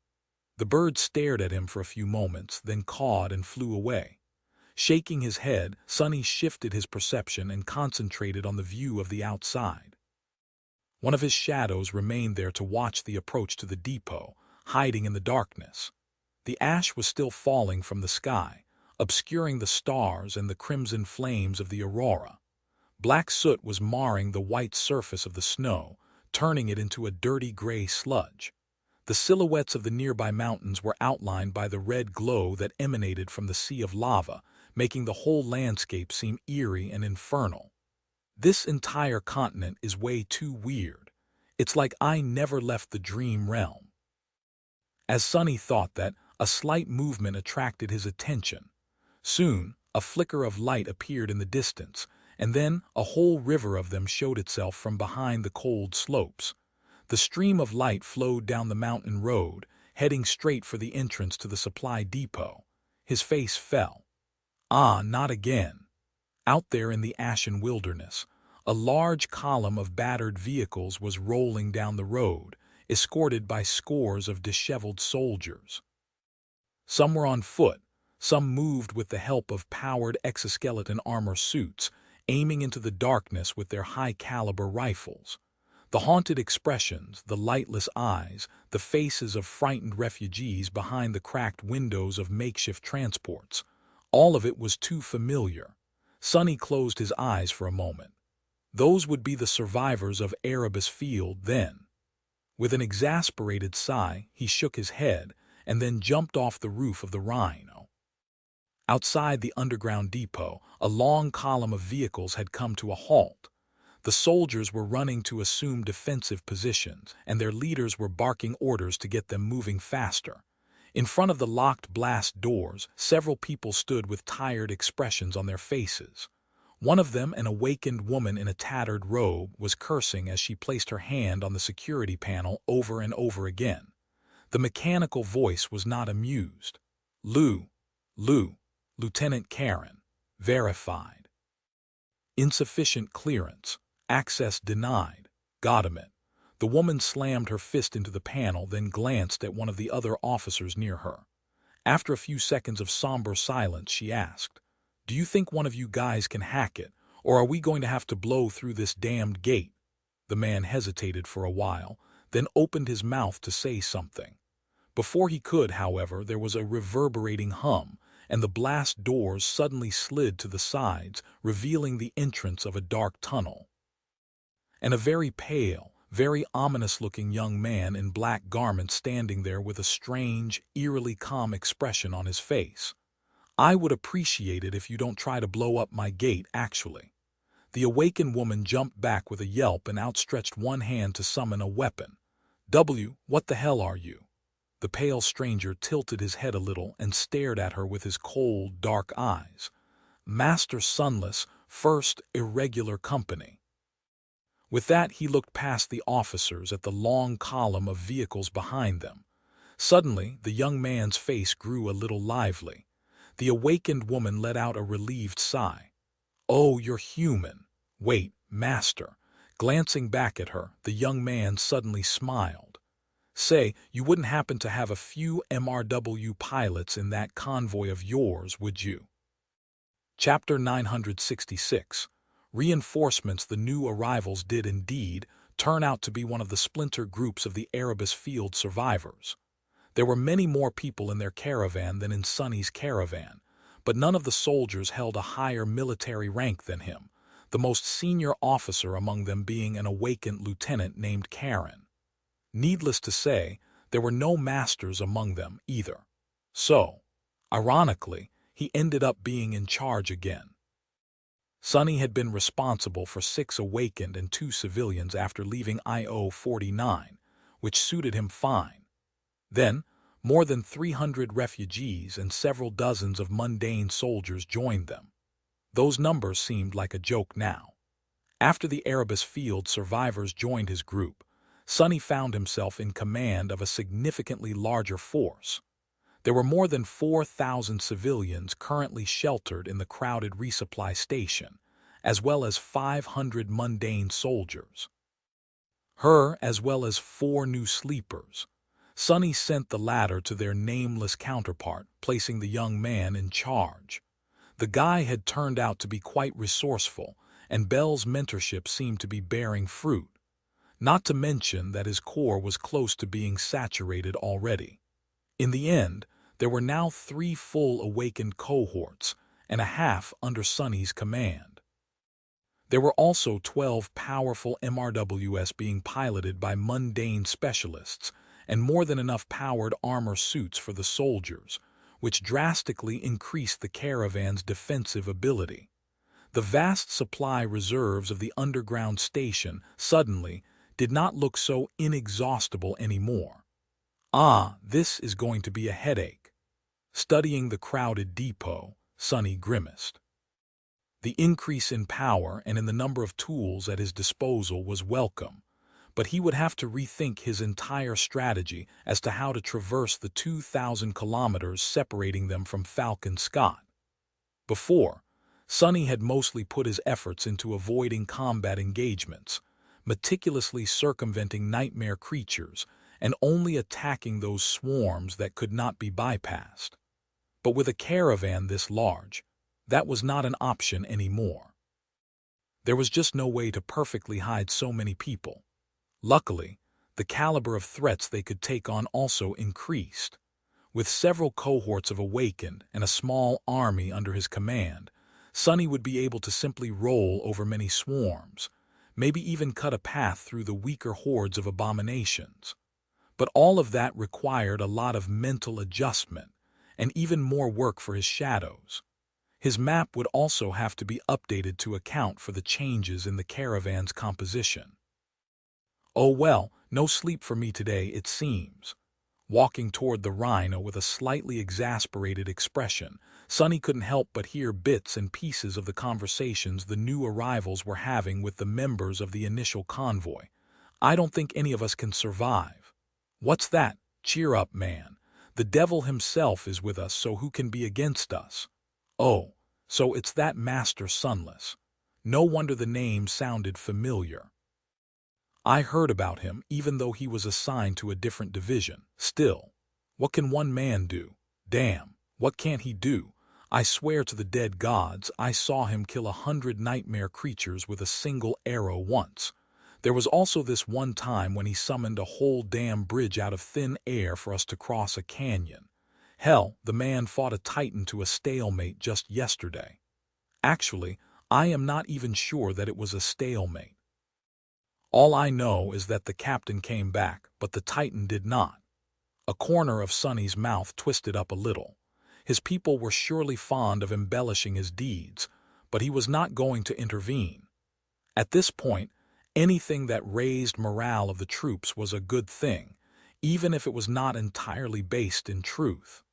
The bird stared at him for a few moments, then cawed and flew away. Shaking his head, Sonny shifted his perception and concentrated on the view of the outside. One of his shadows remained there to watch the approach to the depot, hiding in the darkness. The ash was still falling from the sky, obscuring the stars and the crimson flames of the aurora. Black soot was marring the white surface of the snow, turning it into a dirty gray sludge. The silhouettes of the nearby mountains were outlined by the red glow that emanated from the sea of lava, making the whole landscape seem eerie and infernal. This entire continent is way too weird. It's like I never left the dream realm. As Sonny thought that, a slight movement attracted his attention. Soon, a flicker of light appeared in the distance, and then a whole river of them showed itself from behind the cold slopes. The stream of light flowed down the mountain road, heading straight for the entrance to the supply depot. His face fell. Ah, not again. Out there in the ashen wilderness, a large column of battered vehicles was rolling down the road, escorted by scores of disheveled soldiers. Some were on foot, some moved with the help of powered exoskeleton armor suits, aiming into the darkness with their high-caliber rifles. The haunted expressions, the lightless eyes, the faces of frightened refugees behind the cracked windows of makeshift transports, all of it was too familiar. Sonny closed his eyes for a moment. Those would be the survivors of Erebus Field then. With an exasperated sigh, he shook his head and then jumped off the roof of the Rhino. Outside the underground depot, a long column of vehicles had come to a halt. The soldiers were running to assume defensive positions, and their leaders were barking orders to get them moving faster. In front of the locked blast doors, several people stood with tired expressions on their faces. One of them, an awakened woman in a tattered robe, was cursing as she placed her hand on the security panel over and over again. The mechanical voice was not amused. Lieutenant Karen. Verified. Insufficient clearance. Access denied. Got him it. The woman slammed her fist into the panel, then glanced at one of the other officers near her. After a few seconds of somber silence, she asked, "Do you think one of you guys can hack it, or are we going to have to blow through this damned gate?" The man hesitated for a while, then opened his mouth to say something. Before he could, however, there was a reverberating hum, and the blast doors suddenly slid to the sides, revealing the entrance of a dark tunnel. And a very pale, very ominous-looking young man in black garments standing there with a strange, eerily calm expression on his face. "I would appreciate it if you don't try to blow up my gate, actually." The awakened woman jumped back with a yelp and outstretched one hand to summon a weapon. What the hell are you?" The pale stranger tilted his head a little and stared at her with his cold, dark eyes. "Master Sunless, First Irregular Company." With that, he looked past the officers at the long column of vehicles behind them. Suddenly, the young man's face grew a little lively. The awakened woman let out a relieved sigh. "Oh, you're human. Wait, Master." Glancing back at her, the young man suddenly smiled. "Say, you wouldn't happen to have a few MRW pilots in that convoy of yours, would you?" Chapter 966. Reinforcements. The new arrivals did indeed turn out to be one of the splinter groups of the Erebus Field survivors. There were many more people in their caravan than in Sonny's caravan, but none of the soldiers held a higher military rank than him, the most senior officer among them being an awakened lieutenant named Karen. Needless to say, there were no masters among them either. So, ironically, he ended up being in charge again. Sonny had been responsible for 6 awakened and 2 civilians after leaving IO-49, which suited him fine. Then, more than 300 refugees and several dozens of mundane soldiers joined them. Those numbers seemed like a joke now. After the Erebus Field survivors joined his group, Sonny found himself in command of a significantly larger force. There were more than 4,000 civilians currently sheltered in the crowded resupply station, as well as 500 mundane soldiers. As well as 4 new sleepers. Sonny sent the latter to their nameless counterpart, placing the young man in charge. The guy had turned out to be quite resourceful, and Bell's mentorship seemed to be bearing fruit, not to mention that his core was close to being saturated already. In the end, there were now 3 full awakened cohorts, and a half under Sonny's command. There were also 12 powerful MRWS being piloted by mundane specialists, and more than enough powered armor suits for the soldiers, which drastically increased the caravan's defensive ability. The vast supply reserves of the underground station suddenly did not look so inexhaustible anymore. Ah, this is going to be a headache. Studying the crowded depot, Sonny grimaced. The increase in power and in the number of tools at his disposal was welcome, but he would have to rethink his entire strategy as to how to traverse the 2,000 kilometers separating them from Falcon Scott. Before, Sonny had mostly put his efforts into avoiding combat engagements, meticulously circumventing nightmare creatures, and only attacking those swarms that could not be bypassed. But with a caravan this large, that was not an option anymore. There was just no way to perfectly hide so many people. Luckily, the caliber of threats they could take on also increased. With several cohorts of Awakened and a small army under his command, Sonny would be able to simply roll over many swarms, maybe even cut a path through the weaker hordes of abominations. But all of that required a lot of mental adjustment, and even more work for his shadows. His map would also have to be updated to account for the changes in the caravan's composition. Oh well, no sleep for me today, it seems. Walking toward the rhino with a slightly exasperated expression, Sonny couldn't help but hear bits and pieces of the conversations the new arrivals were having with the members of the initial convoy. I don't think any of us can survive. What's that? Cheer up, man. The devil himself is with us, so who can be against us? Oh, so it's that Master Sunless. No wonder the name sounded familiar. I heard about him, even though he was assigned to a different division. Still, what can one man do? Damn, what can't he do? I swear to the dead gods, I saw him kill 100 nightmare creatures with a single arrow once. There was also this one time when he summoned a whole damn bridge out of thin air for us to cross a canyon. Hell, the man fought a titan to a stalemate just yesterday. Actually, I am not even sure that it was a stalemate. All I know is that the captain came back, but the titan did not. A corner of Sonny's mouth twisted up a little. His people were surely fond of embellishing his deeds, but he was not going to intervene. At this point, anything that raised morale of the troops was a good thing, even if it was not entirely based in truth.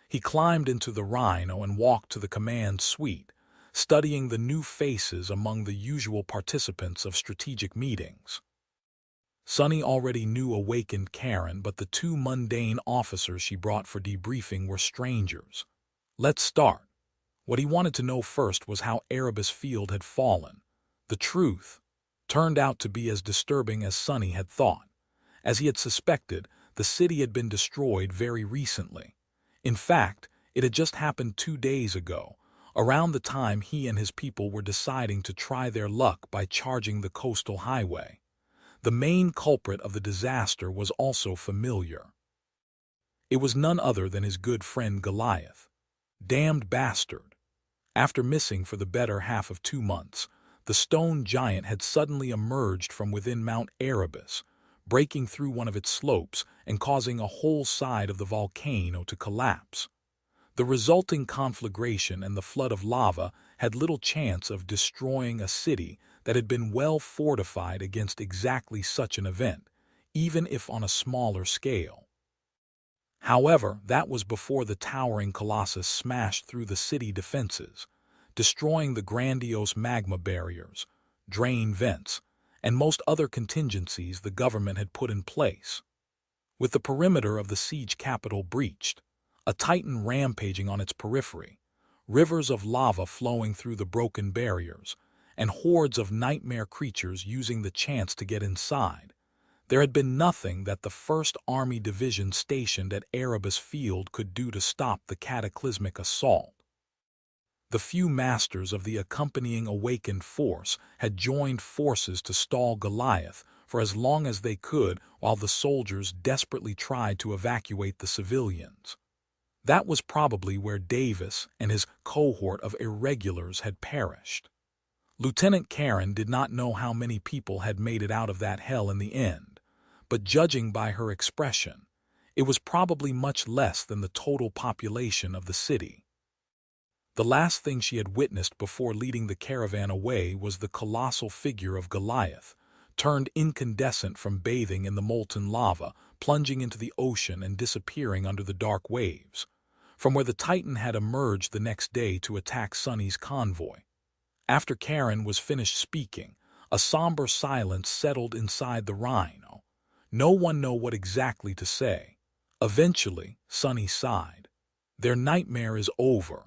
He climbed into the rhino and walked to the command suite, studying the new faces among the usual participants of strategic meetings. Sonny already knew Awakened Karen, but the 2 mundane officers she brought for debriefing were strangers. Let's start. What he wanted to know first was how Erebus Field had fallen. The truth turned out to be as disturbing as Sonny had thought. As he had suspected, the city had been destroyed very recently. In fact, it had just happened 2 days ago, around the time he and his people were deciding to try their luck by charging the coastal highway. The main culprit of the disaster was also familiar. It was none other than his good friend Goliath. Damned bastard. After missing for the better half of 2 months, the stone giant had suddenly emerged from within Mount Erebus, breaking through one of its slopes and causing a whole side of the volcano to collapse. The resulting conflagration and the flood of lava had little chance of destroying a city that had been well fortified against exactly such an event, even if on a smaller scale. However, that was before the towering colossus smashed through the city defenses, destroying the grandiose magma barriers, drain vents, and most other contingencies the government had put in place. With the perimeter of the siege capital breached, a titan rampaging on its periphery, rivers of lava flowing through the broken barriers, and hordes of nightmare creatures using the chance to get inside, there had been nothing that the 1st Army Division stationed at Erebus Field could do to stop the cataclysmic assault. The few masters of the accompanying awakened force had joined forces to stall Goliath for as long as they could while the soldiers desperately tried to evacuate the civilians. That was probably where Davis and his cohort of irregulars had perished. Lieutenant Karen did not know how many people had made it out of that hell in the end, but judging by her expression, it was probably much less than the total population of the city. The last thing she had witnessed before leading the caravan away was the colossal figure of Goliath, turned incandescent from bathing in the molten lava, plunging into the ocean and disappearing under the dark waves, from where the Titan had emerged the next day to attack Sonny's convoy. After Karen was finished speaking, a somber silence settled inside the Rhino. No one knew what exactly to say. Eventually, Sonny sighed. Their nightmare is over.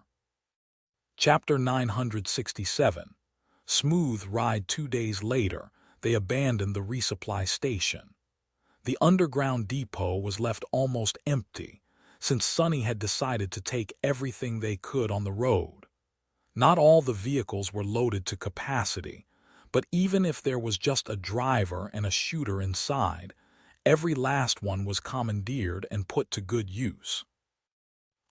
Chapter 967. Smooth ride. 2 days later, they abandoned the resupply station. The underground depot was left almost empty, since Sonny had decided to take everything they could on the road. Not all the vehicles were loaded to capacity, but even if there was just a driver and a shooter inside, every last one was commandeered and put to good use.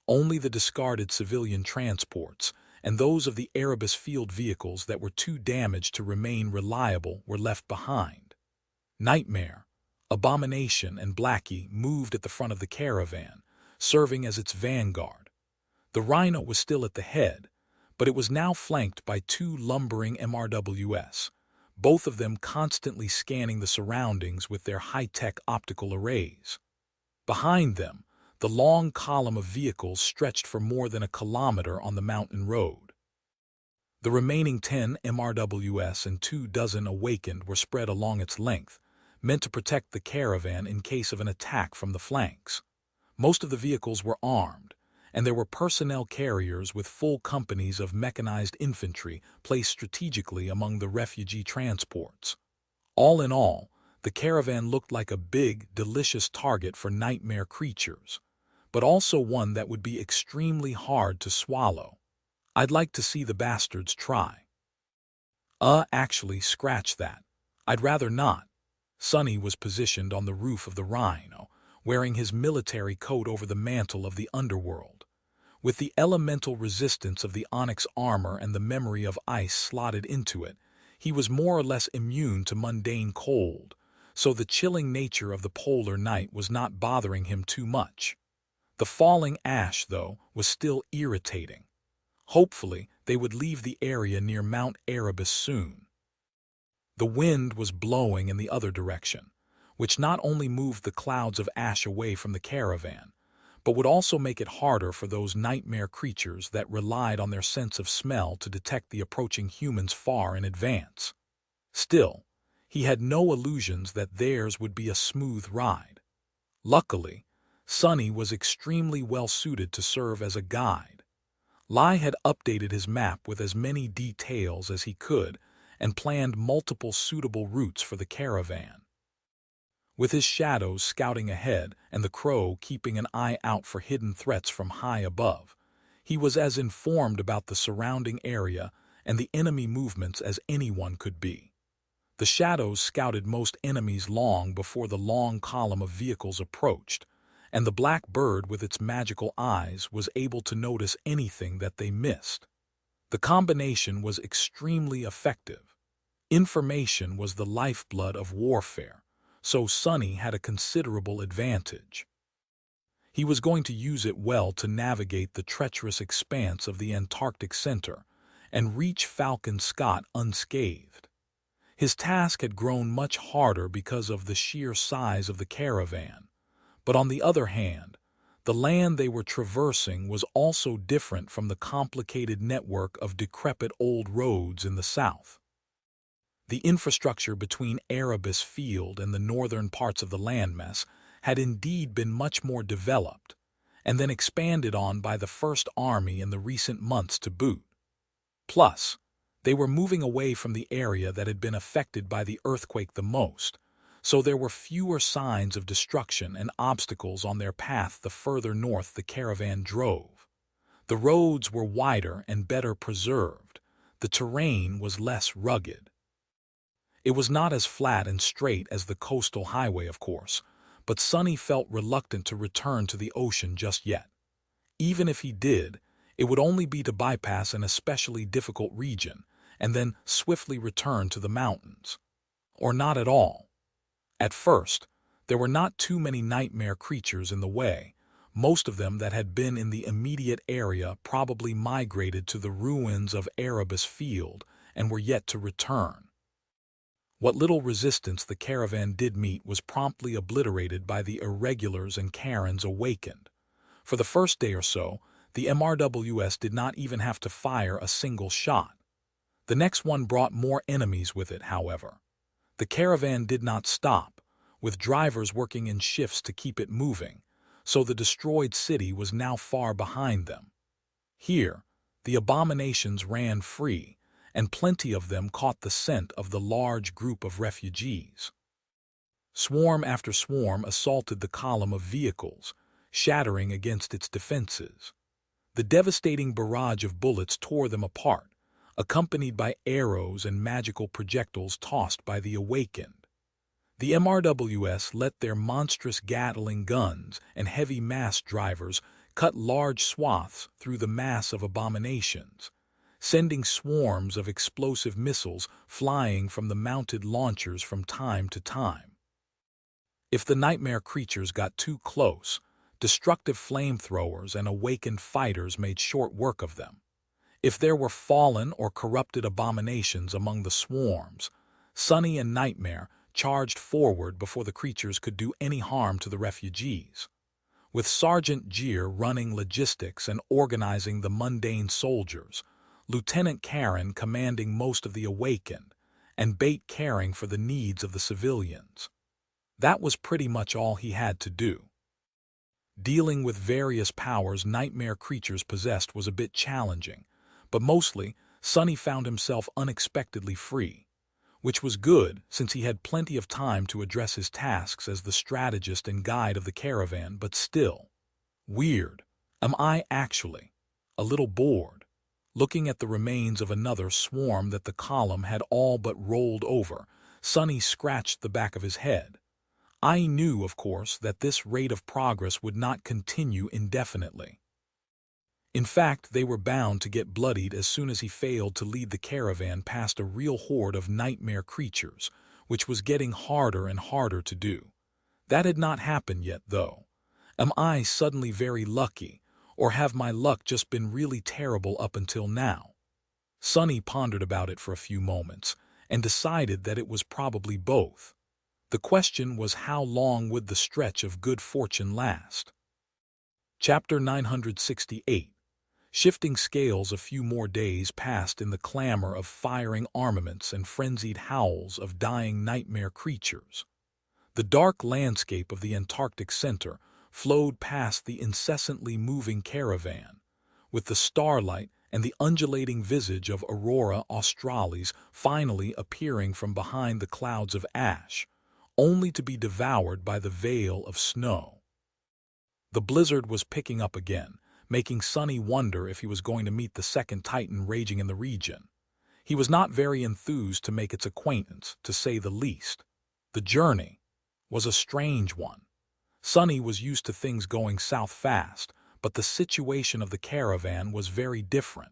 Only the discarded civilian transports and those of the Erebus field vehicles that were too damaged to remain reliable were left behind. Nightmare, Abomination, and Blackie moved at the front of the caravan, serving as its vanguard. The Rhino was still at the head, but it was now flanked by 2 lumbering MRWS, both of them constantly scanning the surroundings with their high-tech optical arrays. Behind them, the long column of vehicles stretched for more than a kilometer on the mountain road. The remaining 10 MRWS and 24 Awakened were spread along its length, meant to protect the caravan in case of an attack from the flanks. Most of the vehicles were armed, and there were personnel carriers with full companies of mechanized infantry placed strategically among the refugee transports. All in all, the caravan looked like a big, delicious target for nightmare creatures, but also one that would be extremely hard to swallow. I'd like to see the bastards try. Actually, scratch that. I'd rather not. Sonny was positioned on the roof of the Rhino, wearing his military coat over the mantle of the underworld. With the elemental resistance of the onyx armor and the memory of ice slotted into it, he was more or less immune to mundane cold, so the chilling nature of the polar night was not bothering him too much. The falling ash, though, was still irritating. Hopefully, they would leave the area near Mount Erebus soon. The wind was blowing in the other direction, which not only moved the clouds of ash away from the caravan, but would also make it harder for those nightmare creatures that relied on their sense of smell to detect the approaching humans far in advance. Still, he had no illusions that theirs would be a smooth ride. Luckily, Sonny was extremely well suited to serve as a guide. Lai had updated his map with as many details as he could and planned multiple suitable routes for the caravan. With his shadows scouting ahead and the crow keeping an eye out for hidden threats from high above, he was as informed about the surrounding area and the enemy movements as anyone could be. The shadows scouted most enemies long before the long column of vehicles approached, and the black bird with its magical eyes was able to notice anything that they missed. The combination was extremely effective. Information was the lifeblood of warfare, so Sonny had a considerable advantage. He was going to use it well to navigate the treacherous expanse of the Antarctic Center and reach Falcon Scott unscathed. His task had grown much harder because of the sheer size of the caravan, but on the other hand, the land they were traversing was also different from the complicated network of decrepit old roads in the south. The infrastructure between Erebus Field and the northern parts of the landmass had indeed been much more developed, and then expanded on by the First Army in the recent months to boot. Plus, they were moving away from the area that had been affected by the earthquake the most, so there were fewer signs of destruction and obstacles on their path the further north the caravan drove. The roads were wider and better preserved. The terrain was less rugged. It was not as flat and straight as the coastal highway, of course, but Sonny felt reluctant to return to the ocean just yet. Even if he did, it would only be to bypass an especially difficult region and then swiftly return to the mountains. Or not at all. At first, there were not too many nightmare creatures in the way. Most of them that had been in the immediate area probably migrated to the ruins of Erebus Field and were yet to return. What little resistance the caravan did meet was promptly obliterated by the irregulars and Karens awakened. For the first day or so, the MRWS did not even have to fire a single shot. The next one brought more enemies with it, however. The caravan did not stop, with drivers working in shifts to keep it moving, so the destroyed city was now far behind them. Here, the abominations ran free, and plenty of them caught the scent of the large group of refugees. Swarm after swarm assaulted the column of vehicles, shattering against its defenses. The devastating barrage of bullets tore them apart, accompanied by arrows and magical projectiles tossed by the awakened. The MRWS let their monstrous Gatling guns and heavy mass drivers cut large swaths through the mass of abominations, sending swarms of explosive missiles flying from the mounted launchers from time to time. If the nightmare creatures got too close, destructive flamethrowers and awakened fighters made short work of them. If there were fallen or corrupted abominations among the swarms, Sonny and Nightmare charged forward before the creatures could do any harm to the refugees. With Sergeant Jeer running logistics and organizing the mundane soldiers, Lieutenant Karen commanding most of the awakened, and Bate caring for the needs of the civilians. That was pretty much all he had to do. Dealing with various powers nightmare creatures possessed was a bit challenging, but mostly Sonny found himself unexpectedly free, which was good since he had plenty of time to address his tasks as the strategist and guide of the caravan, but still. Weird. Am I actually a little bored, looking at the remains of another swarm that the column had all but rolled over? Sonny scratched the back of his head. I knew, of course, that this rate of progress would not continue indefinitely. In fact, they were bound to get bloodied as soon as he failed to lead the caravan past a real horde of nightmare creatures, which was getting harder and harder to do. That had not happened yet, though. Am I suddenly very lucky, or have my luck just been really terrible up until now? Sonny pondered about it for a few moments, and decided that it was probably both. The question was, how long would the stretch of good fortune last? Chapter 968. Shifting scales. A few more days passed in the clamor of firing armaments and frenzied howls of dying nightmare creatures. The dark landscape of the Antarctic center flowed past the incessantly moving caravan, with the starlight and the undulating visage of Aurora Australis finally appearing from behind the clouds of ash, only to be devoured by the veil of snow. The blizzard was picking up again, making Sonny wonder if he was going to meet the second Titan raging in the region. He was not very enthused to make its acquaintance, to say the least. The journey was a strange one. Sonny was used to things going south fast, but the situation of the caravan was very different.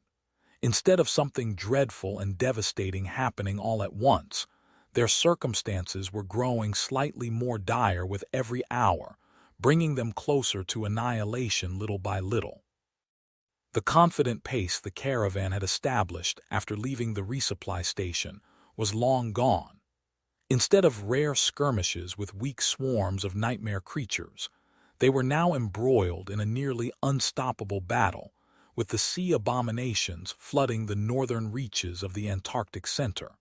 Instead of something dreadful and devastating happening all at once, their circumstances were growing slightly more dire with every hour, bringing them closer to annihilation little by little. The confident pace the caravan had established after leaving the resupply station was long gone. Instead of rare skirmishes with weak swarms of nightmare creatures, they were now embroiled in a nearly unstoppable battle, with the sea abominations flooding the northern reaches of the Antarctic center.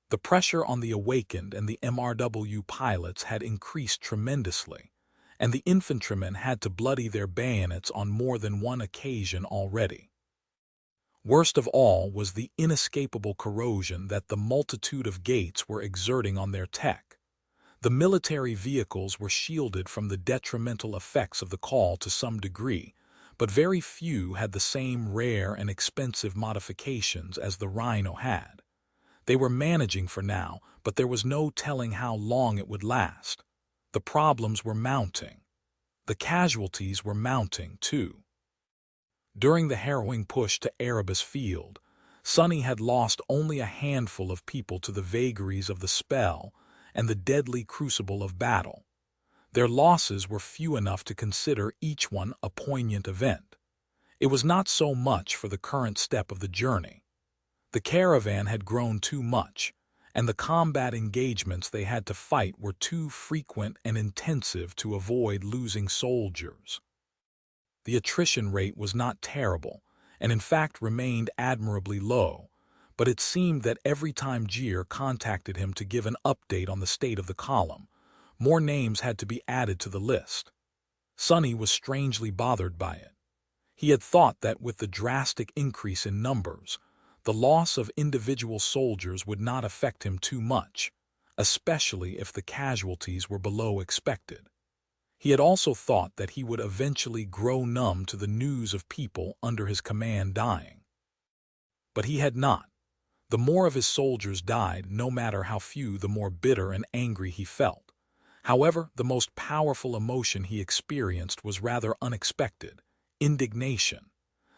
The pressure on the awakened and the MRW pilots had increased tremendously, and the infantrymen had to bloody their bayonets on more than one occasion already. Worst of all was the inescapable corrosion that the multitude of gates were exerting on their tech. The military vehicles were shielded from the detrimental effects of the call to some degree, but very few had the same rare and expensive modifications as the Rhino had. They were managing for now, but there was no telling how long it would last. The problems were mounting. The casualties were mounting, too. During the harrowing push to Erebus Field, Sonny had lost only a handful of people to the vagaries of the spell and the deadly crucible of battle. Their losses were few enough to consider each one a poignant event. It was not so much for the current step of the journey. The caravan had grown too much, and the combat engagements they had to fight were too frequent and intensive to avoid losing soldiers. The attrition rate was not terrible, and in fact remained admirably low, but it seemed that every time Jeer contacted him to give an update on the state of the column, more names had to be added to the list. Sonny was strangely bothered by it. He had thought that with the drastic increase in numbers, the loss of individual soldiers would not affect him too much, especially if the casualties were below expected. He had also thought that he would eventually grow numb to the news of people under his command dying. But he had not. The more of his soldiers died, no matter how few, the more bitter and angry he felt. However, the most powerful emotion he experienced was rather unexpected: indignation.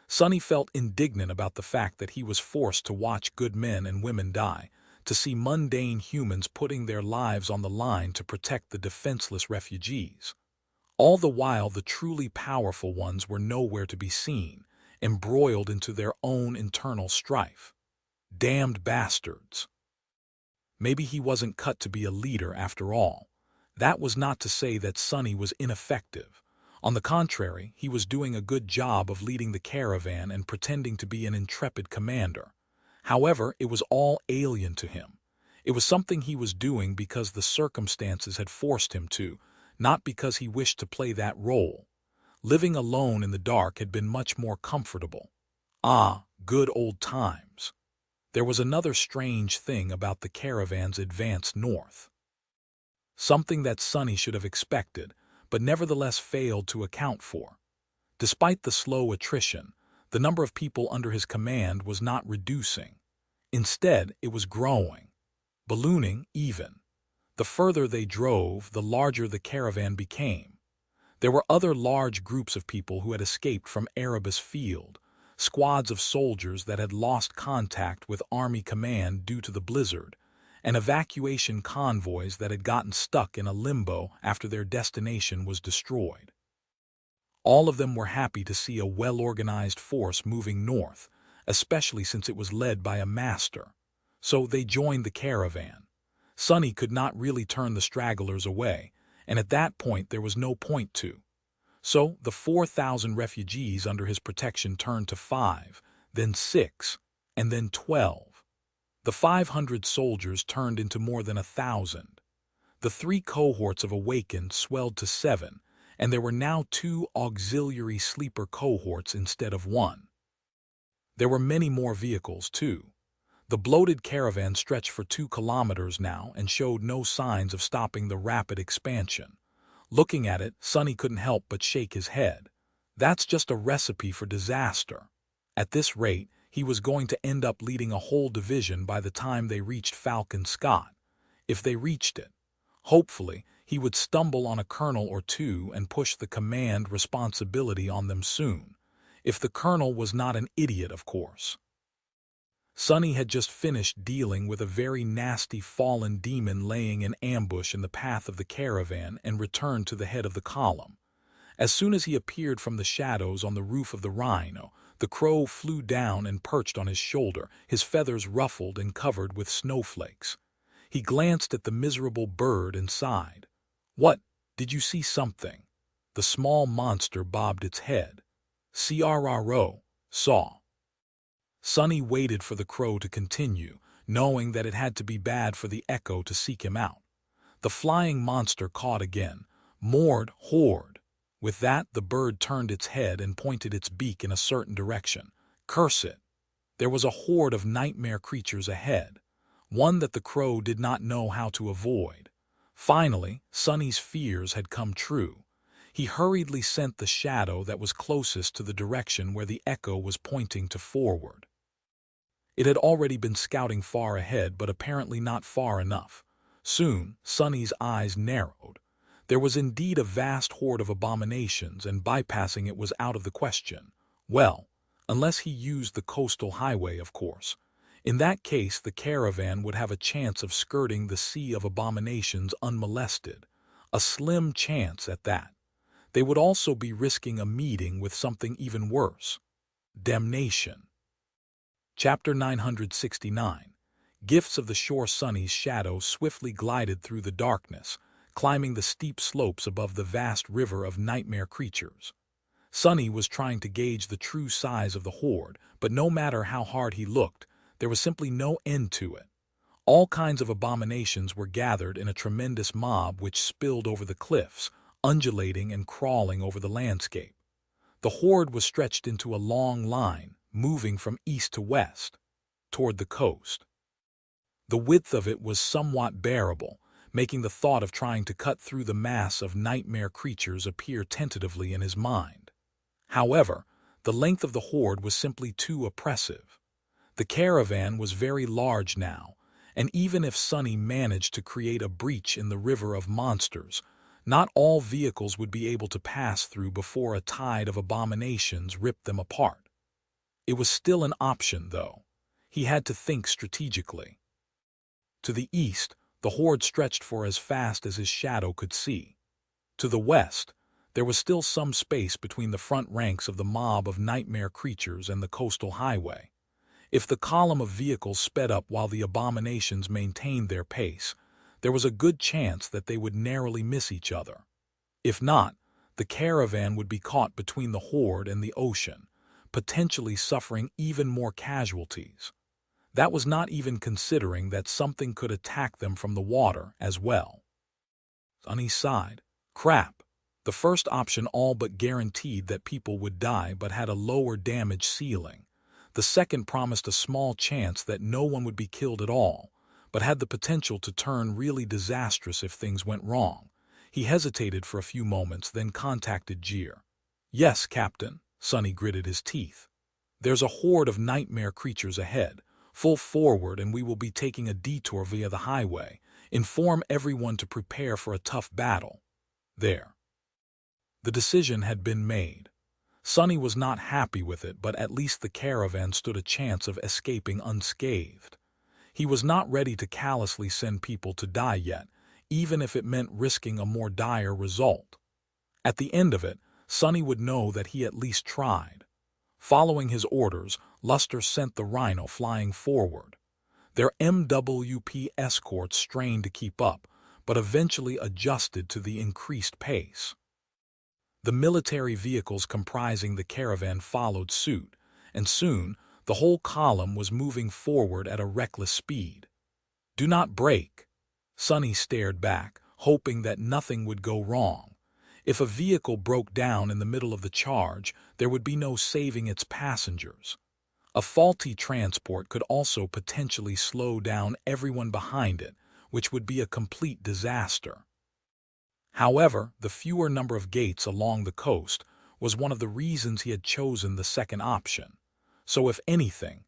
Sonny felt indignant about the fact that he was forced to watch good men and women die, to see mundane humans putting their lives on the line to protect the defenseless refugees. All the while, the truly powerful ones were nowhere to be seen, embroiled into their own internal strife. Damned bastards. Maybe he wasn't cut to be a leader after all. That was not to say that Sonny was ineffective. On the contrary, he was doing a good job of leading the caravan and pretending to be an intrepid commander. However, it was all alien to him. It was something he was doing because the circumstances had forced him to, not because he wished to play that role. Living alone in the dark had been much more comfortable. Ah, good old times. There was another strange thing about the caravan's advance north. Something that Sonny should have expected, but nevertheless failed to account for. Despite the slow attrition, the number of people under his command was not reducing. Instead, it was growing, ballooning even. The further they drove, the larger the caravan became. There were other large groups of people who had escaped from Erebus Field, squads of soldiers that had lost contact with Army command due to the blizzard, and evacuation convoys that had gotten stuck in a limbo after their destination was destroyed. All of them were happy to see a well-organized force moving north, especially since it was led by a master. So they joined the caravan. Sonny could not really turn the stragglers away, and at that point there was no point to. So the 4,000 refugees under his protection turned to 5, then 6, and then 12. The 500 soldiers turned into more than 1,000. The 3 cohorts of awakened swelled to 7, and there were now 2 auxiliary sleeper cohorts instead of 1. There were many more vehicles, too. The bloated caravan stretched for 2 kilometers now and showed no signs of stopping the rapid expansion. Looking at it, Sonny couldn't help but shake his head. That's just a recipe for disaster. At this rate, he was going to end up leading a whole division by the time they reached Falcon Scott. If they reached it. Hopefully, he would stumble on a colonel or 2 and push the command responsibility on them soon. If the colonel was not an idiot, of course. Sonny had just finished dealing with a very nasty fallen demon laying in ambush in the path of the caravan and returned to the head of the column. As soon as he appeared from the shadows on the roof of the Rhino, the crow flew down and perched on his shoulder, his feathers ruffled and covered with snowflakes. He glanced at the miserable bird and sighed. "What, did you see something?" The small monster bobbed its head. "CRRO, saw." Sonny waited for the crow to continue, knowing that it had to be bad for the echo to seek him out. The flying monster cawed again. "Mord, horde." With that, the bird turned its head and pointed its beak in a certain direction. Curse it! There was a horde of nightmare creatures ahead, one that the crow did not know how to avoid. Finally, Sonny's fears had come true. He hurriedly sent the shadow that was closest to the direction where the echo was pointing to forward. It had already been scouting far ahead, but apparently not far enough. Soon, Sonny's eyes narrowed. There was indeed a vast horde of abominations, and bypassing it was out of the question. Well, unless he used the coastal highway, of course. In that case, the caravan would have a chance of skirting the sea of abominations unmolested. A slim chance at that. They would also be risking a meeting with something even worse. Damnation. Chapter 969. Gifts of the Shore. Sonny's shadow swiftly glided through the darkness, climbing the steep slopes above the vast river of nightmare creatures. Sonny was trying to gauge the true size of the horde, but no matter how hard he looked, there was simply no end to it. All kinds of abominations were gathered in a tremendous mob which spilled over the cliffs, undulating and crawling over the landscape. The horde was stretched into a long line, moving from east to west, toward the coast. The width of it was somewhat bearable, making the thought of trying to cut through the mass of nightmare creatures appear tentatively in his mind. However, the length of the horde was simply too oppressive. The caravan was very large now, and even if Sonny managed to create a breach in the river of monsters, not all vehicles would be able to pass through before a tide of abominations ripped them apart. It was still an option, though. He had to think strategically. To the east, the horde stretched for as fast as his shadow could see. To the west, there was still some space between the front ranks of the mob of nightmare creatures and the coastal highway. If the column of vehicles sped up while the abominations maintained their pace, there was a good chance that they would narrowly miss each other. If not, the caravan would be caught between the horde and the ocean, potentially suffering even more casualties. That was not even considering that something could attack them from the water as well. Sonny sighed. Crap. The first option all but guaranteed that people would die but had a lower damage ceiling. The second promised a small chance that no one would be killed at all, but had the potential to turn really disastrous if things went wrong. He hesitated for a few moments, then contacted Jeer. Yes, Captain, Sonny gritted his teeth. There's a horde of nightmare creatures ahead. Full forward, and we will be taking a detour via the highway. Inform everyone to prepare for a tough battle. There. The decision had been made. Sonny was not happy with it, but at least the caravan stood a chance of escaping unscathed. He was not ready to callously send people to die yet, even if it meant risking a more dire result. At the end of it, Sonny would know that he at least tried. Following his orders, Luster sent the Rhino flying forward. Their MWP escorts strained to keep up, but eventually adjusted to the increased pace. The military vehicles comprising the caravan followed suit, and soon the whole column was moving forward at a reckless speed. Do not brake. Sonny stared back, hoping that nothing would go wrong. If a vehicle broke down in the middle of the charge, there would be no saving its passengers. A faulty transport could also potentially slow down everyone behind it, which would be a complete disaster. However, the fewer number of gates along the coast was one of the reasons he had chosen the second option. So if anything,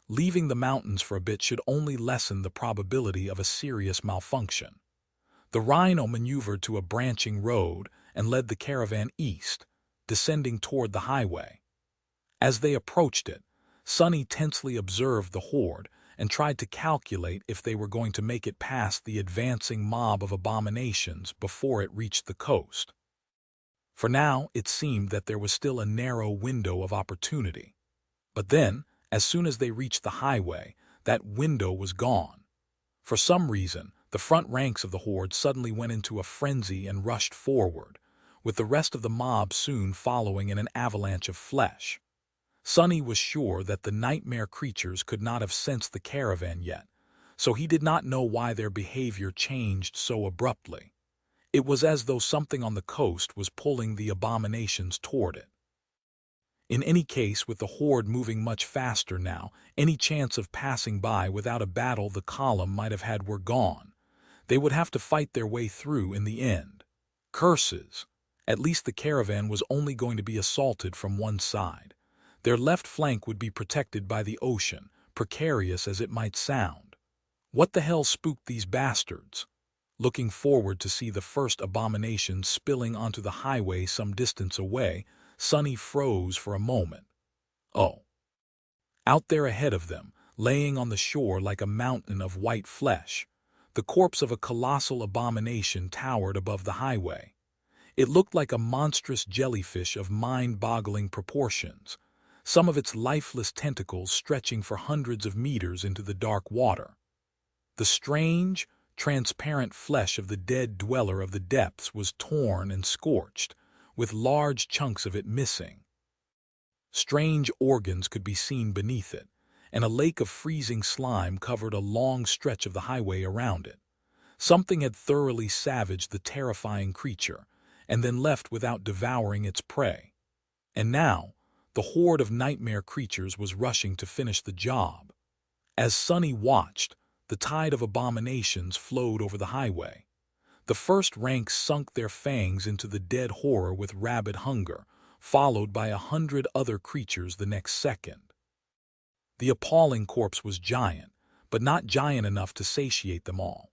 leaving the mountains for a bit should only lessen the probability of a serious malfunction. The Rhino maneuvered to a branching road and led the caravan east, descending toward the highway. As they approached it, Sonny tensely observed the horde and tried to calculate if they were going to make it past the advancing mob of abominations before it reached the coast. For now, it seemed that there was still a narrow window of opportunity. But then, as soon as they reached the highway, that window was gone. For some reason, the front ranks of the horde suddenly went into a frenzy and rushed forward, with the rest of the mob soon following in an avalanche of flesh. Sonny was sure that the nightmare creatures could not have sensed the caravan yet, so he did not know why their behavior changed so abruptly. It was as though something on the coast was pulling the abominations toward it. In any case, with the horde moving much faster now, any chance of passing by without a battle the column might have had were gone. They would have to fight their way through in the end. Curses! At least the caravan was only going to be assaulted from one side. Their left flank would be protected by the ocean, precarious as it might sound. What the hell spooked these bastards? Looking forward to see the first abomination spilling onto the highway some distance away, Sonny froze for a moment. Oh. Out there ahead of them, laying on the shore like a mountain of white flesh, the corpse of a colossal abomination towered above the highway. It looked like a monstrous jellyfish of mind-boggling proportions, some of its lifeless tentacles stretching for hundreds of meters into the dark water. The strange, transparent flesh of the dead dweller of the depths was torn and scorched, with large chunks of it missing. Strange organs could be seen beneath it, and a lake of freezing slime covered a long stretch of the highway around it. Something had thoroughly savaged the terrifying creature, and then left without devouring its prey. And now, the horde of nightmare creatures was rushing to finish the job. As Sonny watched, the tide of abominations flowed over the highway. The first ranks sunk their fangs into the dead horror with rabid hunger, followed by 100 other creatures the next second. The appalling corpse was giant, but not giant enough to satiate them all.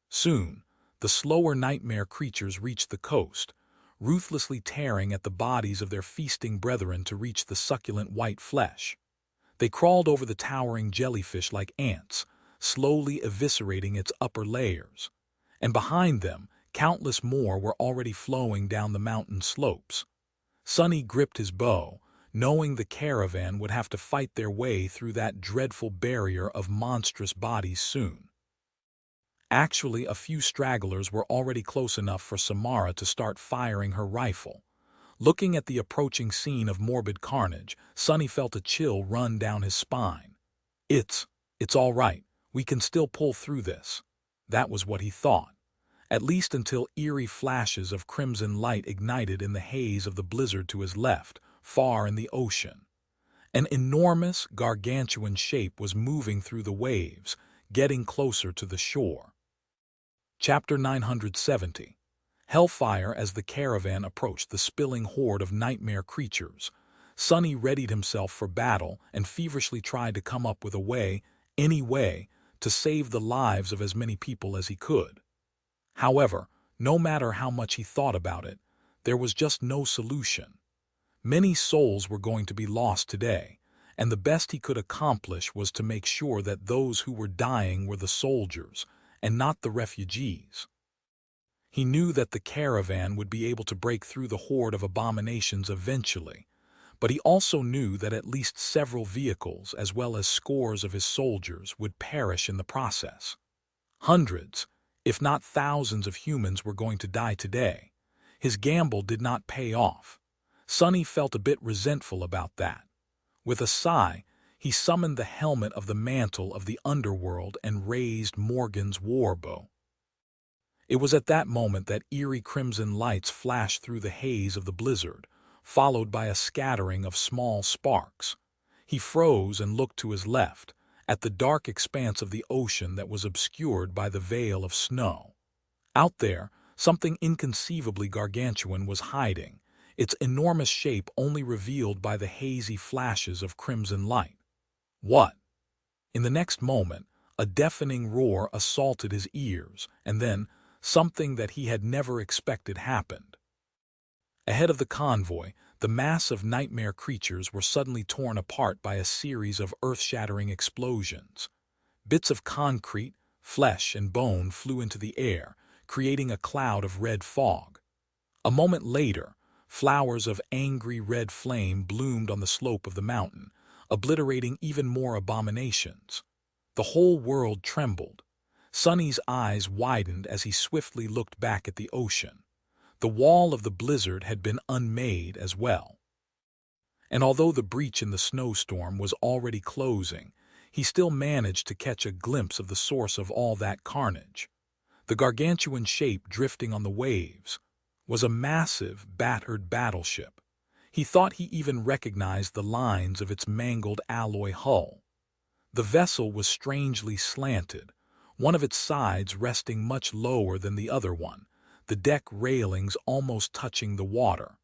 Soon, the slower nightmare creatures reached the coast, ruthlessly tearing at the bodies of their feasting brethren to reach the succulent white flesh. They crawled over the towering jellyfish like ants, slowly eviscerating its upper layers. And behind them, countless more were already flowing down the mountain slopes. Sonny gripped his bow, knowing the caravan would have to fight their way through that dreadful barrier of monstrous bodies soon. Actually, a few stragglers were already close enough for Samara to start firing her rifle. Looking at the approaching scene of morbid carnage, Sonny felt a chill run down his spine. It's all right. We can still pull through this. That was what he thought. At least until eerie flashes of crimson light ignited in the haze of the blizzard to his left, far in the ocean. An enormous, gargantuan shape was moving through the waves, getting closer to the shore. Chapter 970. Hellfire. As the caravan approached the spilling horde of nightmare creatures, Sonny readied himself for battle and feverishly tried to come up with a way, any way, to save the lives of as many people as he could. However, no matter how much he thought about it, there was just no solution. Many souls were going to be lost today, and the best he could accomplish was to make sure that those who were dying were the soldiers, and not the refugees. He knew that the caravan would be able to break through the horde of abominations eventually, but he also knew that at least several vehicles as well as scores of his soldiers would perish in the process. Hundreds, if not thousands of humans were going to die today. His gamble did not pay off. Sonny felt a bit resentful about that. With a sigh, he summoned the helmet of the mantle of the underworld and raised Morgan's warbow. It was at that moment that eerie crimson lights flashed through the haze of the blizzard, followed by a scattering of small sparks. He froze and looked to his left, at the dark expanse of the ocean that was obscured by the veil of snow. Out there, something inconceivably gargantuan was hiding, its enormous shape only revealed by the hazy flashes of crimson light. What? In the next moment, a deafening roar assaulted his ears, and then something that he had never expected happened. Ahead of the convoy, the mass of nightmare creatures were suddenly torn apart by a series of earth-shattering explosions. Bits of concrete, flesh, and bone flew into the air, creating a cloud of red fog. A moment later, flowers of angry red flame bloomed on the slope of the mountain, obliterating even more abominations. The whole world trembled. Sonny's eyes widened as he swiftly looked back at the ocean. The wall of the blizzard had been unmade as well. And although the breach in the snowstorm was already closing, he still managed to catch a glimpse of the source of all that carnage. The gargantuan shape drifting on the waves was a massive, battered battleship. He thought he even recognized the lines of its mangled alloy hull. The vessel was strangely slanted, one of its sides resting much lower than the other one, the deck railings almost touching the water.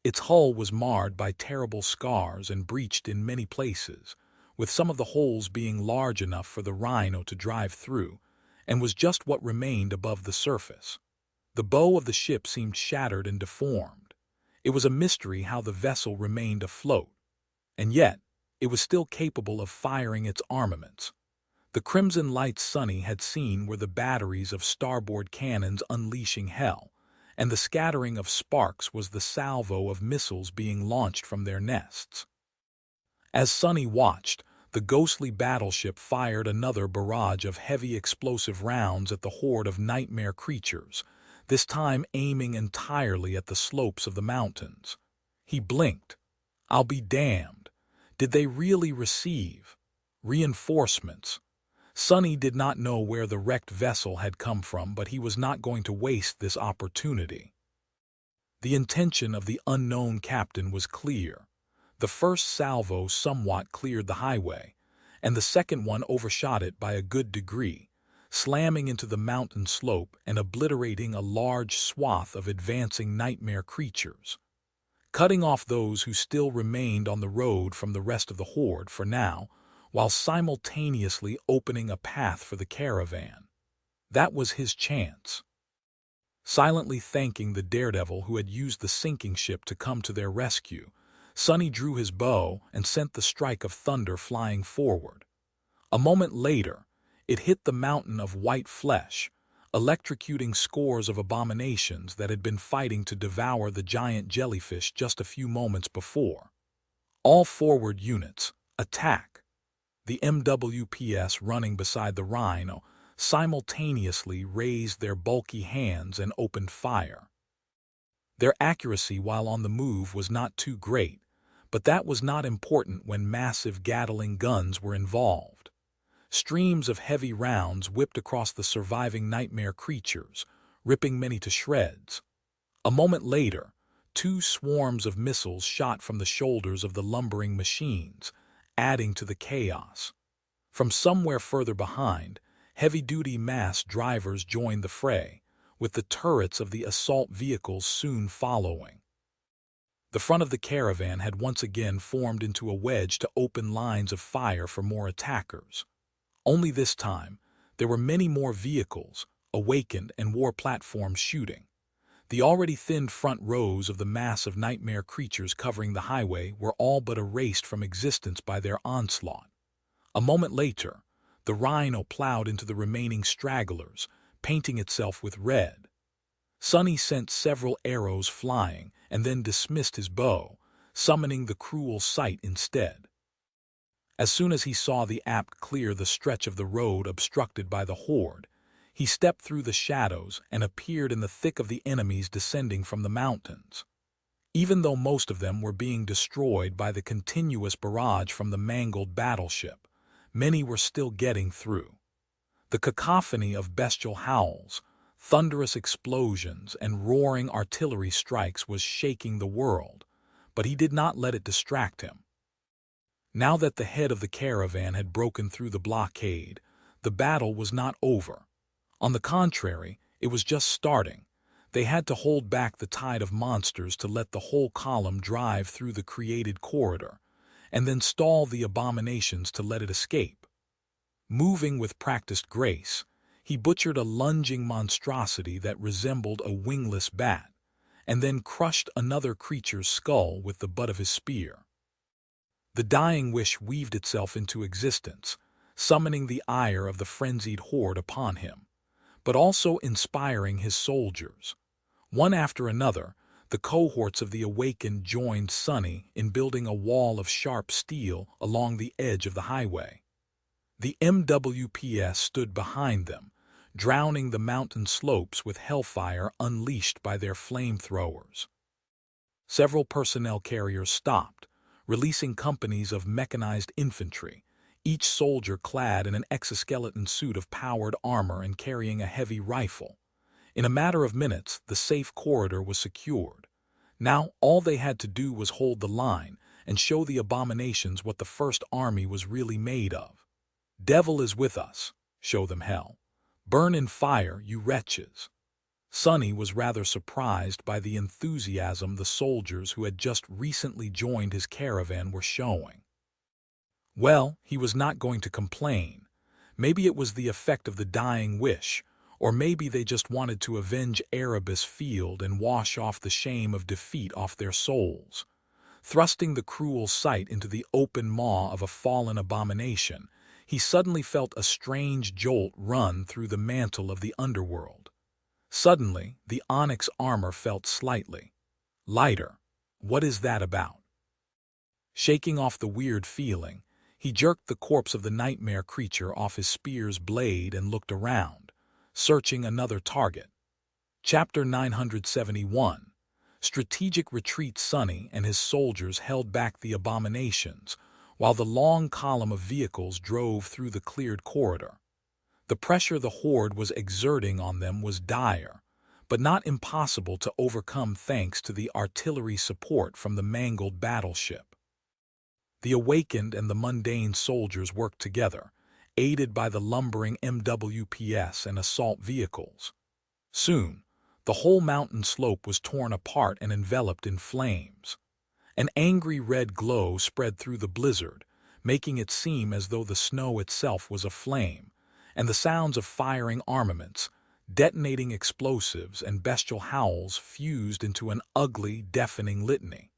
Its hull was marred by terrible scars and breached in many places, with some of the holes being large enough for the rhino to drive through, and was just what remained above the surface. The bow of the ship seemed shattered and deformed. It was a mystery how the vessel remained afloat, and yet it was still capable of firing its armaments. The crimson lights Sonny had seen were the batteries of starboard cannons unleashing hell, and the scattering of sparks was the salvo of missiles being launched from their nests. As Sonny watched, the ghostly battleship fired another barrage of heavy explosive rounds at the horde of nightmare creatures, this time aiming entirely at the slopes of the mountains. He blinked. I'll be damned. Did they really receive reinforcements? Sonny did not know where the wrecked vessel had come from, but he was not going to waste this opportunity. The intention of the unknown captain was clear. The first salvo somewhat cleared the highway, and the second one overshot it by a good degree, slamming into the mountain slope and obliterating a large swath of advancing nightmare creatures, cutting off those who still remained on the road from the rest of the horde for now, while simultaneously opening a path for the caravan. That was his chance. Silently thanking the daredevil who had used the sinking ship to come to their rescue, Sonny drew his bow and sent the strike of thunder flying forward. A moment later, it hit the mountain of white flesh, electrocuting scores of abominations that had been fighting to devour the giant jellyfish just a few moments before. All forward units, attack! The MWPS running beside the rhino simultaneously raised their bulky hands and opened fire. Their accuracy while on the move was not too great, but that was not important when massive Gatling guns were involved. Streams of heavy rounds whipped across the surviving nightmare creatures, ripping many to shreds. A moment later, two swarms of missiles shot from the shoulders of the lumbering machines, adding to the chaos. From somewhere further behind, heavy-duty mass drivers joined the fray, with the turrets of the assault vehicles soon following. The front of the caravan had once again formed into a wedge to open lines of fire for more attackers. Only this time, there were many more vehicles, awakened and war platforms shooting. The already thinned front rows of the mass of nightmare creatures covering the highway were all but erased from existence by their onslaught. A moment later, the rhino plowed into the remaining stragglers, painting itself with red. Sonny sent several arrows flying and then dismissed his bow, summoning the cruel sight instead. As soon as he saw the apt clear the stretch of the road obstructed by the horde, he stepped through the shadows and appeared in the thick of the enemies descending from the mountains. Even though most of them were being destroyed by the continuous barrage from the mangled battleship, many were still getting through. The cacophony of bestial howls, thunderous explosions, and roaring artillery strikes was shaking the world, but he did not let it distract him. Now that the head of the caravan had broken through the blockade, the battle was not over. On the contrary, it was just starting. They had to hold back the tide of monsters to let the whole column drive through the created corridor, and then stall the abominations to let it escape. Moving with practiced grace, he butchered a lunging monstrosity that resembled a wingless bat, and then crushed another creature's skull with the butt of his spear. The dying wish weaved itself into existence, summoning the ire of the frenzied horde upon him, but also inspiring his soldiers. One after another, the cohorts of the awakened joined Sonny in building a wall of sharp steel along the edge of the highway. The MWPS stood behind them, drowning the mountain slopes with hellfire unleashed by their flamethrowers. Several personnel carriers stopped, releasing companies of mechanized infantry, each soldier clad in an exoskeleton suit of powered armor and carrying a heavy rifle. In a matter of minutes, the safe corridor was secured. Now all they had to do was hold the line and show the abominations what the First Army was really made of. Devil is with us. Show them hell. Burn in fire, you wretches. Sonny was rather surprised by the enthusiasm the soldiers who had just recently joined his caravan were showing. Well, he was not going to complain. Maybe it was the effect of the dying wish, or maybe they just wanted to avenge Erebus field and wash off the shame of defeat off their souls. Thrusting the cruel sight into the open maw of a fallen abomination, he suddenly felt a strange jolt run through the mantle of the underworld. Suddenly, the onyx armor felt slightly lighter. What is that about? Shaking off the weird feeling, he jerked the corpse of the nightmare creature off his spear's blade and looked around, searching another target. Chapter 971. Strategic retreat. Sonny and his soldiers held back the abominations, while the long column of vehicles drove through the cleared corridor. The pressure the horde was exerting on them was dire, but not impossible to overcome thanks to the artillery support from the mangled battleship. The awakened and the mundane soldiers worked together, aided by the lumbering MWPS and assault vehicles. Soon, the whole mountain slope was torn apart and enveloped in flames. An angry red glow spread through the blizzard, making it seem as though the snow itself was aflame, and the sounds of firing armaments, detonating explosives, and bestial howls fused into an ugly, deafening litany.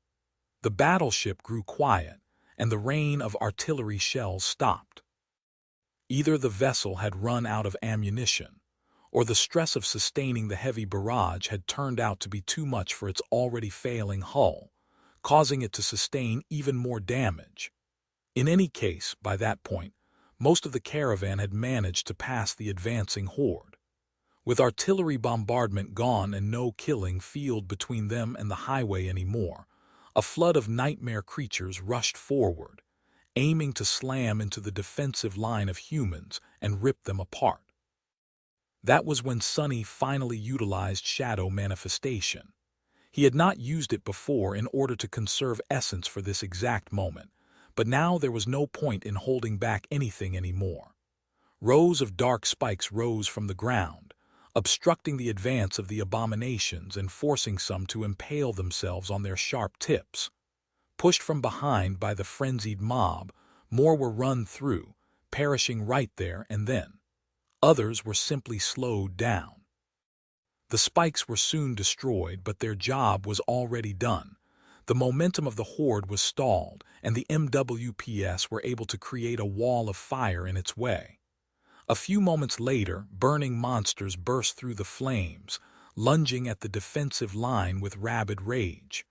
The battleship grew quiet, and the rain of artillery shells stopped. Either the vessel had run out of ammunition, or the stress of sustaining the heavy barrage had turned out to be too much for its already failing hull, causing it to sustain even more damage. In any case, by that point, most of the caravan had managed to pass the advancing horde. With artillery bombardment gone and no killing field between them and the highway anymore, a flood of nightmare creatures rushed forward, aiming to slam into the defensive line of humans and rip them apart. That was when Sonny finally utilized shadow manifestation. He had not used it before in order to conserve essence for this exact moment, but now there was no point in holding back anything anymore. Rows of dark spikes rose from the ground, obstructing the advance of the abominations and forcing some to impale themselves on their sharp tips. Pushed from behind by the frenzied mob, more were run through, perishing right there and then. Others were simply slowed down. The spikes were soon destroyed, but their job was already done. The momentum of the horde was stalled, and the MWPS were able to create a wall of fire in its way. A few moments later, burning monsters burst through the flames, lunging at the defensive line with rabid rage.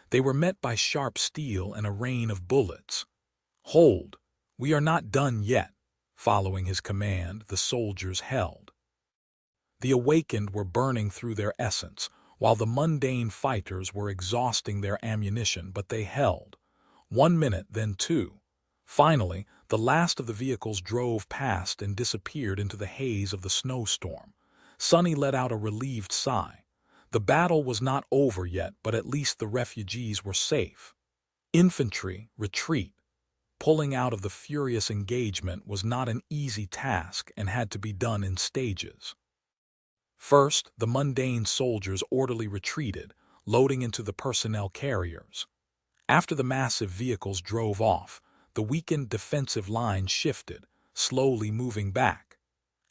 They were met by sharp steel and a rain of bullets. "Hold! We are not done yet." Following his command, the soldiers held. The awakened were burning through their essence, while the mundane fighters were exhausting their ammunition, but they held. 1 minute, then 2. Finally, the last of the vehicles drove past and disappeared into the haze of the snowstorm. Sonny let out a relieved sigh. The battle was not over yet, but at least the refugees were safe. Infantry, retreat. Pulling out of the furious engagement was not an easy task and had to be done in stages. First, the mundane soldiers orderly retreated, loading into the personnel carriers. After the massive vehicles drove off, the weakened defensive line shifted, slowly moving back.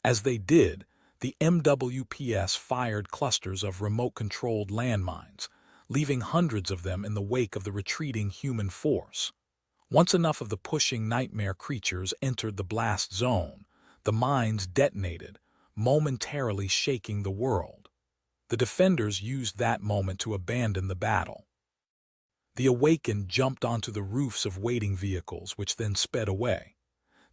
As they did, the MWPS fired clusters of remote-controlled landmines, leaving hundreds of them in the wake of the retreating human force. Once enough of the pushing nightmare creatures entered the blast zone, the mines detonated, momentarily shaking the world. The defenders used that moment to abandon the battle. The awakened jumped onto the roofs of waiting vehicles, which then sped away.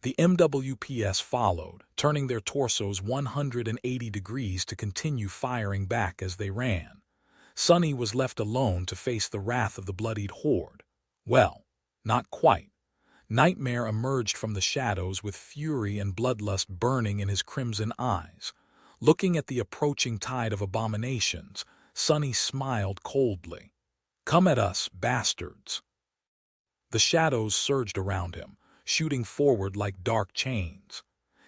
The MWPS followed, turning their torsos 180 degrees to continue firing back as they ran. Sonny was left alone to face the wrath of the bloodied horde. Well, not quite. Nightmare emerged from the shadows with fury and bloodlust burning in his crimson eyes. Looking at the approaching tide of abominations, Sonny smiled coldly. "Come at us, bastards." The shadows surged around him, shooting forward like dark chains.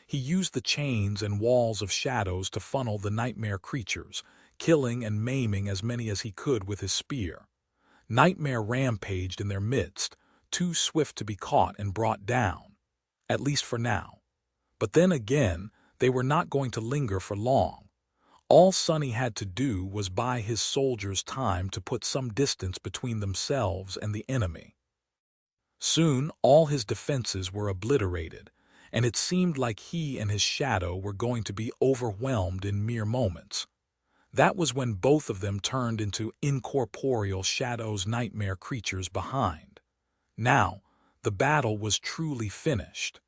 He used the chains and walls of shadows to funnel the nightmare creatures, killing and maiming as many as he could with his spear. Nightmare rampaged in their midst, too swift to be caught and brought down, at least for now. But then again, they were not going to linger for long. All Sonny had to do was buy his soldiers time to put some distance between themselves and the enemy. Soon all his defenses were obliterated, and it seemed like he and his shadow were going to be overwhelmed in mere moments. That was when both of them turned into incorporeal Shadow's nightmare creatures behind. Now, the battle was truly finished.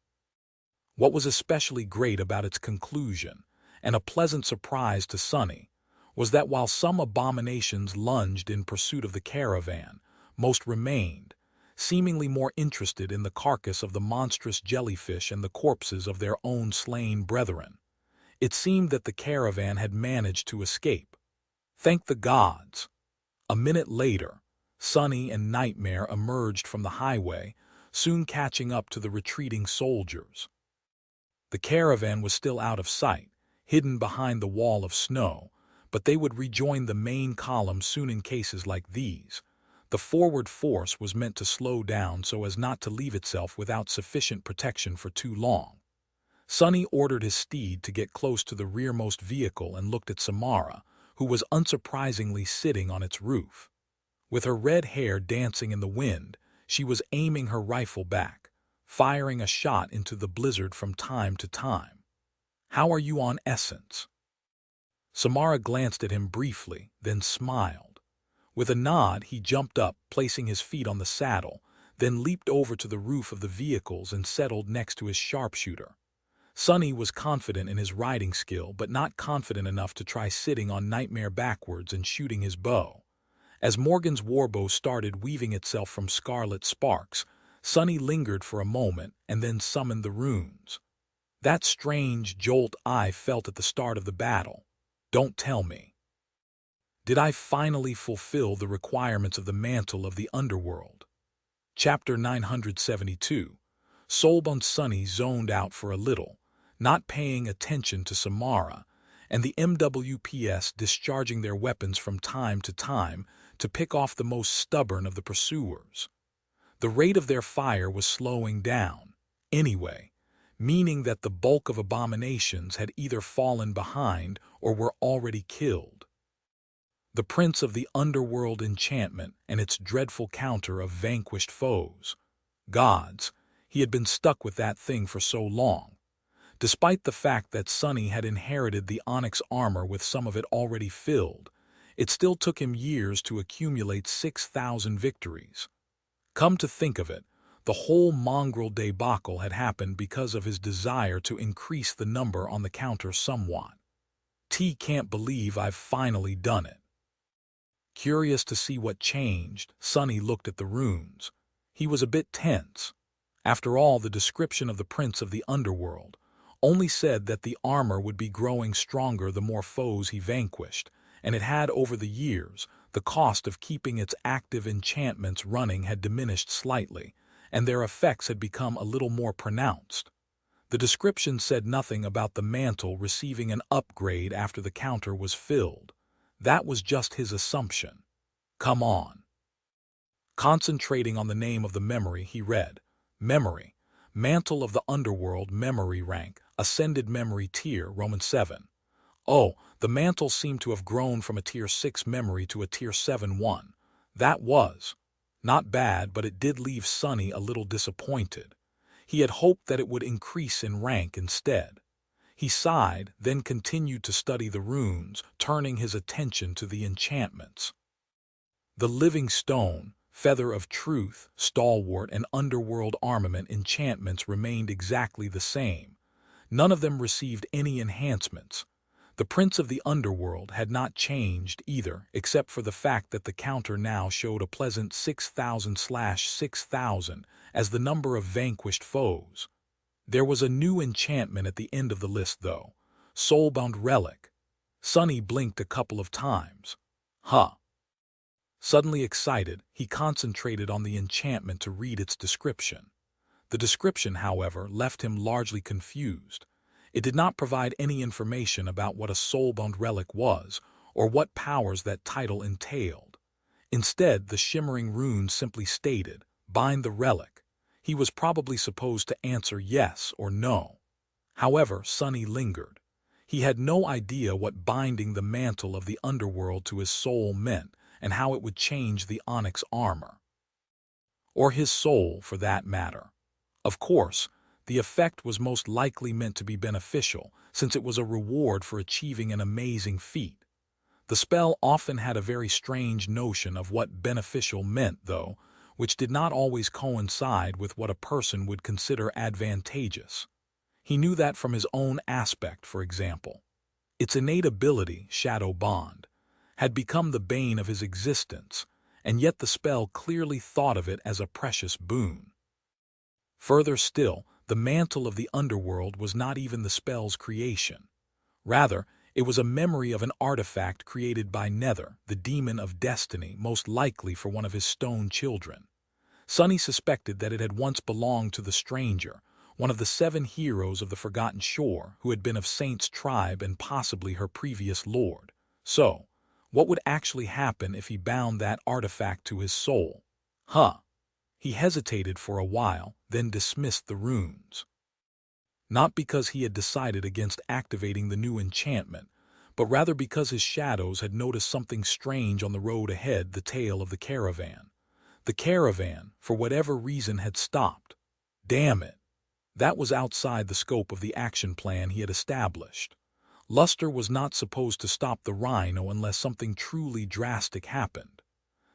What was especially great about its conclusion, and a pleasant surprise to Sonny, was that while some abominations lunged in pursuit of the caravan, most remained, seemingly more interested in the carcass of the monstrous jellyfish and the corpses of their own slain brethren. It seemed that the caravan had managed to escape. Thank the gods! A minute later, Sonny and Nightmare emerged from the highway, soon catching up to the retreating soldiers. The caravan was still out of sight, hidden behind the wall of snow, but they would rejoin the main column soon. In cases like these, the forward force was meant to slow down so as not to leave itself without sufficient protection for too long. Sonny ordered his steed to get close to the rearmost vehicle and looked at Samara, who was unsurprisingly sitting on its roof. With her red hair dancing in the wind, she was aiming her rifle back, firing a shot into the blizzard from time to time. "How are you on essence?" Samara glanced at him briefly, then smiled. With a nod, he jumped up, placing his feet on the saddle, then leaped over to the roof of the vehicles and settled next to his sharpshooter. Sonny was confident in his riding skill, but not confident enough to try sitting on Nightmare backwards and shooting his bow. As Morgan's warbow started weaving itself from scarlet sparks, Sonny lingered for a moment and then summoned the runes. That strange jolt I felt at the start of the battle. Don't tell me. Did I finally fulfill the requirements of the mantle of the underworld? Chapter 972. Soulbound. Sonny zoned out for a little, not paying attention to Samara, and the MWPs discharging their weapons from time to time to pick off the most stubborn of the pursuers. The rate of their fire was slowing down, anyway, meaning that the bulk of abominations had either fallen behind or were already killed. The prince of the underworld enchantment and its dreadful counter of vanquished foes. Gods, he had been stuck with that thing for so long. Despite the fact that Sonny had inherited the onyx armor with some of it already filled, it still took him years to accumulate 6,000 victories. Come to think of it, the whole mongrel debacle had happened because of his desire to increase the number on the counter somewhat. Can't believe I've finally done it. Curious to see what changed, Sonny looked at the runes. He was a bit tense. After all, the description of the prince of the underworld only said that the armor would be growing stronger the more foes he vanquished, and it had over the years. The cost of keeping its active enchantments running had diminished slightly, and their effects had become a little more pronounced. The description said nothing about the mantle receiving an upgrade after the counter was filled. That was just his assumption. Come on. Concentrating on the name of the memory, he read, Memory, Mantle of the Underworld, Memory Rank, Ascended Memory Tier, Roman 7. Oh, the mantle seemed to have grown from a Tier 6 memory to a Tier 7 one. That was not bad, but it did leave Sonny a little disappointed. He had hoped that it would increase in rank instead. He sighed, then continued to study the runes, turning his attention to the enchantments. The Living Stone, Feather of Truth, Stalwart, and Underworld Armament enchantments remained exactly the same. None of them received any enhancements. The Prince of the Underworld had not changed either, except for the fact that the counter now showed a pleasant 6,000/6,000 as the number of vanquished foes. There was a new enchantment at the end of the list, though. Soulbound Relic. Sonny blinked a couple of times. Huh. Suddenly excited, he concentrated on the enchantment to read its description. The description, however, left him largely confused. It did not provide any information about what a soulbound relic was, or what powers that title entailed. Instead, the shimmering runes simply stated, "Bind the relic." He was probably supposed to answer yes or no. However, Sonny lingered. He had no idea what binding the mantle of the underworld to his soul meant and how it would change the onyx armor. Or his soul, for that matter. Of course, the effect was most likely meant to be beneficial, since it was a reward for achieving an amazing feat. The spell often had a very strange notion of what beneficial meant, though, which did not always coincide with what a person would consider advantageous. He knew that from his own aspect, for example. Its innate ability, Shadow Bond, had become the bane of his existence, and yet the spell clearly thought of it as a precious boon. Further still, the mantle of the underworld was not even the spell's creation. Rather, it was a memory of an artifact created by Nether, the demon of destiny, most likely for one of his stone children. Sonny suspected that it had once belonged to the stranger, one of the 7 heroes of the Forgotten Shore, who had been of Saint's tribe and possibly her previous lord. So, what would actually happen if he bound that artifact to his soul? He hesitated for a while, then dismissed the runes. Not because he had decided against activating the new enchantment, but rather because his shadows had noticed something strange on the road ahead, the tail of the caravan. The caravan, for whatever reason, had stopped. Damn it! That was outside the scope of the action plan he had established. Luster was not supposed to stop the rhino unless something truly drastic happened.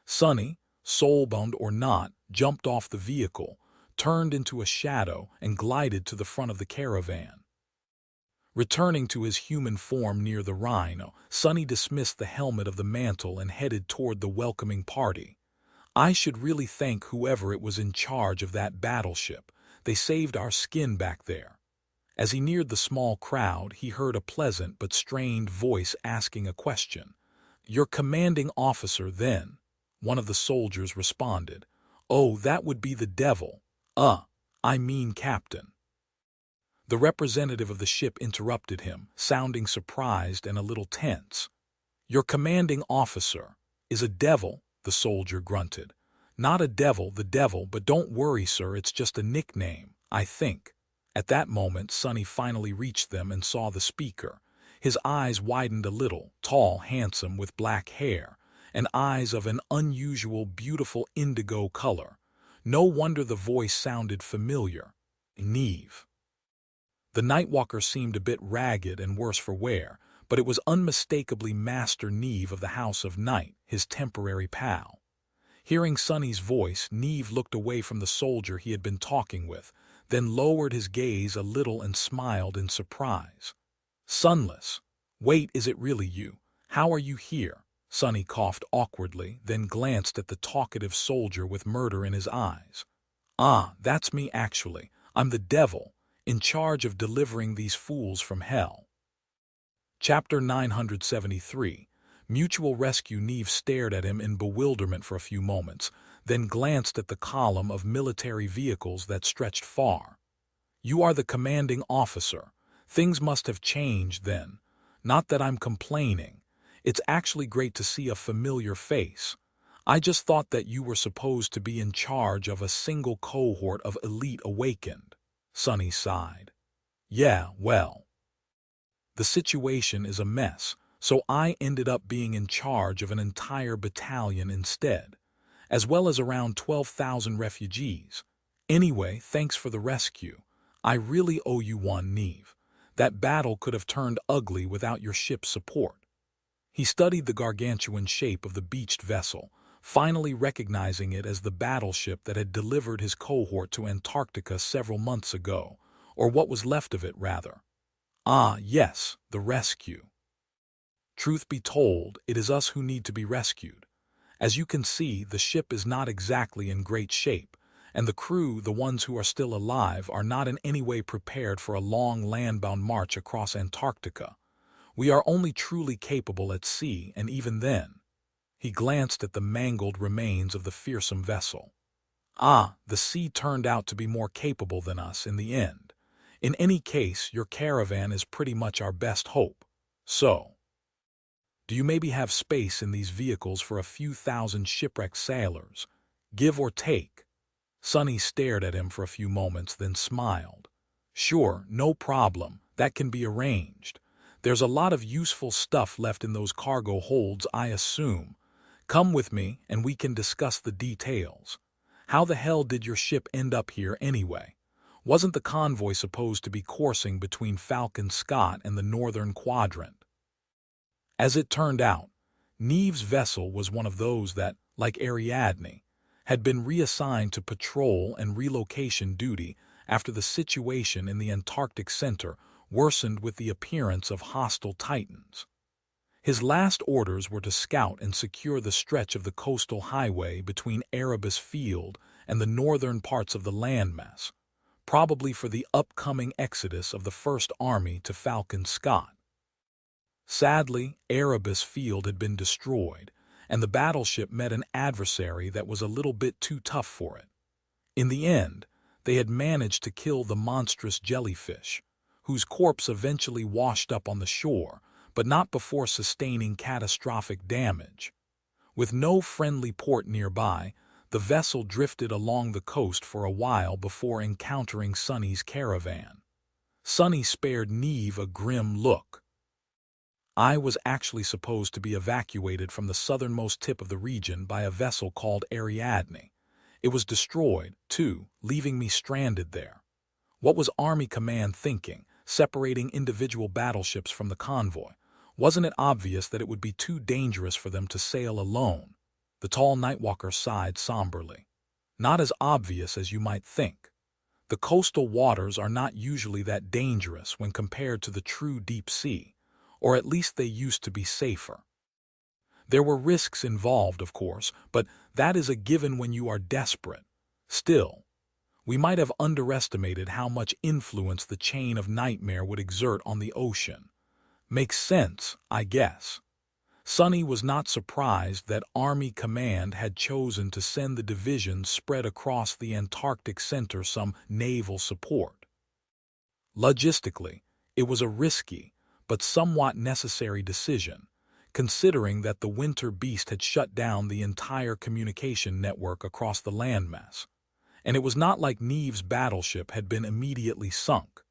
Sonny, soulbound or not, jumped off the vehicle, turned into a shadow, and glided to the front of the caravan. Returning to his human form near the rhino, Sonny dismissed the helmet of the mantle and headed toward the welcoming party. I should really thank whoever it was in charge of that battleship. They saved our skin back there. As he neared the small crowd, he heard a pleasant but strained voice asking a question. "Your commanding officer, then?" One of the soldiers responded. "Oh, that would be the devil. I mean captain." The representative of the ship interrupted him, sounding surprised and a little tense. "Your commanding officer is a devil?" the soldier grunted. "Not a devil, the devil, but don't worry, sir, it's just a nickname, I think." At that moment, Sonny finally reached them and saw the speaker. His eyes widened a little, tall, handsome, with black hair, and eyes of an unusual, beautiful indigo color. No wonder the voice sounded familiar. Neve. The Nightwalker seemed a bit ragged and worse for wear, but it was unmistakably Master Neve of the House of Night, his temporary pal. Hearing Sonny's voice, Neve looked away from the soldier he had been talking with, then lowered his gaze a little and smiled in surprise. "Sunless. Wait, is it really you? How are you here?" Sonny coughed awkwardly, then glanced at the talkative soldier with murder in his eyes. "Ah, that's me actually. I'm the devil, in charge of delivering these fools from hell." Chapter 973. Mutual Rescue. Neve stared at him in bewilderment for a few moments, then glanced at the column of military vehicles that stretched far. "You are the commanding officer. Things must have changed then. Not that I'm complaining. It's actually great to see a familiar face. I just thought that you were supposed to be in charge of a single cohort of elite awakened." Sonny sighed. "Yeah, well, the situation is a mess, so I ended up being in charge of an entire battalion instead, as well as around 12,000 refugees. Anyway, thanks for the rescue. I really owe you one, Neve. That battle could have turned ugly without your ship's support." He studied the gargantuan shape of the beached vessel, finally recognizing it as the battleship that had delivered his cohort to Antarctica several months ago, or what was left of it, rather. Ah, yes, the rescue. Truth be told, it is us who need to be rescued. As you can see, the ship is not exactly in great shape, and the crew, the ones who are still alive, are not in any way prepared for a long landbound march across Antarctica. We are only truly capable at sea, and even then. He glanced at the mangled remains of the fearsome vessel. Ah, the sea turned out to be more capable than us in the end. In any case, your caravan is pretty much our best hope. So, Do you maybe have space in these vehicles for a few thousand shipwrecked sailors? Give or take?" Sonny stared at him for a few moments, then smiled. "Sure, no problem. That can be arranged. There's a lot of useful stuff left in those cargo holds, I assume. Come with me and we can discuss the details. How the hell did your ship end up here anyway? Wasn't the convoy supposed to be coursing between Falcon Scott and the Northern Quadrant?" As it turned out, Neve's vessel was one of those that, like Ariadne, had been reassigned to patrol and relocation duty after the situation in the Antarctic Center worsened with the appearance of hostile Titans. His last orders were to scout and secure the stretch of the coastal highway between Erebus Field and the northern parts of the landmass, probably for the upcoming exodus of the First Army to Falcon Scott. Sadly, Erebus Field had been destroyed, and the battleship met an adversary that was a little bit too tough for it. In the end, they had managed to kill the monstrous jellyfish, whose corpse eventually washed up on the shore, but not before sustaining catastrophic damage. With no friendly port nearby, the vessel drifted along the coast for a while before encountering Sonny's caravan. Sonny spared Neve a grim look. "I was actually supposed to be evacuated from the southernmost tip of the region by a vessel called Ariadne. It was destroyed, too, leaving me stranded there. What was Army Command thinking, separating individual battleships from the convoy? Wasn't it obvious that it would be too dangerous for them to sail alone?" The tall Nightwalker sighed somberly. "Not as obvious as you might think. The coastal waters are not usually that dangerous when compared to the true deep sea, or at least they used to be safer. There were risks involved, of course, but that is a given when you are desperate. Still, we might have underestimated how much influence the chain of nightmare would exert on the ocean. Makes sense, I guess." Sonny was not surprised that Army Command had chosen to send the divisions spread across the Antarctic Center some naval support. Logistically, it was a risky, but somewhat necessary decision, considering that the winter beast had shut down the entire communication network across the landmass, and it was not like Neve's battleship had been immediately sunk.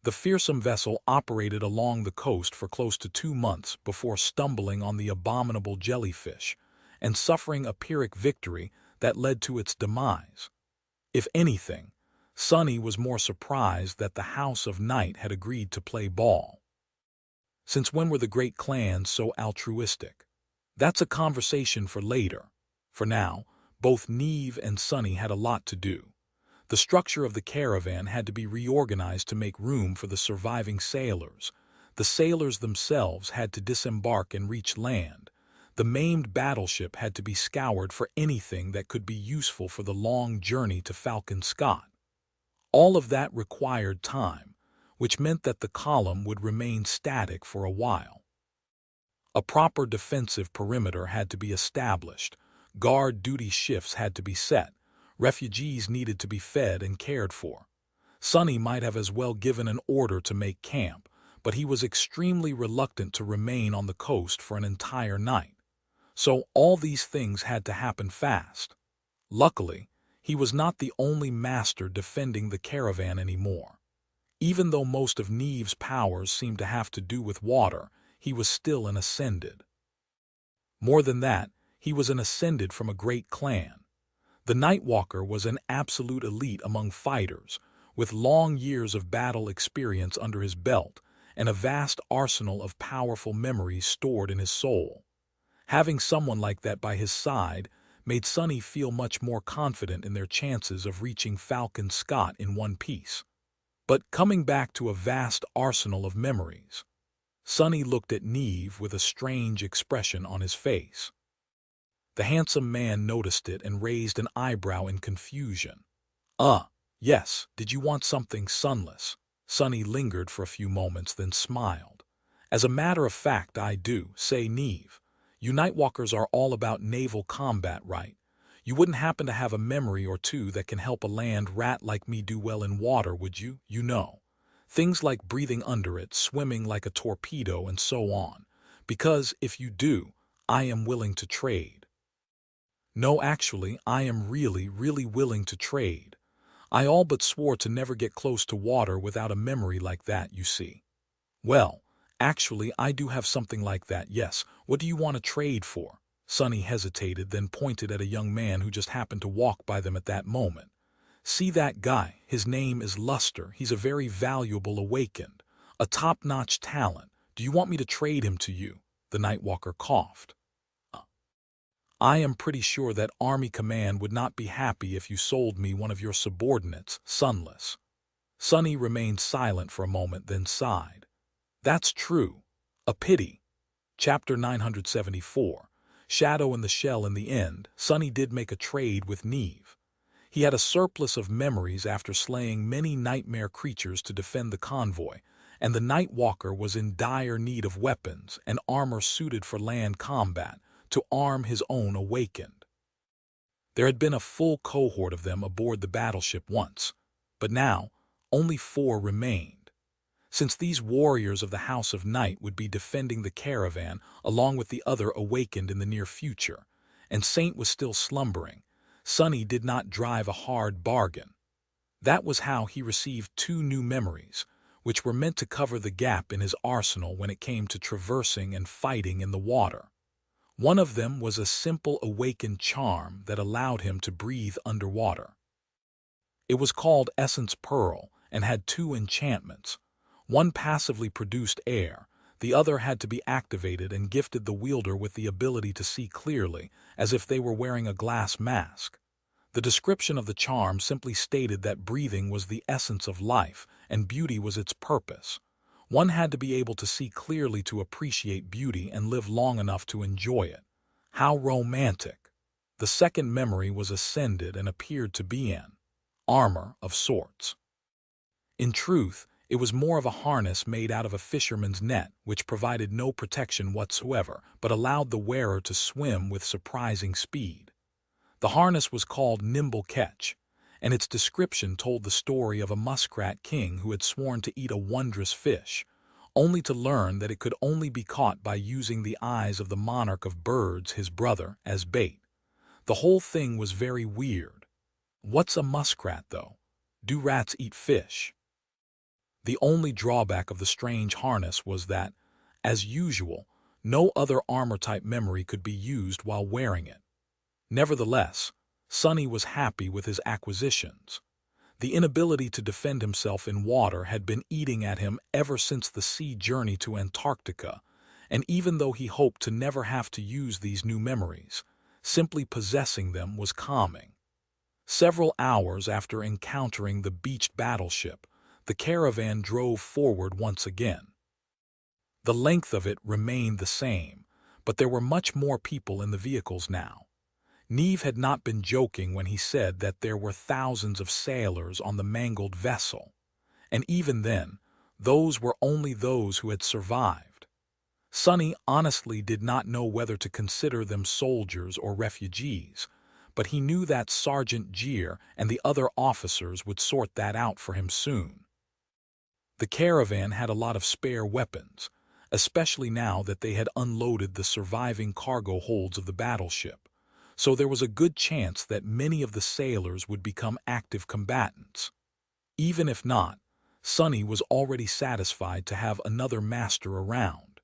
The fearsome vessel operated along the coast for close to 2 months before stumbling on the abominable jellyfish and suffering a Pyrrhic victory that led to its demise. If anything, Sonny was more surprised that the House of Night had agreed to play ball. Since when were the great clans so altruistic? That's a conversation for later. For now, both Neve and Sonny had a lot to do. The structure of the caravan had to be reorganized to make room for the surviving sailors. The sailors themselves had to disembark and reach land. The maimed battleship had to be scoured for anything that could be useful for the long journey to Falcon Scott. All of that required time, which meant that the column would remain static for a while. A proper defensive perimeter had to be established, guard duty shifts had to be set, refugees needed to be fed and cared for. Sonny might have as well given an order to make camp, but he was extremely reluctant to remain on the coast for an entire night. So all these things had to happen fast. Luckily, he was not the only master defending the caravan anymore. Even though most of Neve's powers seemed to have to do with water, he was still an Ascended. More than that, he was an Ascended from a great clan. The Nightwalker was an absolute elite among fighters, with long years of battle experience under his belt and a vast arsenal of powerful memories stored in his soul. Having someone like that by his side made Sonny feel much more confident in their chances of reaching Falcon Scott in one piece. But coming back to a vast arsenal of memories, Sonny looked at Neve with a strange expression on his face. The handsome man noticed it and raised an eyebrow in confusion. Yes, did you want something sunless?" Sonny lingered for a few moments, then smiled. "As a matter of fact, I do, say Neve. You Nightwalkers are all about naval combat, right? You wouldn't happen to have a memory or two that can help a land rat like me do well in water, would you? You know. Things like breathing under it, swimming like a torpedo, and so on. Because if you do, I am willing to trade. No, actually, I am really, really willing to trade. I all but swore to never get close to water without a memory like that, you see. Well, actually, I do have something like that, yes. What do you want to trade for? Sonny hesitated, then pointed at a young man who just happened to walk by them at that moment. See that guy? His name is Luster. He's a very valuable awakened, a top-notch talent. Do you want me to trade him to you? The Nightwalker coughed. I am pretty sure that Army Command would not be happy if you sold me one of your subordinates, Sunless. Sonny remained silent for a moment, then sighed. That's true. A pity. Chapter 974. Shadow and the Shell. In the end, Sonny did make a trade with Neve. He had a surplus of memories after slaying many nightmare creatures to defend the convoy, and the Nightwalker was in dire need of weapons and armor suited for land combat to arm his own awakened. There had been a full cohort of them aboard the battleship once, but now only 4 remained. Since these warriors of the House of Night would be defending the caravan along with the other awakened in the near future, and Saint was still slumbering, Sonny did not drive a hard bargain. That was how he received 2 new memories, which were meant to cover the gap in his arsenal when it came to traversing and fighting in the water. One of them was a simple awakened charm that allowed him to breathe underwater. It was called Essence Pearl and had 2 enchantments. One passively produced air, the other had to be activated and gifted the wielder with the ability to see clearly, as if they were wearing a glass mask. The description of the charm simply stated that breathing was the essence of life and beauty was its purpose. One had to be able to see clearly to appreciate beauty and live long enough to enjoy it. How romantic! The second memory was ascended and appeared to be an armor of sorts. In truth, it was more of a harness made out of a fisherman's net, which provided no protection whatsoever, but allowed the wearer to swim with surprising speed. The harness was called Nimble Catch, and its description told the story of a muskrat king who had sworn to eat a wondrous fish, only to learn that it could only be caught by using the eyes of the monarch of birds, his brother, as bait. The whole thing was very weird. What's a muskrat, though? Do rats eat fish? The only drawback of the strange harness was that, as usual, no other armor-type memory could be used while wearing it. Nevertheless, Sonny was happy with his acquisitions. The inability to defend himself in water had been eating at him ever since the sea journey to Antarctica, and even though he hoped to never have to use these new memories, simply possessing them was calming. Several hours after encountering the beached battleship, the caravan drove forward once again. The length of it remained the same, but there were much more people in the vehicles now. Neve had not been joking when he said that there were thousands of sailors on the mangled vessel, and even then, those were only those who had survived. Sonny honestly did not know whether to consider them soldiers or refugees, but he knew that Sergeant Jeer and the other officers would sort that out for him soon. The caravan had a lot of spare weapons, especially now that they had unloaded the surviving cargo holds of the battleship, so there was a good chance that many of the sailors would become active combatants. Even if not, Sonny was already satisfied to have another master around.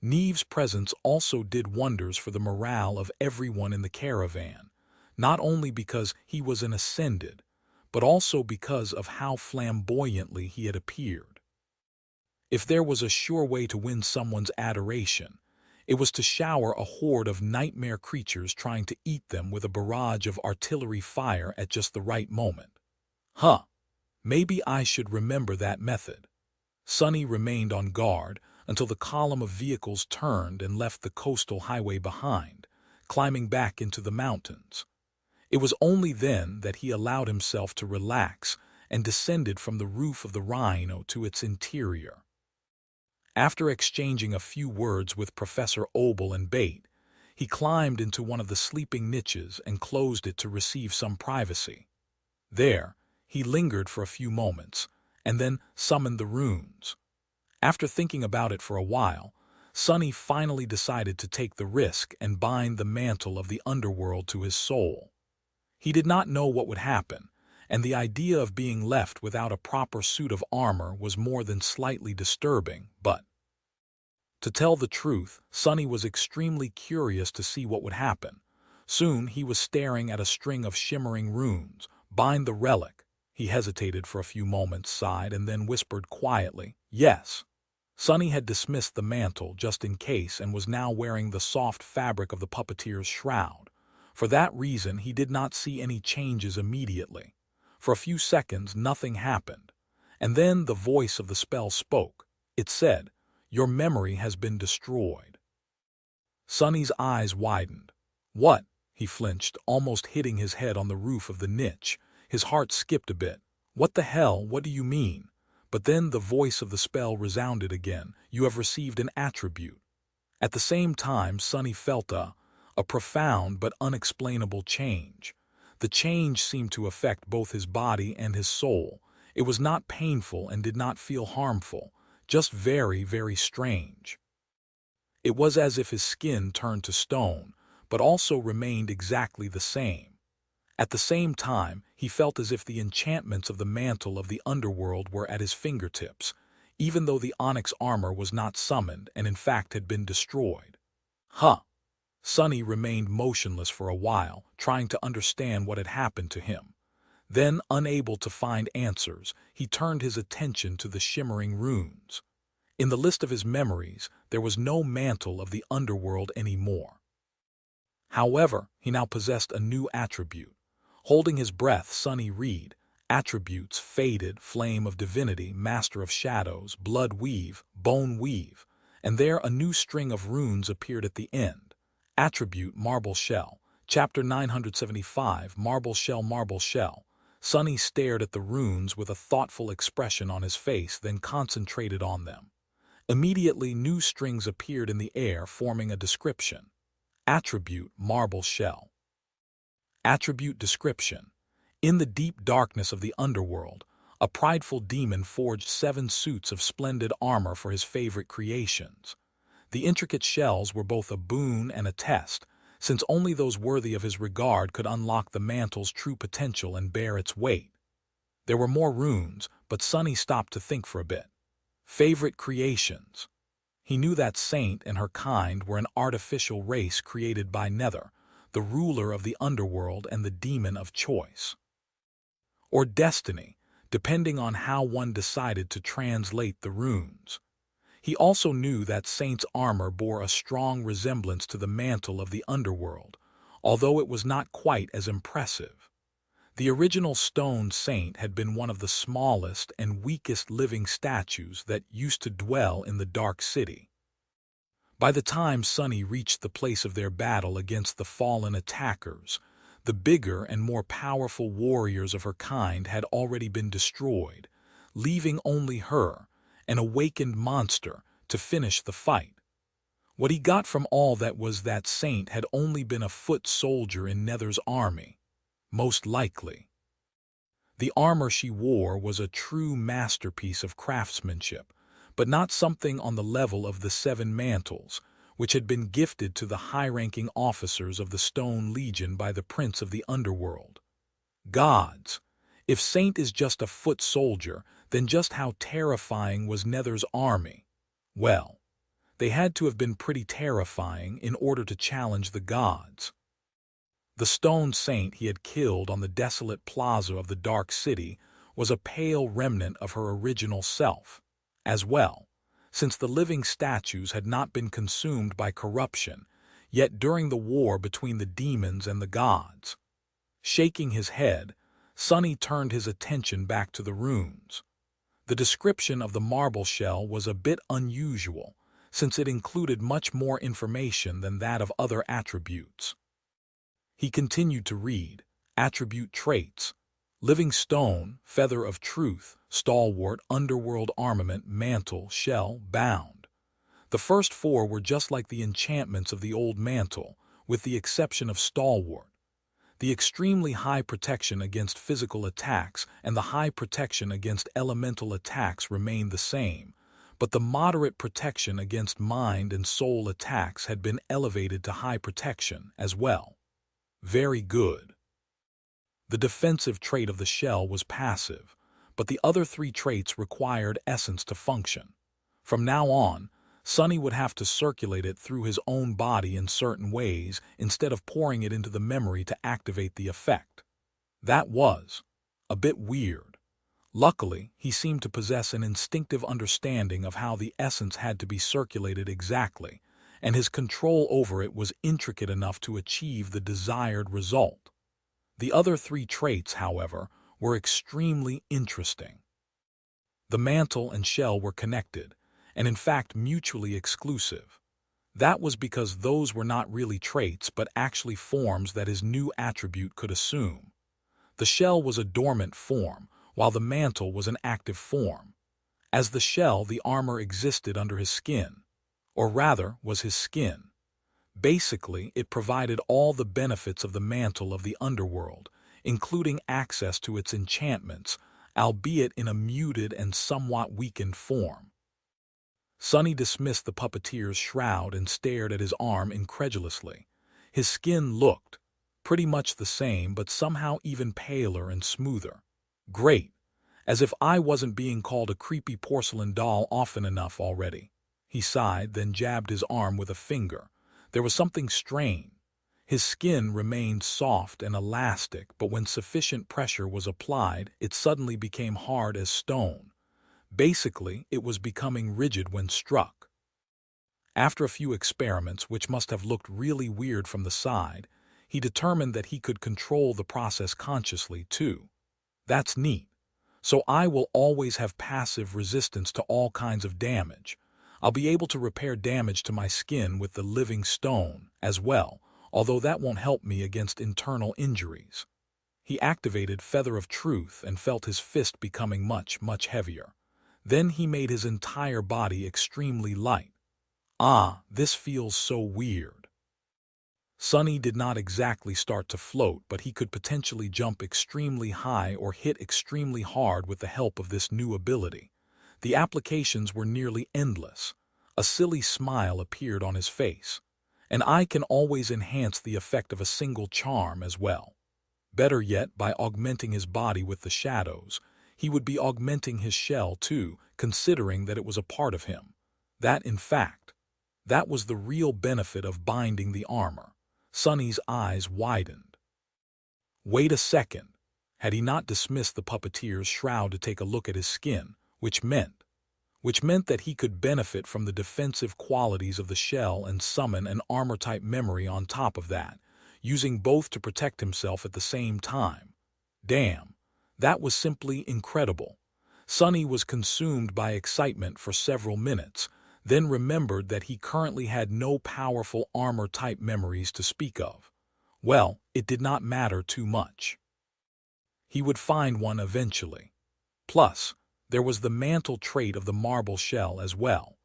Neve's presence also did wonders for the morale of everyone in the caravan, not only because he was an ascended, but also because of how flamboyantly he had appeared. If there was a sure way to win someone's adoration, it was to shower a horde of nightmare creatures trying to eat them with a barrage of artillery fire at just the right moment. Maybe I should remember that method. Sonny remained on guard until the column of vehicles turned and left the coastal highway behind, climbing back into the mountains. It was only then that he allowed himself to relax and descended from the roof of the Rhino to its interior. After exchanging a few words with Professor Obel and Bate, he climbed into one of the sleeping niches and closed it to receive some privacy. There, he lingered for a few moments, and then summoned the runes. After thinking about it for a while, Sonny finally decided to take the risk and bind the mantle of the underworld to his soul. He did not know what would happen, and the idea of being left without a proper suit of armor was more than slightly disturbing, but to tell the truth, Sonny was extremely curious to see what would happen. Soon he was staring at a string of shimmering runes. "Bind the relic." He hesitated for a few moments, sighed, and then whispered quietly, "Yes." Sonny had dismissed the mantle just in case and was now wearing the soft fabric of the puppeteer's shroud. For that reason, he did not see any changes immediately. For a few seconds, nothing happened. And then the voice of the spell spoke. It said, "Your memory has been destroyed." Sonny's eyes widened. "What?" He flinched, almost hitting his head on the roof of the niche. His heart skipped a bit. "What the hell? What do you mean?" But then the voice of the spell resounded again. "You have received an attribute." At the same time, Sonny felt a profound but unexplainable change. The change seemed to affect both his body and his soul. It was not painful and did not feel harmful, just very, very strange. It was as if his skin turned to stone, but also remained exactly the same. At the same time, he felt as if the enchantments of the mantle of the underworld were at his fingertips, even though the onyx armor was not summoned and in fact had been destroyed. Huh! Sonny remained motionless for a while, trying to understand what had happened to him. Then, unable to find answers, he turned his attention to the shimmering runes. In the list of his memories, there was no mantle of the underworld anymore. However, he now possessed a new attribute. Holding his breath, Sonny read, "Attributes: Faded, Flame of Divinity, Master of Shadows, Blood Weave, Bone Weave," and there a new string of runes appeared at the end. Attribute: Marble Shell. Chapter 975, Marble Shell, Marble Shell. Sonny stared at the runes with a thoughtful expression on his face, then concentrated on them. Immediately, new strings appeared in the air, forming a description. Attribute: Marble Shell. Attribute description. In the deep darkness of the underworld, a prideful demon forged 7 suits of splendid armor for his favorite creations. The intricate shells were both a boon and a test, since only those worthy of his regard could unlock the mantle's true potential and bear its weight. There were more runes, but Sonny stopped to think for a bit. Favorite creations. He knew that Saint and her kind were an artificial race created by Nether, the ruler of the underworld and the demon of choice. Or destiny, depending on how one decided to translate the runes. He also knew that Saint's armor bore a strong resemblance to the mantle of the underworld, although it was not quite as impressive. The original stone saint had been one of the smallest and weakest living statues that used to dwell in the Dark City. By the time Sonny reached the place of their battle against the fallen attackers, the bigger and more powerful warriors of her kind had already been destroyed, leaving only her, an awakened monster, to finish the fight. What he got from all that was that Saint had only been a foot soldier in Nether's army, most likely. The armor she wore was a true masterpiece of craftsmanship, but not something on the level of the 7 mantles, which had been gifted to the high-ranking officers of the Stone Legion by the Prince of the Underworld. Gods! If Saint is just a foot soldier, then just how terrifying was Nether's army? Well, they had to have been pretty terrifying in order to challenge the gods. The stone saint he had killed on the desolate plaza of the Dark City was a pale remnant of her original self, as well, since the living statues had not been consumed by corruption, yet during the war between the demons and the gods. Shaking his head, Sonny turned his attention back to the runes. The description of the marble shell was a bit unusual, since it included much more information than that of other attributes. He continued to read, attribute traits, living stone, feather of truth, stalwart, underworld armament, mantle, shell, bound. The first 4 were just like the enchantments of the old mantle, with the exception of stalwart. The extremely high protection against physical attacks and the high protection against elemental attacks remained the same, but the moderate protection against mind and soul attacks had been elevated to high protection as well. Very good. The defensive trait of the shell was passive, but the other three traits required essence to function. From now on, Sonny would have to circulate it through his own body in certain ways instead of pouring it into the memory to activate the effect. That was a bit weird. Luckily, he seemed to possess an instinctive understanding of how the essence had to be circulated exactly, and his control over it was intricate enough to achieve the desired result. The other three traits, however, were extremely interesting. The mantle and shell were connected, and in fact mutually exclusive. That was because those were not really traits but actually forms that his new attribute could assume. The shell was a dormant form, while the mantle was an active form. As the shell, the armor existed under his skin, or rather was his skin. Basically, it provided all the benefits of the mantle of the underworld, including access to its enchantments, albeit in a muted and somewhat weakened form. Sonny dismissed the puppeteer's shroud and stared at his arm incredulously. His skin looked pretty much the same, but somehow even paler and smoother. Great, as if I wasn't being called a creepy porcelain doll often enough already. He sighed, then jabbed his arm with a finger. There was something strange. His skin remained soft and elastic, but when sufficient pressure was applied, it suddenly became hard as stone. Basically, it was becoming rigid when struck. After a few experiments, which must have looked really weird from the side, he determined that he could control the process consciously, too. That's neat. So I will always have passive resistance to all kinds of damage. I'll be able to repair damage to my skin with the living stone as well, although that won't help me against internal injuries. He activated Feather of Truth and felt his fist becoming much, much heavier. Then he made his entire body extremely light. Ah, this feels so weird. Sonny did not exactly start to float, but he could potentially jump extremely high or hit extremely hard with the help of this new ability. The applications were nearly endless. A silly smile appeared on his face. And I can always enhance the effect of a single charm as well. Better yet, by augmenting his body with the shadows, he would be augmenting his shell too, considering that it was a part of him. That, in fact, that was the real benefit of binding the armor. Sonny's eyes widened. Wait a second. Had he not dismissed the puppeteer's shroud to take a look at his skin, which meant that he could benefit from the defensive qualities of the shell and summon an armor-type memory on top of that, using both to protect himself at the same time. Damn, that was simply incredible. Sonny was consumed by excitement for several minutes, then remembered that he currently had no powerful armor-type memories to speak of. Well, it did not matter too much. He would find one eventually. Plus, there was the mantle trait of the marble shell as well.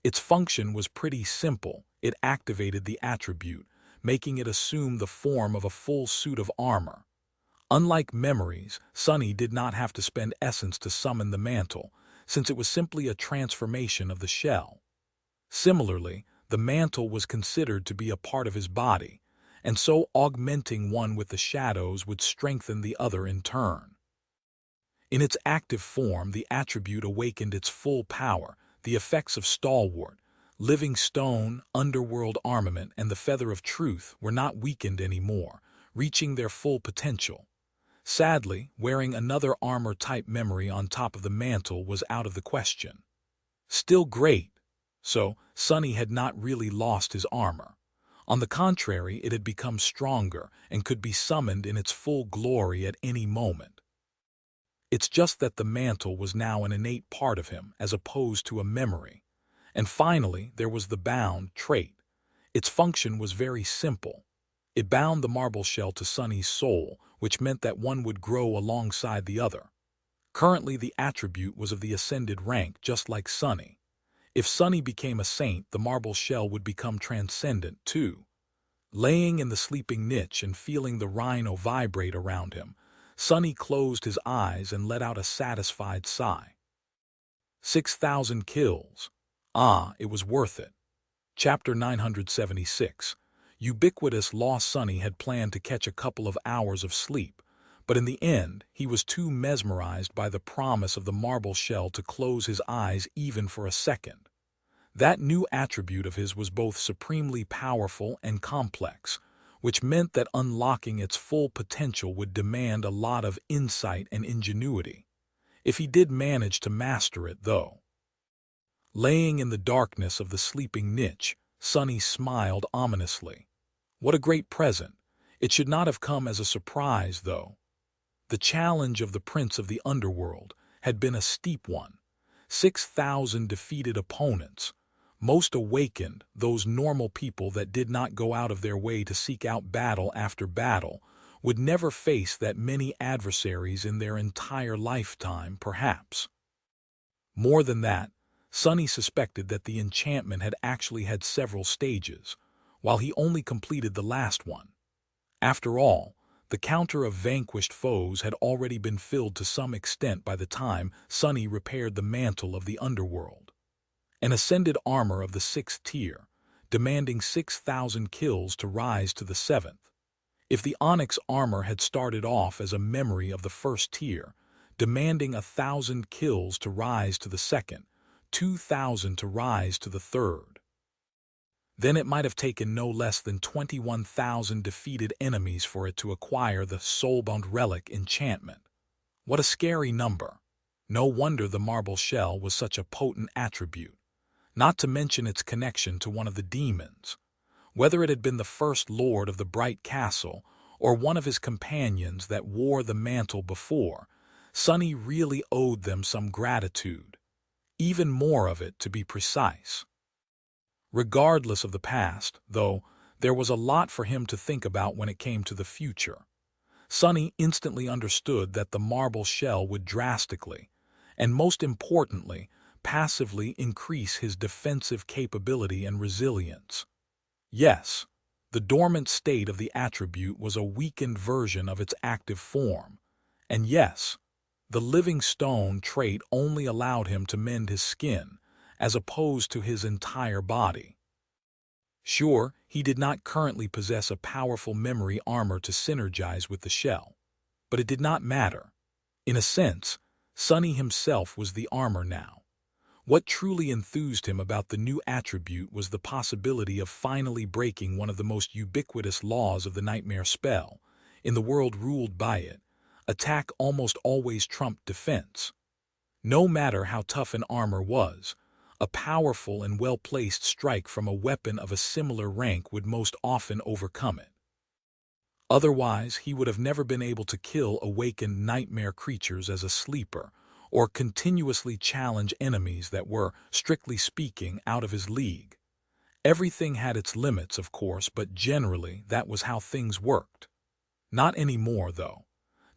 Its function was pretty simple. It activated the attribute, making it assume the form of a full suit of armor. Unlike memories, Sonny did not have to spend essence to summon the mantle, since it was simply a transformation of the shell. Similarly, the mantle was considered to be a part of his body, and so augmenting one with the shadows would strengthen the other in turn. In its active form, the attribute awakened its full power. The effects of Stalwart, Living Stone, Underworld Armament, and the Feather of Truth were not weakened anymore, reaching their full potential. Sadly, wearing another armor-type memory on top of the mantle was out of the question. Still great. So, Sonny had not really lost his armor. On the contrary, it had become stronger and could be summoned in its full glory at any moment. It's just that the mantle was now an innate part of him as opposed to a memory. And finally, there was the bound trait. Its function was very simple. It bound the marble shell to Sonny's soul, which meant that one would grow alongside the other. Currently, the attribute was of the ascended rank, just like Sonny. If Sonny became a saint, the marble shell would become transcendent too. Laying in the sleeping niche and feeling the rhino vibrate around him, Sonny closed his eyes and let out a satisfied sigh. 6,000 kills. Ah, it was worth it. Chapter 976. Ubiquitous Law. Sonny had planned to catch a couple of hours of sleep, but in the end he was too mesmerized by the promise of the marble shell to close his eyes even for a second. That new attribute of his was both supremely powerful and complex, which meant that unlocking its full potential would demand a lot of insight and ingenuity. If he did manage to master it, though. Laying in the darkness of the sleeping niche, Sonny smiled ominously. What a great present. It should not have come as a surprise, though. The challenge of the Prince of the Underworld had been a steep one. 6,000 defeated opponents. Most awakened, those normal people that did not go out of their way to seek out battle after battle, would never face that many adversaries in their entire lifetime, perhaps. More than that, Sonny suspected that the enchantment had actually had several stages, while he only completed the last one. After all, the counter of vanquished foes had already been filled to some extent by the time Sonny repaired the mantle of the underworld. An ascended armor of the 6th tier, demanding 6,000 kills to rise to the 7th. If the onyx armor had started off as a memory of the 1st tier, demanding 1,000 kills to rise to the 2nd, 2,000 to rise to the 3rd. Then it might have taken no less than 21,000 defeated enemies for it to acquire the Soulbound relic enchantment. What a scary number. No wonder the marble shell was such a potent attribute, not to mention its connection to one of the demons. Whether it had been the first lord of the Bright Castle or one of his companions that wore the mantle before, Sonny really owed them some gratitude. Even more of it, to be precise. Regardless of the past, though, there was a lot for him to think about when it came to the future. Sonny instantly understood that the marble shell would drastically, and most importantly, passively increase his defensive capability and resilience. Yes, the dormant state of the attribute was a weakened version of its active form, and yes, the living stone trait only allowed him to mend his skin, as opposed to his entire body. Sure, he did not currently possess a powerful memory armor to synergize with the shell, but it did not matter. In a sense, Sonny himself was the armor now. What truly enthused him about the new attribute was the possibility of finally breaking one of the most ubiquitous laws of the nightmare spell. In the world ruled by it, attack almost always trumped defense. No matter how tough an armor was, a powerful and well-placed strike from a weapon of a similar rank would most often overcome it. Otherwise, he would have never been able to kill awakened nightmare creatures as a sleeper, or continuously challenge enemies that were, strictly speaking, out of his league. Everything had its limits, of course, but generally that was how things worked. Not anymore, though.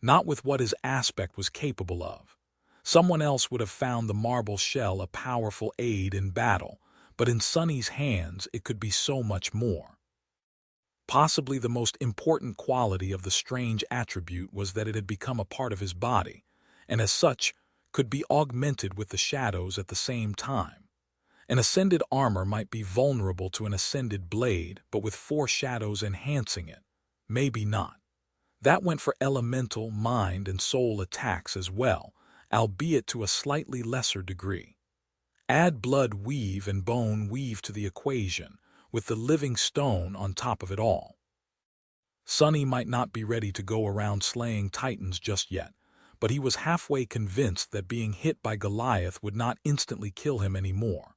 Not with what his aspect was capable of. Someone else would have found the marble shell a powerful aid in battle, but in Sonny's hands it could be so much more. Possibly the most important quality of the strange attribute was that it had become a part of his body, and as such, could be augmented with the shadows at the same time. An ascended armor might be vulnerable to an ascended blade, but with 4 shadows enhancing it. Maybe not. That went for elemental, mind, and soul attacks as well, albeit to a slightly lesser degree. Add blood weave and bone weave to the equation, with the living stone on top of it all. Sonny might not be ready to go around slaying titans just yet, but he was halfway convinced that being hit by Goliath would not instantly kill him anymore.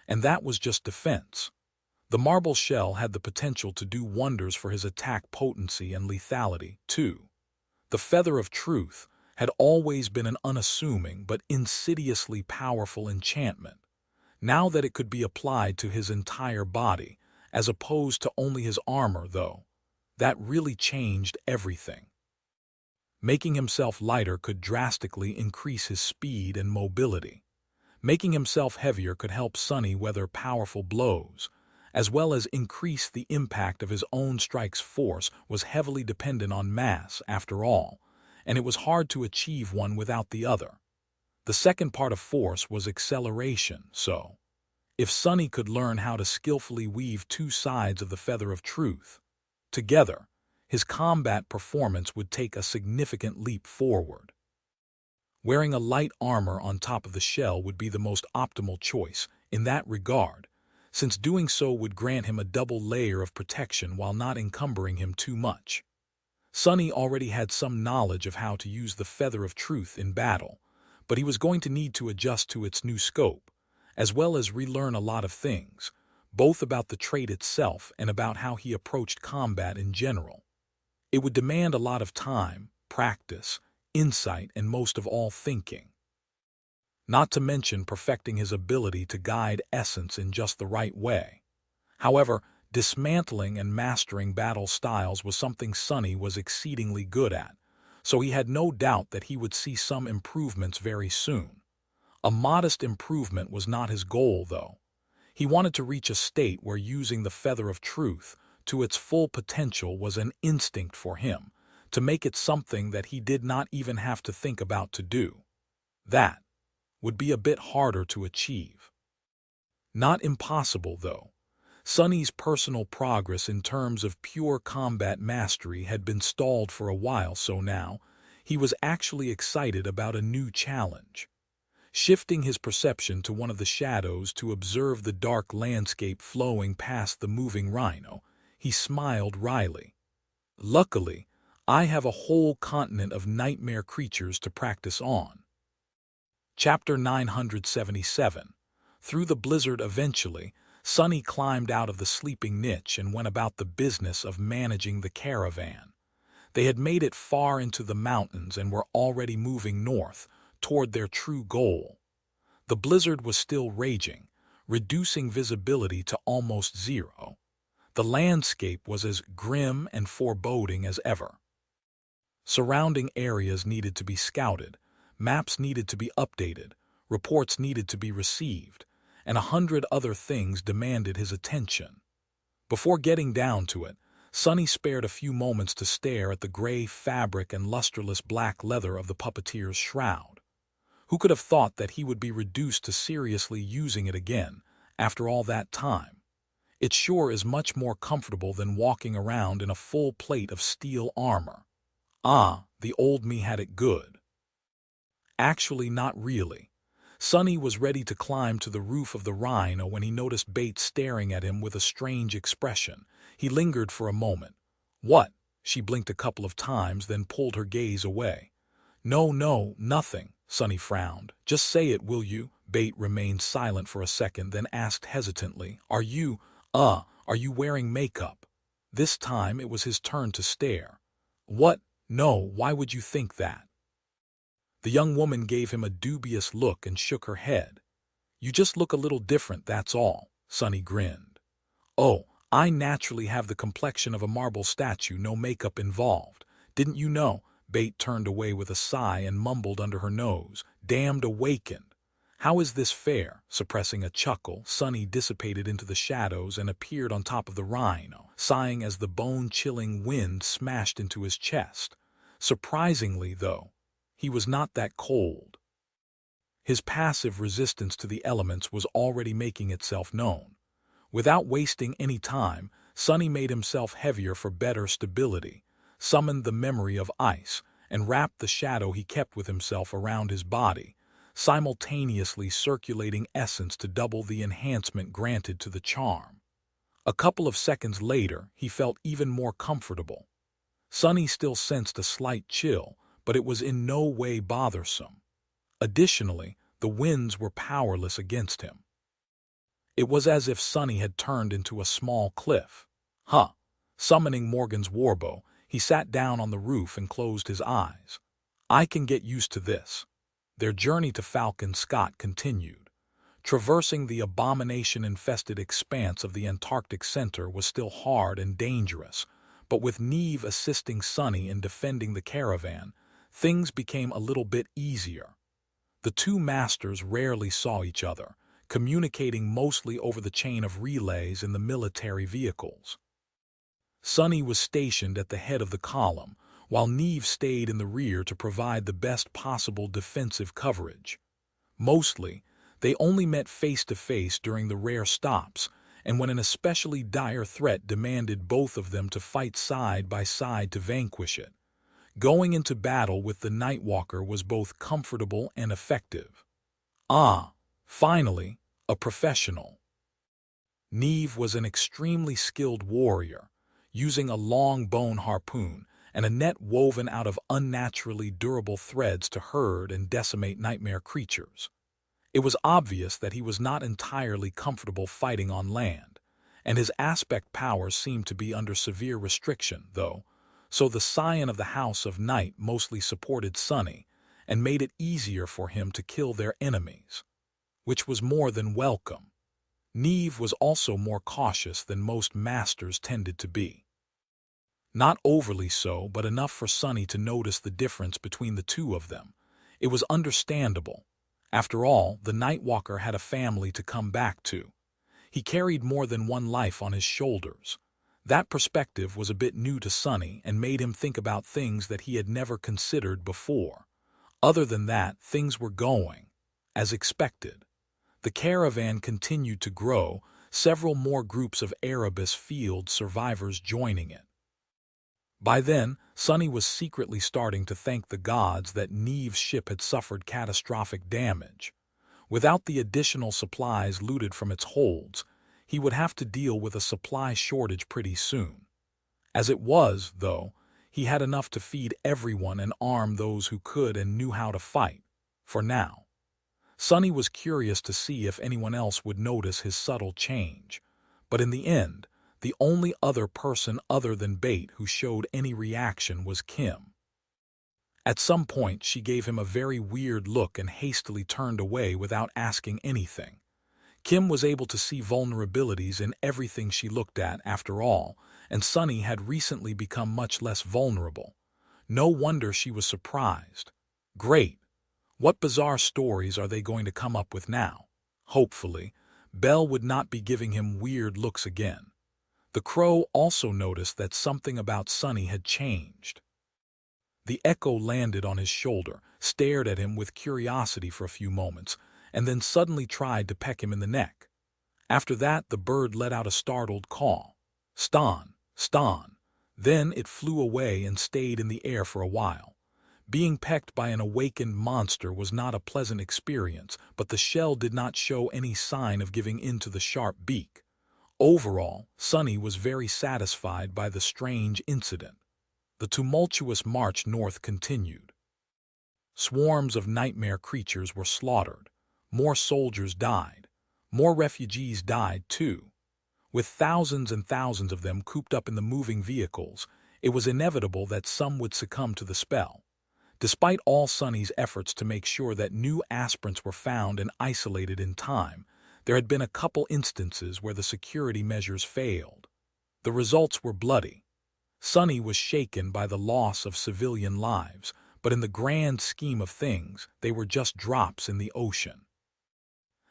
And that was just defense. The marble shell had the potential to do wonders for his attack potency and lethality, too. The Feather of Truth had always been an unassuming but insidiously powerful enchantment. Now that it could be applied to his entire body, as opposed to only his armor, though, that really changed everything. Making himself lighter could drastically increase his speed and mobility. Making himself heavier could help Sonny weather powerful blows, as well as increase the impact of his own strike's force was heavily dependent on mass, after all, and it was hard to achieve one without the other. The second part of force was acceleration, so if Sunny could learn how to skillfully weave two sides of the feather of truth together, his combat performance would take a significant leap forward. Wearing a light armor on top of the shell would be the most optimal choice in that regard, since doing so would grant him a double layer of protection while not encumbering him too much. Sunny already had some knowledge of how to use the feather of truth in battle, but he was going to need to adjust to its new scope, as well as relearn a lot of things, both about the trait itself and about how he approached combat in general. It would demand a lot of time, practice, insight, and most of all thinking. Not to mention perfecting his ability to guide essence in just the right way. However, dismantling and mastering battle styles was something Sunny was exceedingly good at, so he had no doubt that he would see some improvements very soon. A modest improvement was not his goal, though. He wanted to reach a state where using the feather of truth to its full potential was an instinct for him, to make it something that he did not even have to think about to do. That would be a bit harder to achieve. Not impossible, though. Sunny's personal progress in terms of pure combat mastery had been stalled for a while, so now he was actually excited about a new challenge. Shifting his perception to one of the shadows to observe the dark landscape flowing past the moving rhino, he smiled wryly. Luckily, I have a whole continent of nightmare creatures to practice on. Chapter 977. Through the blizzard eventually, Sunny climbed out of the sleeping niche and went about the business of managing the caravan. They had made it far into the mountains and were already moving north, toward their true goal. The blizzard was still raging, reducing visibility to almost zero. The landscape was as grim and foreboding as ever. Surrounding areas needed to be scouted, maps needed to be updated, reports needed to be received, and 100 other things demanded his attention. Before getting down to it, Sunny spared a few moments to stare at the gray fabric and lusterless black leather of the puppeteer's shroud. Who could have thought that he would be reduced to seriously using it again, after all that time? It sure is much more comfortable than walking around in a full plate of steel armor. Ah, the old me had it good. Actually, not really. Sunny was ready to climb to the roof of the rhino when he noticed Bates staring at him with a strange expression. He lingered for a moment. What? She blinked a couple of times, then pulled her gaze away. No, nothing, Sunny frowned. Just say it, will you? Bate remained silent for a second, then asked hesitantly, Are you wearing makeup? This time it was his turn to stare. What? No, why would you think that? The young woman gave him a dubious look and shook her head. You just look a little different, that's all, Sunny grinned. Oh, I naturally have the complexion of a marble statue, no makeup involved. Didn't you know? Bate turned away with a sigh and mumbled under her nose, Damned awakened. How is this fair? Suppressing a chuckle, Sunny dissipated into the shadows and appeared on top of the rhino, sighing as the bone-chilling wind smashed into his chest. Surprisingly, though, he was not that cold. His passive resistance to the elements was already making itself known. Without wasting any time, Sunny made himself heavier for better stability, summoned the memory of ice, and wrapped the shadow he kept with himself around his body, simultaneously circulating essence to double the enhancement granted to the charm. A couple of seconds later, he felt even more comfortable. Sunny still sensed a slight chill, but it was in no way bothersome. Additionally, the winds were powerless against him. It was as if Sunny had turned into a small cliff. Summoning Morgan's warbow, he sat down on the roof and closed his eyes. I can get used to this. Their journey to Falcon Scott continued. Traversing the abomination-infested expanse of the Antarctic Center was still hard and dangerous, but with Neve assisting Sunny in defending the caravan, things became a little bit easier. The two masters rarely saw each other, communicating mostly over the chain of relays in the military vehicles. Sunny was stationed at the head of the column, while Neve stayed in the rear to provide the best possible defensive coverage. Mostly, they only met face to face during the rare stops, and when an especially dire threat demanded both of them to fight side by side to vanquish it. Going into battle with the Nightwalker was both comfortable and effective. Ah, finally, a professional. Neve was an extremely skilled warrior, using a long bone harpoon and a net woven out of unnaturally durable threads to herd and decimate nightmare creatures. It was obvious that he was not entirely comfortable fighting on land, and his aspect powers seemed to be under severe restriction, though, so the Scion of the House of Night mostly supported Sunny and made it easier for him to kill their enemies, which was more than welcome. Neve was also more cautious than most masters tended to be. Not overly so, but enough for Sunny to notice the difference between the two of them. It was understandable. After all, the Nightwalker had a family to come back to. He carried more than one life on his shoulders. That perspective was a bit new to Sunny and made him think about things that he had never considered before. Other than that, things were going as expected. The caravan continued to grow, several more groups of Erebus field survivors joining it. By then, Sunny was secretly starting to thank the gods that Neve's ship had suffered catastrophic damage. Without the additional supplies looted from its holds, he would have to deal with a supply shortage pretty soon. As it was, though, he had enough to feed everyone and arm those who could and knew how to fight, for now. Sunny was curious to see if anyone else would notice his subtle change, but in the end, the only other person other than Bait who showed any reaction was Kim. At some point, she gave him a very weird look and hastily turned away without asking anything. Kim was able to see vulnerabilities in everything she looked at, after all, and Sunny had recently become much less vulnerable. No wonder she was surprised. Great. What bizarre stories are they going to come up with now? Hopefully, Belle would not be giving him weird looks again. The crow also noticed that something about Sunny had changed. The echo landed on his shoulder, stared at him with curiosity for a few moments, and then suddenly tried to peck him in the neck. After that, the bird let out a startled call. Stan, Stan. Then it flew away and stayed in the air for a while. Being pecked by an awakened monster was not a pleasant experience, but the shell did not show any sign of giving in to the sharp beak. Overall, Sunny was very satisfied by the strange incident. The tumultuous march north continued. Swarms of nightmare creatures were slaughtered. More soldiers died. More refugees died, too. With thousands and thousands of them cooped up in the moving vehicles, it was inevitable that some would succumb to the spell. Despite all Sunny's efforts to make sure that new aspirants were found and isolated in time, there had been a couple instances where the security measures failed. The results were bloody. Sunny was shaken by the loss of civilian lives, but in the grand scheme of things, they were just drops in the ocean.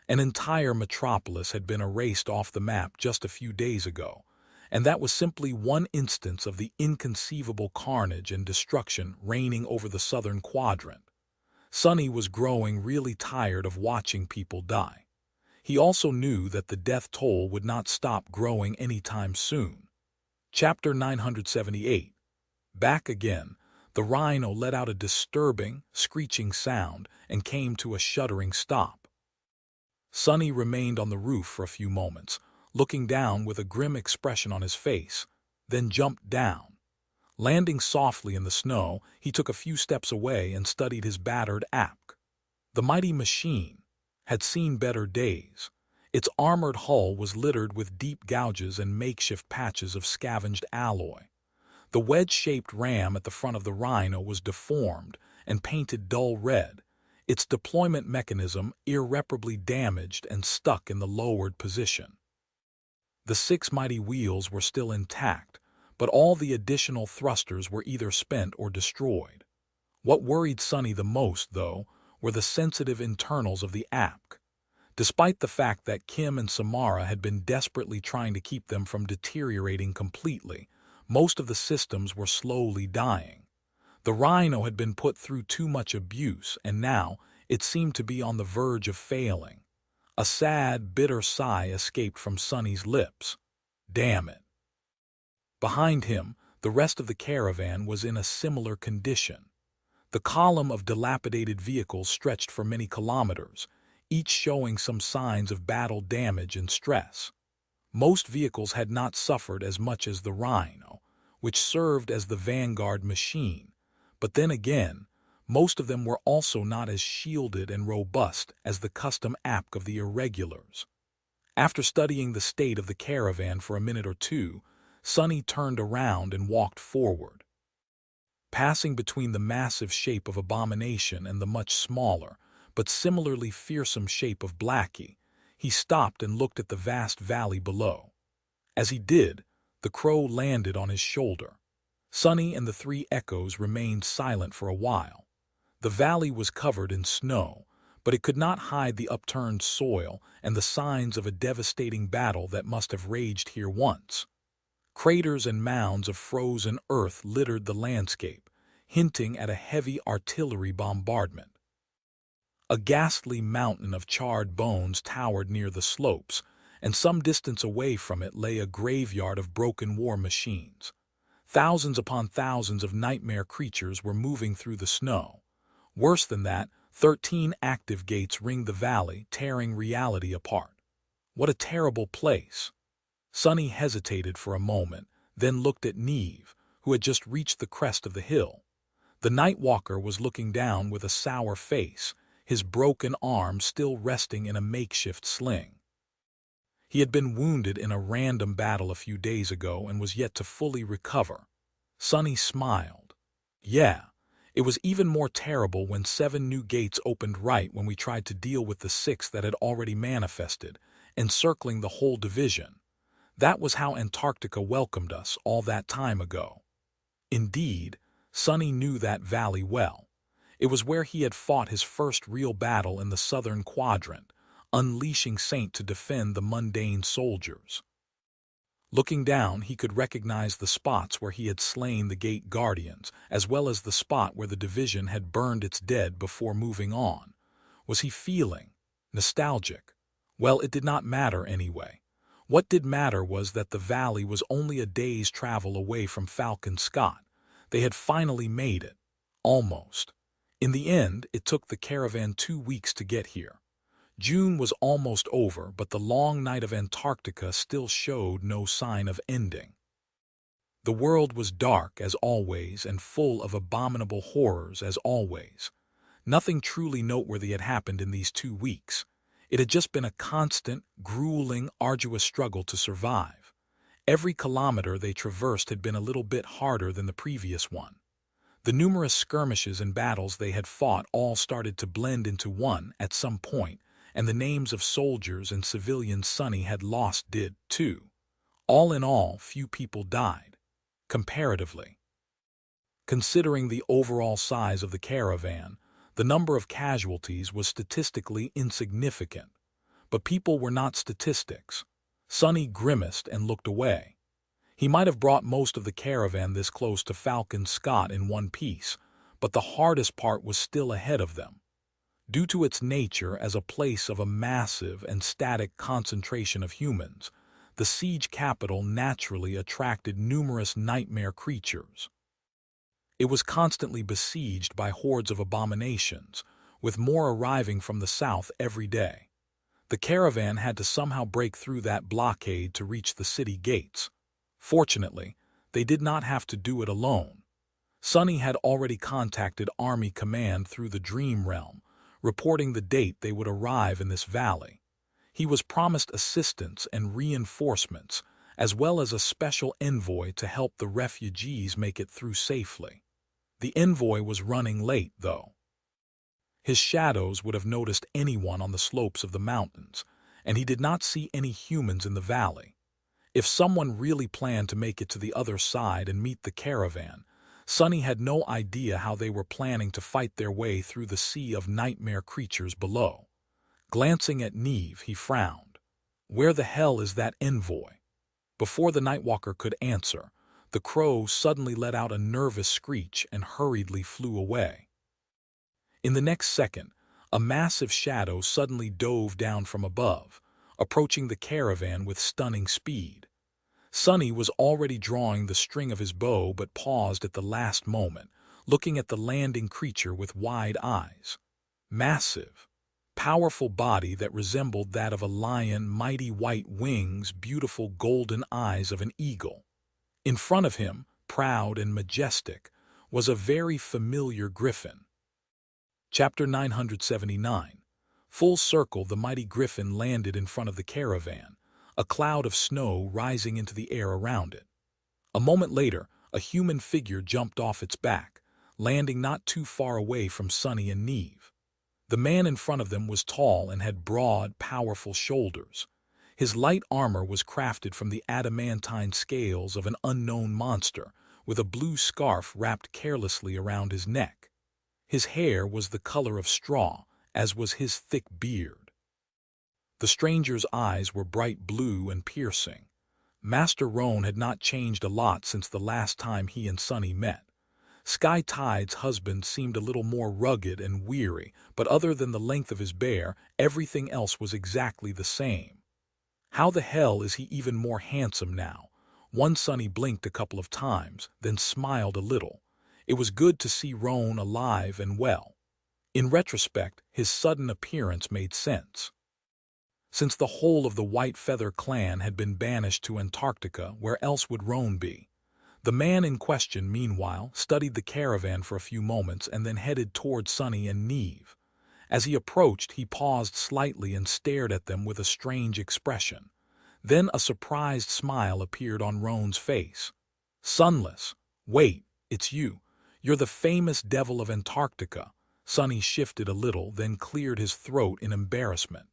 An entire metropolis had been erased off the map just a few days ago, and that was simply one instance of the inconceivable carnage and destruction reigning over the southern quadrant. Sunny was growing really tired of watching people die. He also knew that the death toll would not stop growing anytime soon. Chapter 978. Back again, the rhino let out a disturbing, screeching sound and came to a shuddering stop. Sunny remained on the roof for a few moments, looking down with a grim expression on his face, then jumped down. Landing softly in the snow, he took a few steps away and studied his battered app. The mighty machine had seen better days. Its armored hull was littered with deep gouges and makeshift patches of scavenged alloy. The wedge-shaped ram at the front of the rhino was deformed and painted dull red, its deployment mechanism irreparably damaged and stuck in the lowered position. The 6 mighty wheels were still intact, but all the additional thrusters were either spent or destroyed. What worried Sunny the most, though, were the sensitive internals of the app. Despite the fact that Kim and Samara had been desperately trying to keep them from deteriorating completely, most of the systems were slowly dying. The rhino had been put through too much abuse, and now It seemed to be on the verge of failing. A sad, bitter sigh escaped from Sonny's lips. Damn it. Behind him, the rest of the caravan was in a similar condition. The column of dilapidated vehicles stretched for many kilometers, each showing some signs of battle damage and stress. Most vehicles had not suffered as much as the Rhino, which served as the vanguard machine, but then again, most of them were also not as shielded and robust as the custom app of the irregulars. After studying the state of the caravan for a minute or two, Sonny turned around and walked forward. Passing between the massive shape of Abomination and the much smaller, but similarly fearsome shape of Blackie, he stopped and looked at the vast valley below. As he did, the crow landed on his shoulder. Sonny and the three echoes remained silent for a while. The valley was covered in snow, but it could not hide the upturned soil and the signs of a devastating battle that must have raged here once. Craters and mounds of frozen earth littered the landscape, hinting at a heavy artillery bombardment. A ghastly mountain of charred bones towered near the slopes, and some distance away from it lay a graveyard of broken war machines. Thousands upon thousands of nightmare creatures were moving through the snow. Worse than that, 13 active gates ringed the valley, tearing reality apart. What a terrible place! Sonny hesitated for a moment, then looked at Neve, who had just reached the crest of the hill. The Nightwalker was looking down with a sour face, his broken arm still resting in a makeshift sling. He had been wounded in a random battle a few days ago and was yet to fully recover. Sonny smiled. Yeah, it was even more terrible when 7 new gates opened right when we tried to deal with the 6 that had already manifested, encircling the whole division. That was how Antarctica welcomed us all that time ago. Indeed, Sonny knew that valley well. It was where he had fought his first real battle in the southern quadrant, unleashing Saint to defend the mundane soldiers. Looking down, he could recognize the spots where he had slain the gate guardians, as well as the spot where the division had burned its dead before moving on. Was he feeling nostalgic? Well, it did not matter anyway. What did matter was that the valley was only a day's travel away from Falcon Scott. They had finally made it. Almost. In the end, it took the caravan 2 weeks to get here. June was almost over, but the long night of Antarctica still showed no sign of ending. The world was dark as always and full of abominable horrors as always. Nothing truly noteworthy had happened in these 2 weeks. It had just been a constant, grueling, arduous struggle to survive. Every kilometer they traversed had been a little bit harder than the previous one. The numerous skirmishes and battles they had fought all started to blend into one at some point, and the names of soldiers and civilians Sonny had lost did, too. All in all, few people died. Comparatively. Considering the overall size of the caravan, the number of casualties was statistically insignificant. But people were not statistics. Sonny grimaced and looked away. He might have brought most of the caravan this close to Falcon Scott in one piece, but the hardest part was still ahead of them. Due to its nature as a place of a massive and static concentration of humans, the siege capital naturally attracted numerous nightmare creatures. It was constantly besieged by hordes of abominations, with more arriving from the south every day. The caravan had to somehow break through that blockade to reach the city gates. Fortunately, they did not have to do it alone. Sonny had already contacted Army Command through the Dream Realm, reporting the date they would arrive in this valley. He was promised assistance and reinforcements, as well as a special envoy to help the refugees make it through safely. The envoy was running late, though. His shadows would have noticed anyone on the slopes of the mountains, and he did not see any humans in the valley. If someone really planned to make it to the other side and meet the caravan, Sonny had no idea how they were planning to fight their way through the sea of nightmare creatures below. Glancing at Neve, he frowned. Where the hell is that envoy? Before the Nightwalker could answer, the crow suddenly let out a nervous screech and hurriedly flew away. In the next second, A massive shadow suddenly dove down from above, approaching the caravan with stunning speed. Sonny was already drawing the string of his bow but paused at the last moment, looking at the landing creature with wide eyes. Massive, powerful body that resembled that of a lion, mighty white wings, beautiful golden eyes of an eagle. In front of him, proud and majestic, was a very familiar griffin. Chapter 979. Full circle, the mighty griffin landed in front of the caravan, a cloud of snow rising into the air around it. A moment later, a human figure jumped off its back, landing not too far away from Sonny and Neve. The man in front of them was tall and had broad, powerful shoulders. His light armor was crafted from the adamantine scales of an unknown monster, with a blue scarf wrapped carelessly around his neck. His hair was the color of straw, as was his thick beard. The stranger's eyes were bright blue and piercing. Master Roan had not changed a lot since the last time he and Sonny met. Sky Tide's husband seemed a little more rugged and weary, but other than the length of his bear, everything else was exactly the same. How the hell is he even more handsome now? One Sonny blinked a couple of times, then smiled a little. It was good to see Roan alive and well. In retrospect, his sudden appearance made sense. Since the whole of the White Feather clan had been banished to Antarctica, where else would Roan be? The man in question, meanwhile, studied the caravan for a few moments and then headed toward Sonny and Neve. As he approached, he paused slightly and stared at them with a strange expression. Then a surprised smile appeared on Roan's face. "Sunless, wait, it's you. You're the famous devil of Antarctica." Sonny shifted a little, then cleared his throat in embarrassment.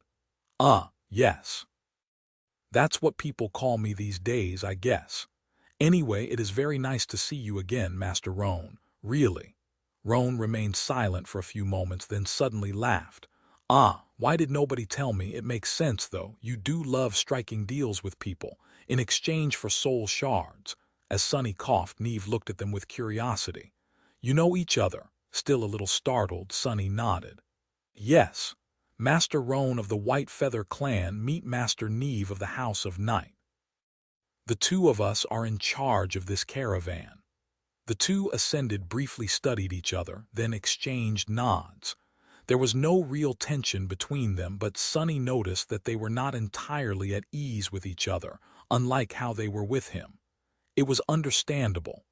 Yes. That's what people call me these days, I guess. Anyway, it is very nice to see you again, Master Roan. Really." Roan remained silent for a few moments, then suddenly laughed. Why did nobody tell me? It makes sense, though. You do love striking deals with people, in exchange for soul shards." As Sonny coughed, Neve looked at them with curiosity. "You know each other?" Still a little startled, Sonny nodded. "Yes. Master Roan of the White Feather clan, meet Master Neve of the House of Night. The two of us are in charge of this caravan." The two ascended, briefly studied each other, then exchanged nods. There was no real tension between them, but Sonny noticed that they were not entirely at ease with each other, unlike how they were with him. It was understandable.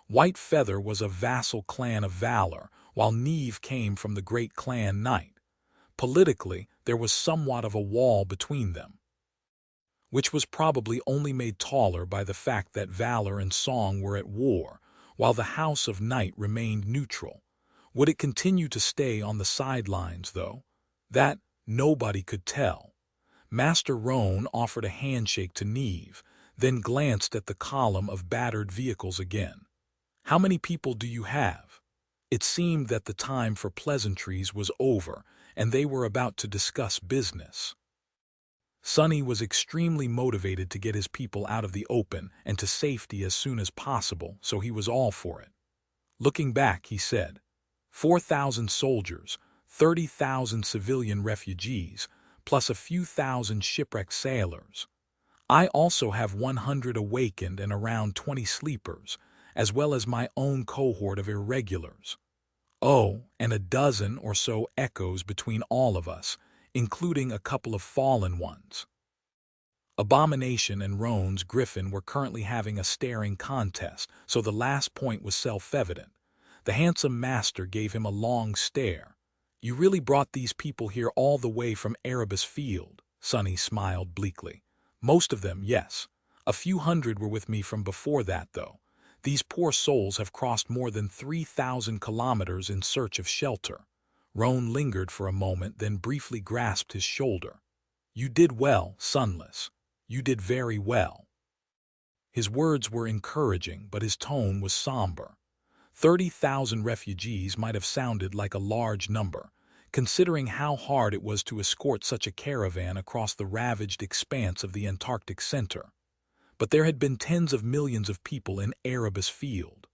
White Feather was a vassal clan of valor, while Neve came from the great clan Night. Politically, there was somewhat of a wall between them, which was probably only made taller by the fact that Valor and Song were at war, while the House of Night remained neutral. Would it continue to stay on the sidelines, though? That nobody could tell. Master Roan offered a handshake to Neve, then glanced at the column of battered vehicles again. "How many people do you have?" It seemed that the time for pleasantries was over, and they were about to discuss business. Sonny was extremely motivated to get his people out of the open and to safety as soon as possible, so he was all for it. Looking back, he said, 4,000 soldiers, 30,000 civilian refugees, plus a few thousand shipwrecked sailors. I also have 100 awakened and around 20 sleepers, as well as my own cohort of irregulars. Oh, and a dozen or so echoes between all of us, including a couple of fallen ones." Abomination and Roan's griffin were currently having a staring contest, so the last point was self-evident. The handsome master gave him a long stare. "You really brought these people here all the way from Erebus Field?" Sonny smiled bleakly. "Most of them, yes. A few hundred were with me from before that, though. These poor souls have crossed more than 3,000 kilometers in search of shelter." Roan lingered for a moment, then briefly grasped his shoulder. "You did well, Sunless. You did very well." His words were encouraging, but his tone was somber. 30,000 refugees might have sounded like a large number, considering how hard it was to escort such a caravan across the ravaged expanse of the Antarctic center. But there had been tens of millions of people in Erebus Field.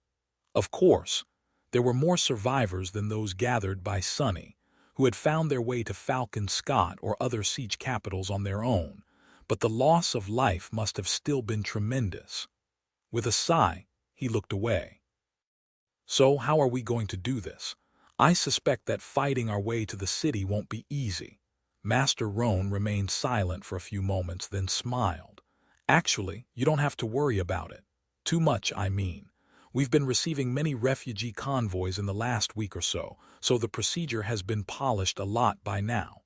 Of course, there were more survivors than those gathered by Sonny, who had found their way to Falcon Scott or other siege capitals on their own, but the loss of life must have still been tremendous. With a sigh, he looked away. So how are we going to do this? I suspect that fighting our way to the city won't be easy. Master Roan remained silent for a few moments, then smiled. Actually, you don't have to worry about it. Too much, I mean. We've been receiving many refugee convoys in the last week or so the procedure has been polished a lot by now.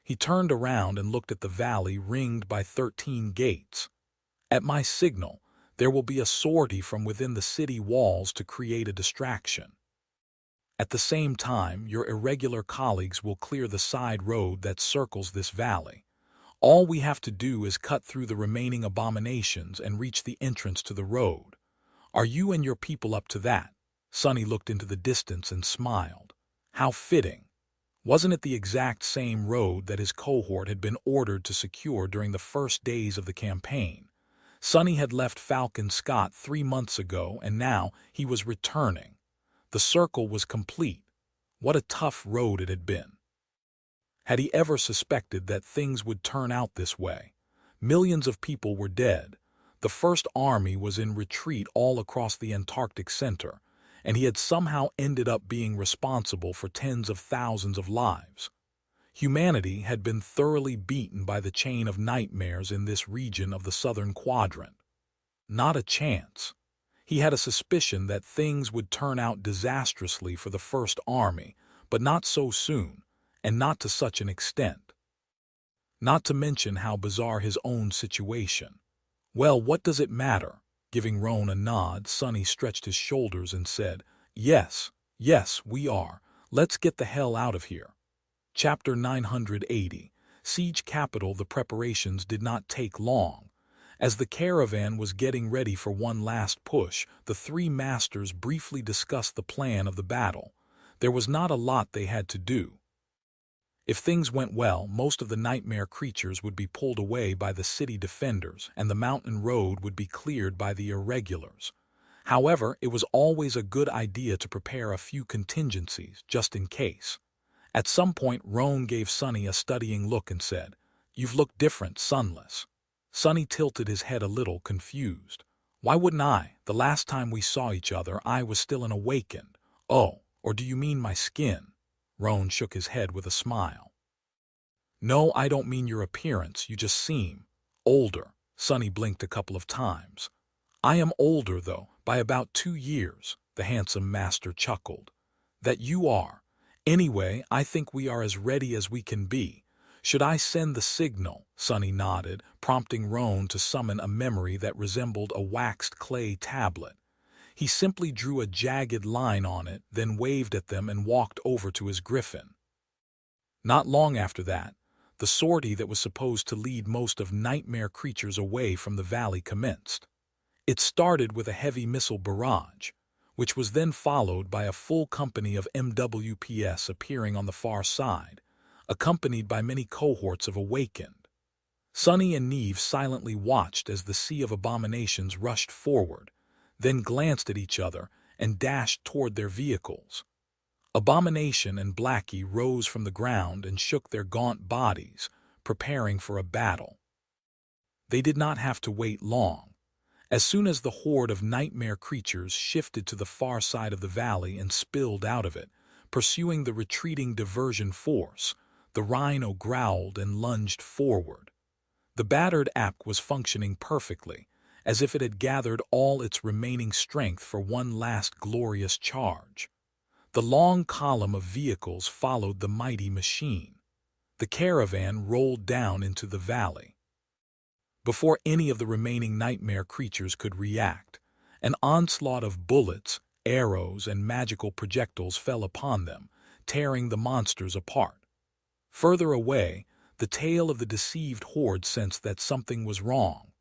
He turned around and looked at the valley ringed by 13 gates. At my signal, there will be a sortie from within the city walls to create a distraction. At the same time, your irregular colleagues will clear the side road that circles this valley. All we have to do is cut through the remaining abominations and reach the entrance to the road. Are you and your people up to that? Sonny looked into the distance and smiled. How fitting. Wasn't it the exact same road that his cohort had been ordered to secure during the first days of the campaign? Sonny had left Falcon Scott 3 months ago, and now he was returning. The circle was complete. What a tough road it had been. Had he ever suspected that things would turn out this way? Millions of people were dead. The First Army was in retreat all across the Antarctic Center, and he had somehow ended up being responsible for tens of thousands of lives. Humanity had been thoroughly beaten by the chain of nightmares in this region of the southern quadrant. Not a chance. He had a suspicion that things would turn out disastrously for the First Army, but not so soon, and not to such an extent. Not to mention how bizarre his own situation. Well, what does it matter? Giving Roan a nod, Sonny stretched his shoulders and said, Yes, we are. Let's get the hell out of here. Chapter 980. Siege Capital. The preparations did not take long. As the caravan was getting ready for one last push, the three masters briefly discussed the plan of the battle. There was not a lot they had to do. If things went well, most of the nightmare creatures would be pulled away by the city defenders, and the mountain road would be cleared by the irregulars. However, it was always a good idea to prepare a few contingencies, just in case. At some point, Roan gave Sonny a studying look and said, You've looked different, Sunless. Sonny tilted his head a little, confused. Why wouldn't I? The last time we saw each other, I was still an awakened. Oh, or do you mean my skin? Roan shook his head with a smile. No, I don't mean your appearance, you just seem older. Sonny blinked a couple of times. I am older, though, by about 2 years, the handsome master chuckled. That you are. Anyway, I think we are as ready as we can be. Should I send the signal? Sonny nodded, prompting Roan to summon a memory that resembled a waxed clay tablet. He simply drew a jagged line on it, then waved at them and walked over to his griffin. Not long after that, the sortie that was supposed to lead most of nightmare creatures away from the valley commenced. It started with a heavy missile barrage, which was then followed by a full company of MWPs appearing on the far side, accompanied by many cohorts of awakened. Sonny and Neve silently watched as the sea of abominations rushed forward, then glanced at each other and dashed toward their vehicles. Abomination and Blackie rose from the ground and shook their gaunt bodies, preparing for a battle. They did not have to wait long. As soon as the horde of nightmare creatures shifted to the far side of the valley and spilled out of it, pursuing the retreating diversion force, the rhino growled and lunged forward. The battered app was functioning perfectly, as if it had gathered all its remaining strength for one last glorious charge. The long column of vehicles followed the mighty machine. The caravan rolled down into the valley. Before any of the remaining nightmare creatures could react, an onslaught of bullets, arrows, and magical projectiles fell upon them, tearing the monsters apart. Further away, the tail of the deceived horde sensed that something was wrong.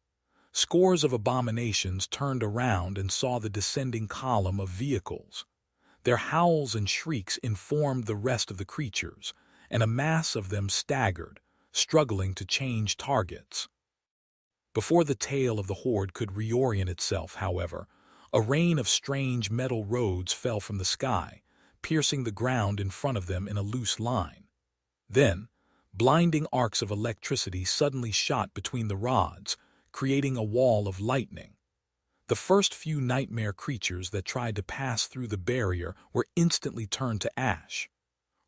Scores of abominations turned around and saw the descending column of vehicles. Their howls and shrieks informed the rest of the creatures, and a mass of them staggered, struggling to change targets. Before the tail of the horde could reorient itself, however, a rain of strange metal roads fell from the sky, piercing the ground in front of them in a loose line. Then, blinding arcs of electricity suddenly shot between the rods, creating a wall of lightning. The first few nightmare creatures that tried to pass through the barrier were instantly turned to ash.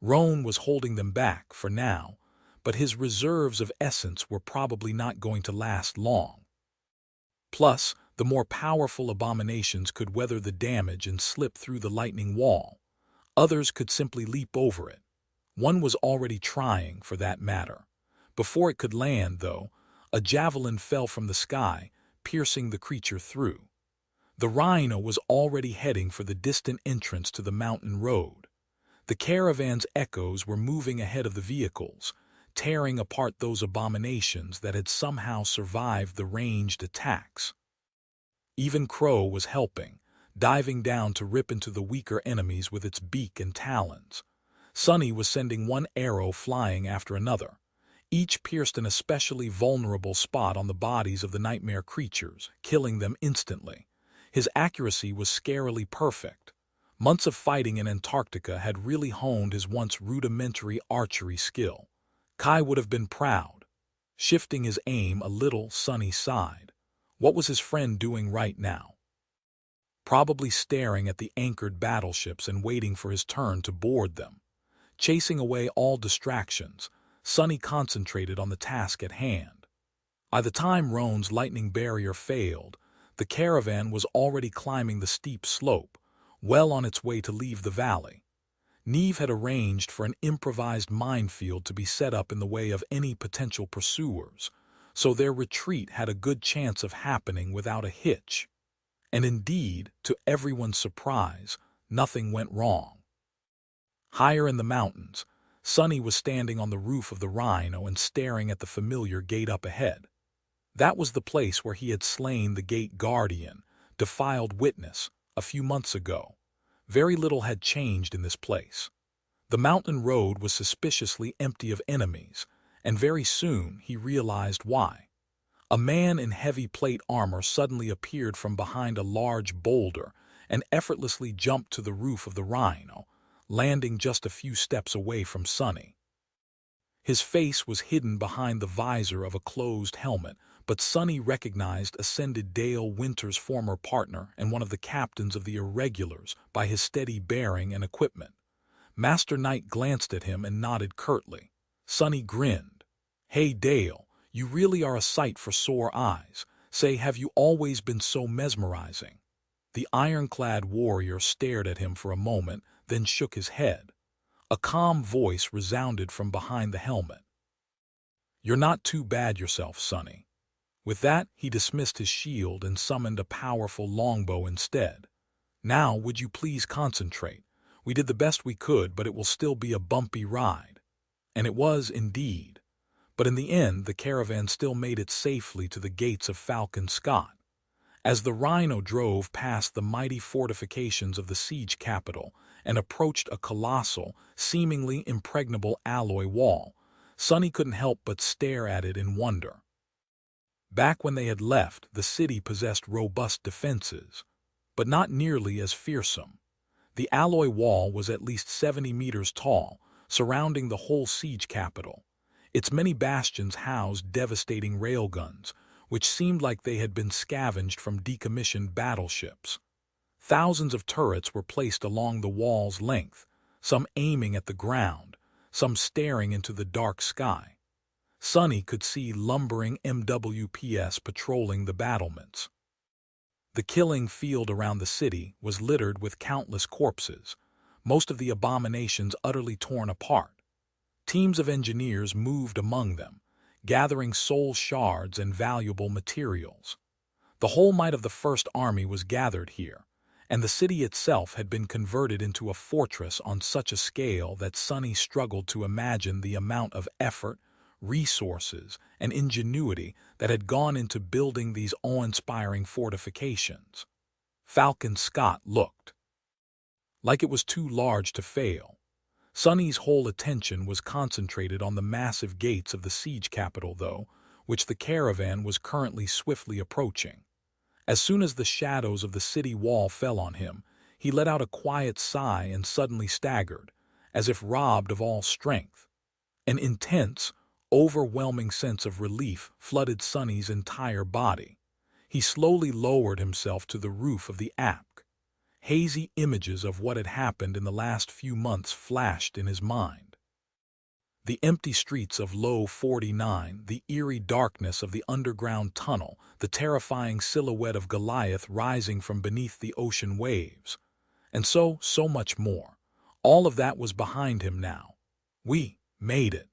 Roan was holding them back for now, but his reserves of essence were probably not going to last long. Plus, the more powerful abominations could weather the damage and slip through the lightning wall. Others could simply leap over it. One was already trying, for that matter. Before it could land, though, a javelin fell from the sky, piercing the creature through. The rhino was already heading for the distant entrance to the mountain road. The caravan's echoes were moving ahead of the vehicles, tearing apart those abominations that had somehow survived the ranged attacks. Even Crow was helping, diving down to rip into the weaker enemies with its beak and talons. Sunny was sending one arrow flying after another. Each pierced an especially vulnerable spot on the bodies of the nightmare creatures, killing them instantly. His accuracy was scarily perfect. Months of fighting in Antarctica had really honed his once rudimentary archery skill. Kai would have been proud. Shifting his aim a little, Sunny sighed. What was his friend doing right now? Probably staring at the anchored battleships and waiting for his turn to board them. Chasing away all distractions, Sunny concentrated on the task at hand. By the time Roan's lightning barrier failed, the caravan was already climbing the steep slope, well on its way to leave the valley. Neve had arranged for an improvised minefield to be set up in the way of any potential pursuers, so their retreat had a good chance of happening without a hitch. And indeed, to everyone's surprise, nothing went wrong. Higher in the mountains, Sunny was standing on the roof of the rhino and staring at the familiar gate up ahead. That was the place where he had slain the gate guardian, defiled witness, a few months ago. Very little had changed in this place. The mountain road was suspiciously empty of enemies, and very soon he realized why. A man in heavy plate armor suddenly appeared from behind a large boulder and effortlessly jumped to the roof of the rhino, landing just a few steps away from Sunny. His face was hidden behind the visor of a closed helmet, but Sunny recognized Ascended Dale Winter's former partner and one of the captains of the Irregulars by his steady bearing and equipment. Master Knight glanced at him and nodded curtly. Sunny grinned. "Hey Dale, you really are a sight for sore eyes. Say, have you always been so mesmerizing?" The ironclad warrior stared at him for a moment, then shook his head. A calm voice resounded from behind the helmet. "You're not too bad yourself, Sunny." With that, he dismissed his shield and summoned a powerful longbow instead. "Now, would you please concentrate? We did the best we could, but it will still be a bumpy ride." And it was indeed. But in the end, the caravan still made it safely to the gates of Falcon Scott. As the rhino drove past the mighty fortifications of the siege capital and approached a colossal, seemingly impregnable alloy wall, Sunny couldn't help but stare at it in wonder. Back when they had left, the city possessed robust defenses, but not nearly as fearsome. The alloy wall was at least 70 meters tall, surrounding the whole siege capital. Its many bastions housed devastating railguns, which seemed like they had been scavenged from decommissioned battleships. Thousands of turrets were placed along the wall's length, some aiming at the ground, some staring into the dark sky. Sunny could see lumbering MWPs patrolling the battlements. The killing field around the city was littered with countless corpses, most of the abominations utterly torn apart. Teams of engineers moved among them, gathering soul shards and valuable materials. The whole might of the First Army was gathered here, and the city itself had been converted into a fortress on such a scale that Sunny struggled to imagine the amount of effort, resources, and ingenuity that had gone into building these awe-inspiring fortifications. Falcon Scott looked like it was too large to fail. Sunny's whole attention was concentrated on the massive gates of the siege capital, though, which the caravan was currently swiftly approaching. As soon as the shadows of the city wall fell on him, He let out a quiet sigh and suddenly staggered, as if robbed of all strength. An intense, overwhelming sense of relief flooded Sonny's entire body. He slowly lowered himself to the roof of the apk. Hazy images of what had happened in the last few months flashed in his mind. The empty streets of Low 49, the eerie darkness of the underground tunnel, the terrifying silhouette of Goliath rising from beneath the ocean waves, and so much more. All of that was behind him now. We made it.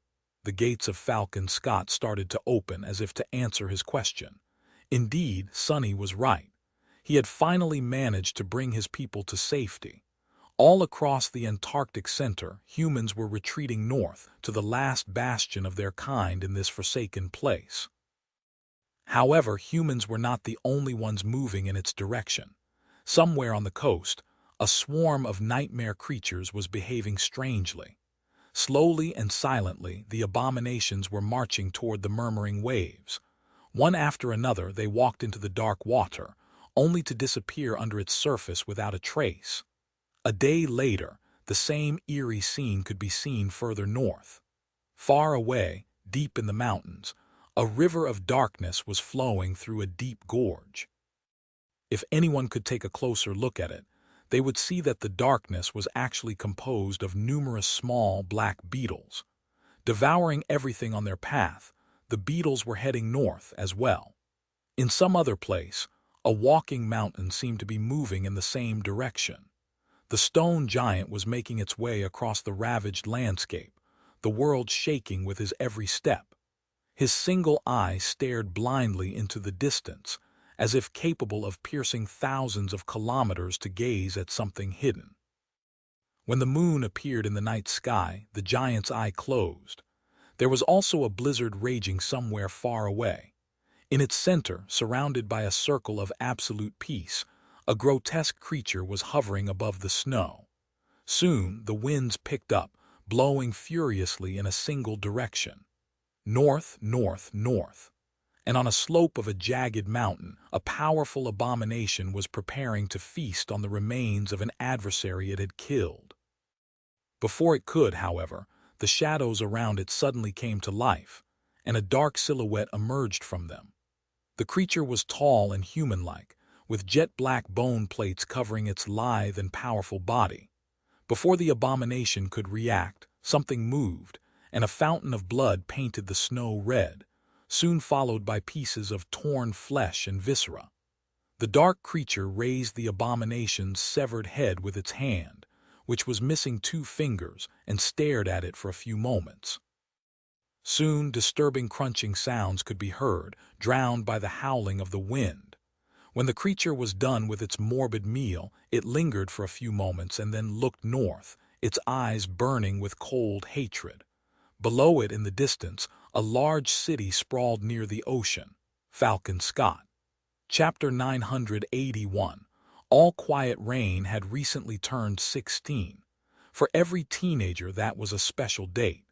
The gates of Falcon Scott started to open as if to answer his question. Indeed, Sonny was right. He had finally managed to bring his people to safety. All across the Antarctic center, humans were retreating north to the last bastion of their kind in this forsaken place. However, humans were not the only ones moving in its direction. Somewhere on the coast, a swarm of nightmare creatures was behaving strangely. Slowly and silently, the abominations were marching toward the murmuring waves. One after another, they walked into the dark water, only to disappear under its surface without a trace. A day later, the same eerie scene could be seen further north. Far away, deep in the mountains, a river of darkness was flowing through a deep gorge. If anyone could take a closer look at it, they would see that the darkness was actually composed of numerous small black beetles. Devouring everything on their path, the beetles were heading north as well. In some other place, a walking mountain seemed to be moving in the same direction. The stone giant was making its way across the ravaged landscape, the world shaking with his every step. His single eye stared blindly into the distance, as if capable of piercing thousands of kilometers to gaze at something hidden. When the moon appeared in the night sky, the giant's eye closed. There was also a blizzard raging somewhere far away. In its center, surrounded by a circle of absolute peace, a grotesque creature was hovering above the snow. Soon, the winds picked up, blowing furiously in a single direction. North, north, north. And on a slope of a jagged mountain, a powerful abomination was preparing to feast on the remains of an adversary it had killed. Before it could, however, the shadows around it suddenly came to life, and a dark silhouette emerged from them. The creature was tall and human-like, with jet-black bone plates covering its lithe and powerful body. Before the abomination could react, something moved, and a fountain of blood painted the snow red, soon followed by pieces of torn flesh and viscera. The dark creature raised the abomination's severed head with its hand, which was missing 2 fingers, and stared at it for a few moments. Soon, disturbing crunching sounds could be heard, drowned by the howling of the wind. When the creature was done with its morbid meal, it lingered for a few moments and then looked north, its eyes burning with cold hatred. Below it in the distance, a large city sprawled near the ocean. Falcon Scott. Chapter 981. All Quiet Rain had recently turned 16. For every teenager, that was a special date.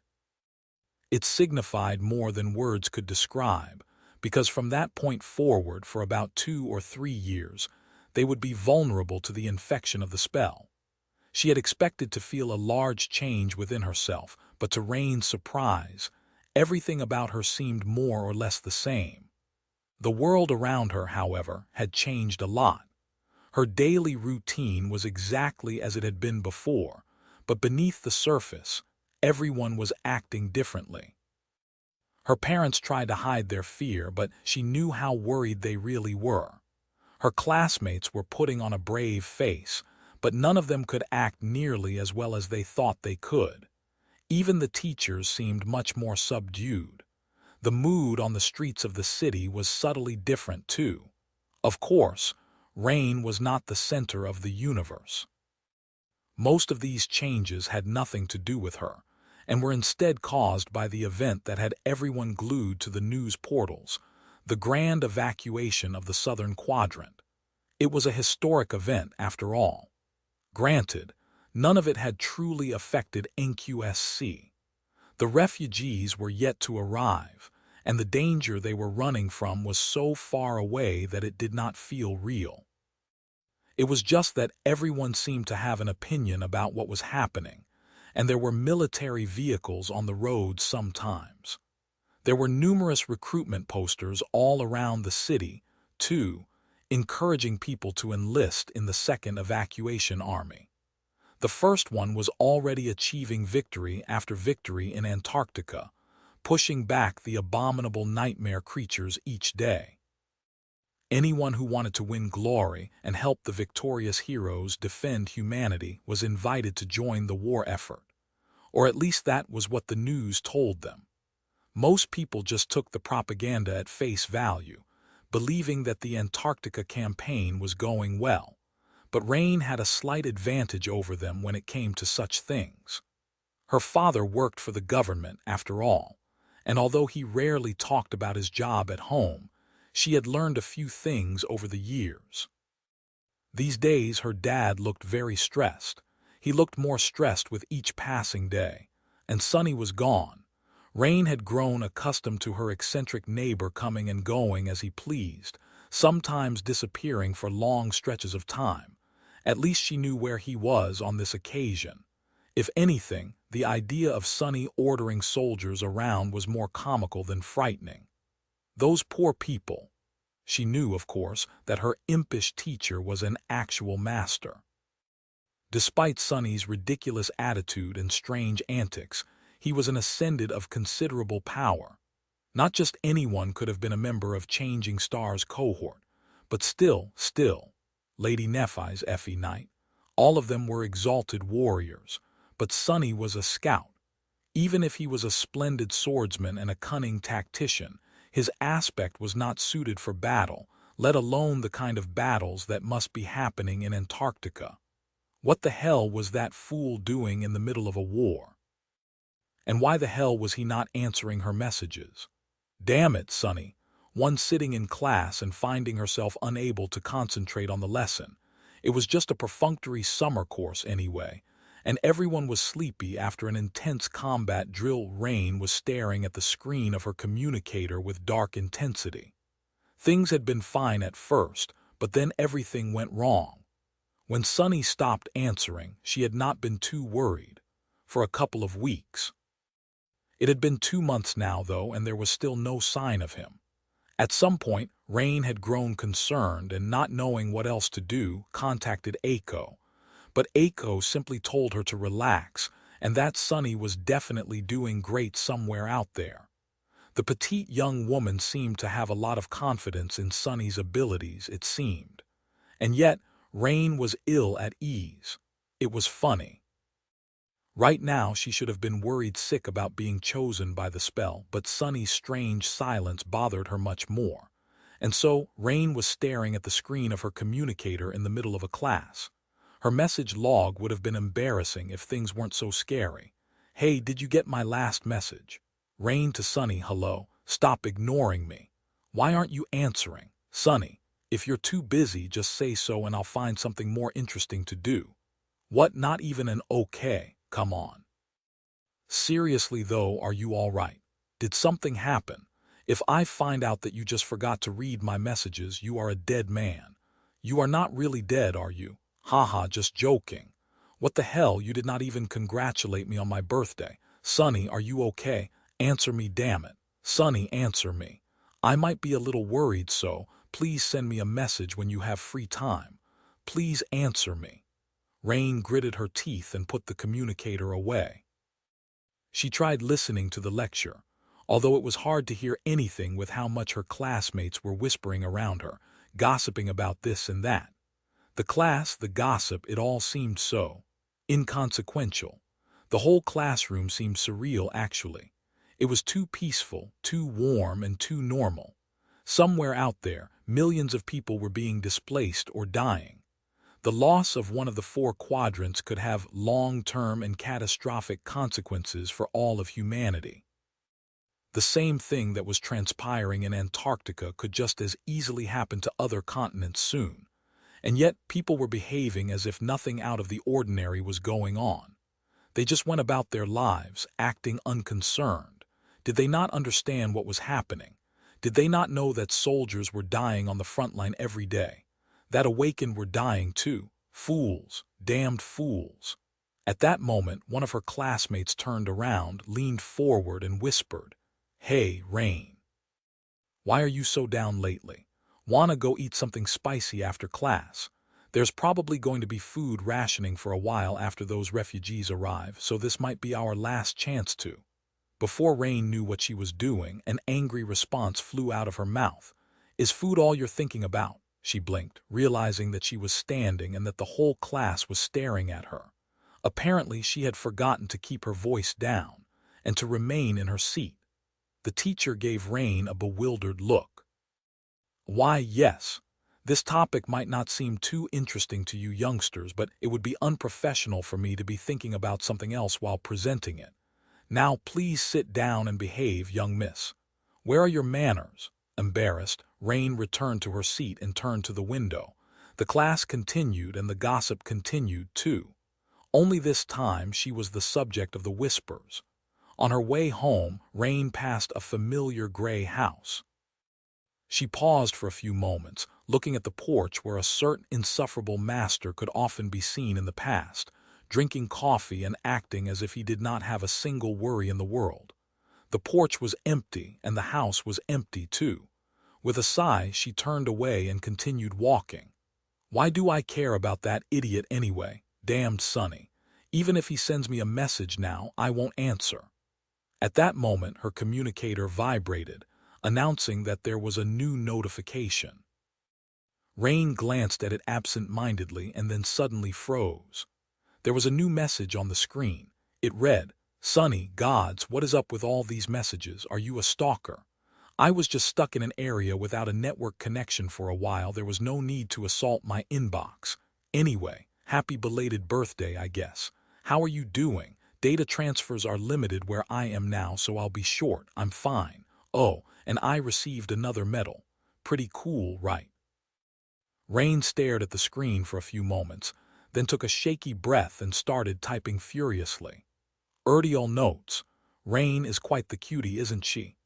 It signified more than words could describe, because from that point forward for about 2 or 3 years, they would be vulnerable to the infection of the spell. She had expected to feel a large change within herself, but to Rain's surprise, everything about her seemed more or less the same. The world around her, however, had changed a lot. Her daily routine was exactly as it had been before, but beneath the surface, everyone was acting differently. Her parents tried to hide their fear, but she knew how worried they really were. Her classmates were putting on a brave face, but none of them could act nearly as well as they thought they could. Even the teachers seemed much more subdued. The mood on the streets of the city was subtly different, too. Of course, Rain was not the center of the universe. Most of these changes had nothing to do with her, and were instead caused by the event that had everyone glued to the news portals, the grand evacuation of the southern quadrant. It was a historic event, after all. Granted, none of it had truly affected NQSC. The refugees were yet to arrive, and the danger they were running from was so far away that it did not feel real. It was just that everyone seemed to have an opinion about what was happening, and there were military vehicles on the roads sometimes. There were numerous recruitment posters all around the city, too, encouraging people to enlist in the Second Evacuation Army. The first one was already achieving victory after victory in Antarctica, pushing back the abominable nightmare creatures each day. Anyone who wanted to win glory and help the victorious heroes defend humanity was invited to join the war effort, or at least that was what the news told them. Most people just took the propaganda at face value, believing that the Antarctica campaign was going well, but Rain had a slight advantage over them when it came to such things. Her father worked for the government, after all, and although he rarely talked about his job at home, she had learned a few things over the years. These days her dad looked very stressed. He looked more stressed with each passing day, and Sunny was gone. Rain had grown accustomed to her eccentric neighbor coming and going as he pleased, sometimes disappearing for long stretches of time. At least she knew where he was on this occasion. If anything, the idea of Sunny ordering soldiers around was more comical than frightening. Those poor people. She knew, of course, that her impish teacher was an actual master. Despite Sunny's ridiculous attitude and strange antics, he was an ascendant of considerable power. Not just anyone could have been a member of Changing Stars cohort, but still, Lady Nephai's Effie Knight. All of them were exalted warriors, but Sunny was a scout. Even if he was a splendid swordsman and a cunning tactician, his aspect was not suited for battle, let alone the kind of battles that must be happening in Antarctica. What the hell was that fool doing in the middle of a war? And why the hell was he not answering her messages? Damn it, Sunny. One sitting in class and finding herself unable to concentrate on the lesson. It was just a perfunctory summer course anyway, and everyone was sleepy after an intense combat drill. Rain was staring at the screen of her communicator with dark intensity. Things had been fine at first, but then everything went wrong. When Sunny stopped answering, she had not been too worried. For a couple of weeks. It had been 2 months now, though, and there was still no sign of him. At some point, Rain had grown concerned and, not knowing what else to do, contacted Aiko. But Aiko simply told her to relax, and that Sunny was definitely doing great somewhere out there. The petite young woman seemed to have a lot of confidence in Sunny's abilities, it seemed. And yet, Rain was ill at ease. It was funny. Right now she should have been worried sick about being chosen by the spell, but Sunny's strange silence bothered her much more. And so, Rain was staring at the screen of her communicator in the middle of a class. Her message log would have been embarrassing if things weren't so scary. Hey, did you get my last message? Rain to Sunny, hello, stop ignoring me. Why aren't you answering? Sunny, if you're too busy, just say so and I'll find something more interesting to do. What, not even an okay? Come on. Seriously though, are you all right? Did something happen? If I find out that you just forgot to read my messages, you are a dead man. You are not really dead, are you? Haha, just joking. What the hell, you did not even congratulate me on my birthday. Sunny, are you okay? Answer me, damn it. Sunny, answer me. I might be a little worried, so please send me a message when you have free time. Please answer me. Rain gritted her teeth and put the communicator away. She tried listening to the lecture, although it was hard to hear anything with how much her classmates were whispering around her, gossiping about this and that. The class, the gossip, it all seemed so inconsequential. The whole classroom seemed surreal, actually. It was too peaceful, too warm, and too normal. Somewhere out there, millions of people were being displaced or dying. The loss of one of the 4 quadrants could have long-term and catastrophic consequences for all of humanity. The same thing that was transpiring in Antarctica could just as easily happen to other continents soon. And yet people were behaving as if nothing out of the ordinary was going on. They just went about their lives, acting unconcerned. Did they not understand what was happening? Did they not know that soldiers were dying on the front line every day? That awakened were dying too. Fools, damned fools. At that moment, one of her classmates turned around, leaned forward, and whispered, "Hey, Rain. Why are you so down lately? Wanna go eat something spicy after class? There's probably going to be food rationing for a while after those refugees arrive, so this might be our last chance to." Before Rain knew what she was doing, an angry response flew out of her mouth. "Is food all you're thinking about?" She blinked, realizing that she was standing and that the whole class was staring at her. Apparently, she had forgotten to keep her voice down and to remain in her seat. The teacher gave Rain a bewildered look. "Why, yes. This topic might not seem too interesting to you youngsters, but it would be unprofessional for me to be thinking about something else while presenting it. Now please sit down and behave, young miss. Where are your manners?" Embarrassed, Rain returned to her seat and turned to the window. The class continued and the gossip continued too. Only this time she was the subject of the whispers. On her way home, Rain passed a familiar gray house. She paused for a few moments, looking at the porch where a certain insufferable master could often be seen in the past, drinking coffee and acting as if he did not have a single worry in the world. The porch was empty, and the house was empty too. With a sigh, she turned away and continued walking. "Why do I care about that idiot anyway? Damned Sonny. Even if he sends me a message now, I won't answer." At that moment, her communicator vibrated, announcing that there was a new notification. Rain glanced at it absent-mindedly and then suddenly froze. There was a new message on the screen. It read, "Sonny, gods, what is up with all these messages? Are you a stalker? I was just stuck in an area without a network connection for a while. There was no need to assault my inbox. Anyway, happy belated birthday, I guess. How are you doing? Data transfers are limited where I am now, so I'll be short. I'm fine. Oh, and I received another medal. Pretty cool, right?" Rain stared at the screen for a few moments, then took a shaky breath and started typing furiously. Urdial notes. Rain is quite the cutie, isn't she?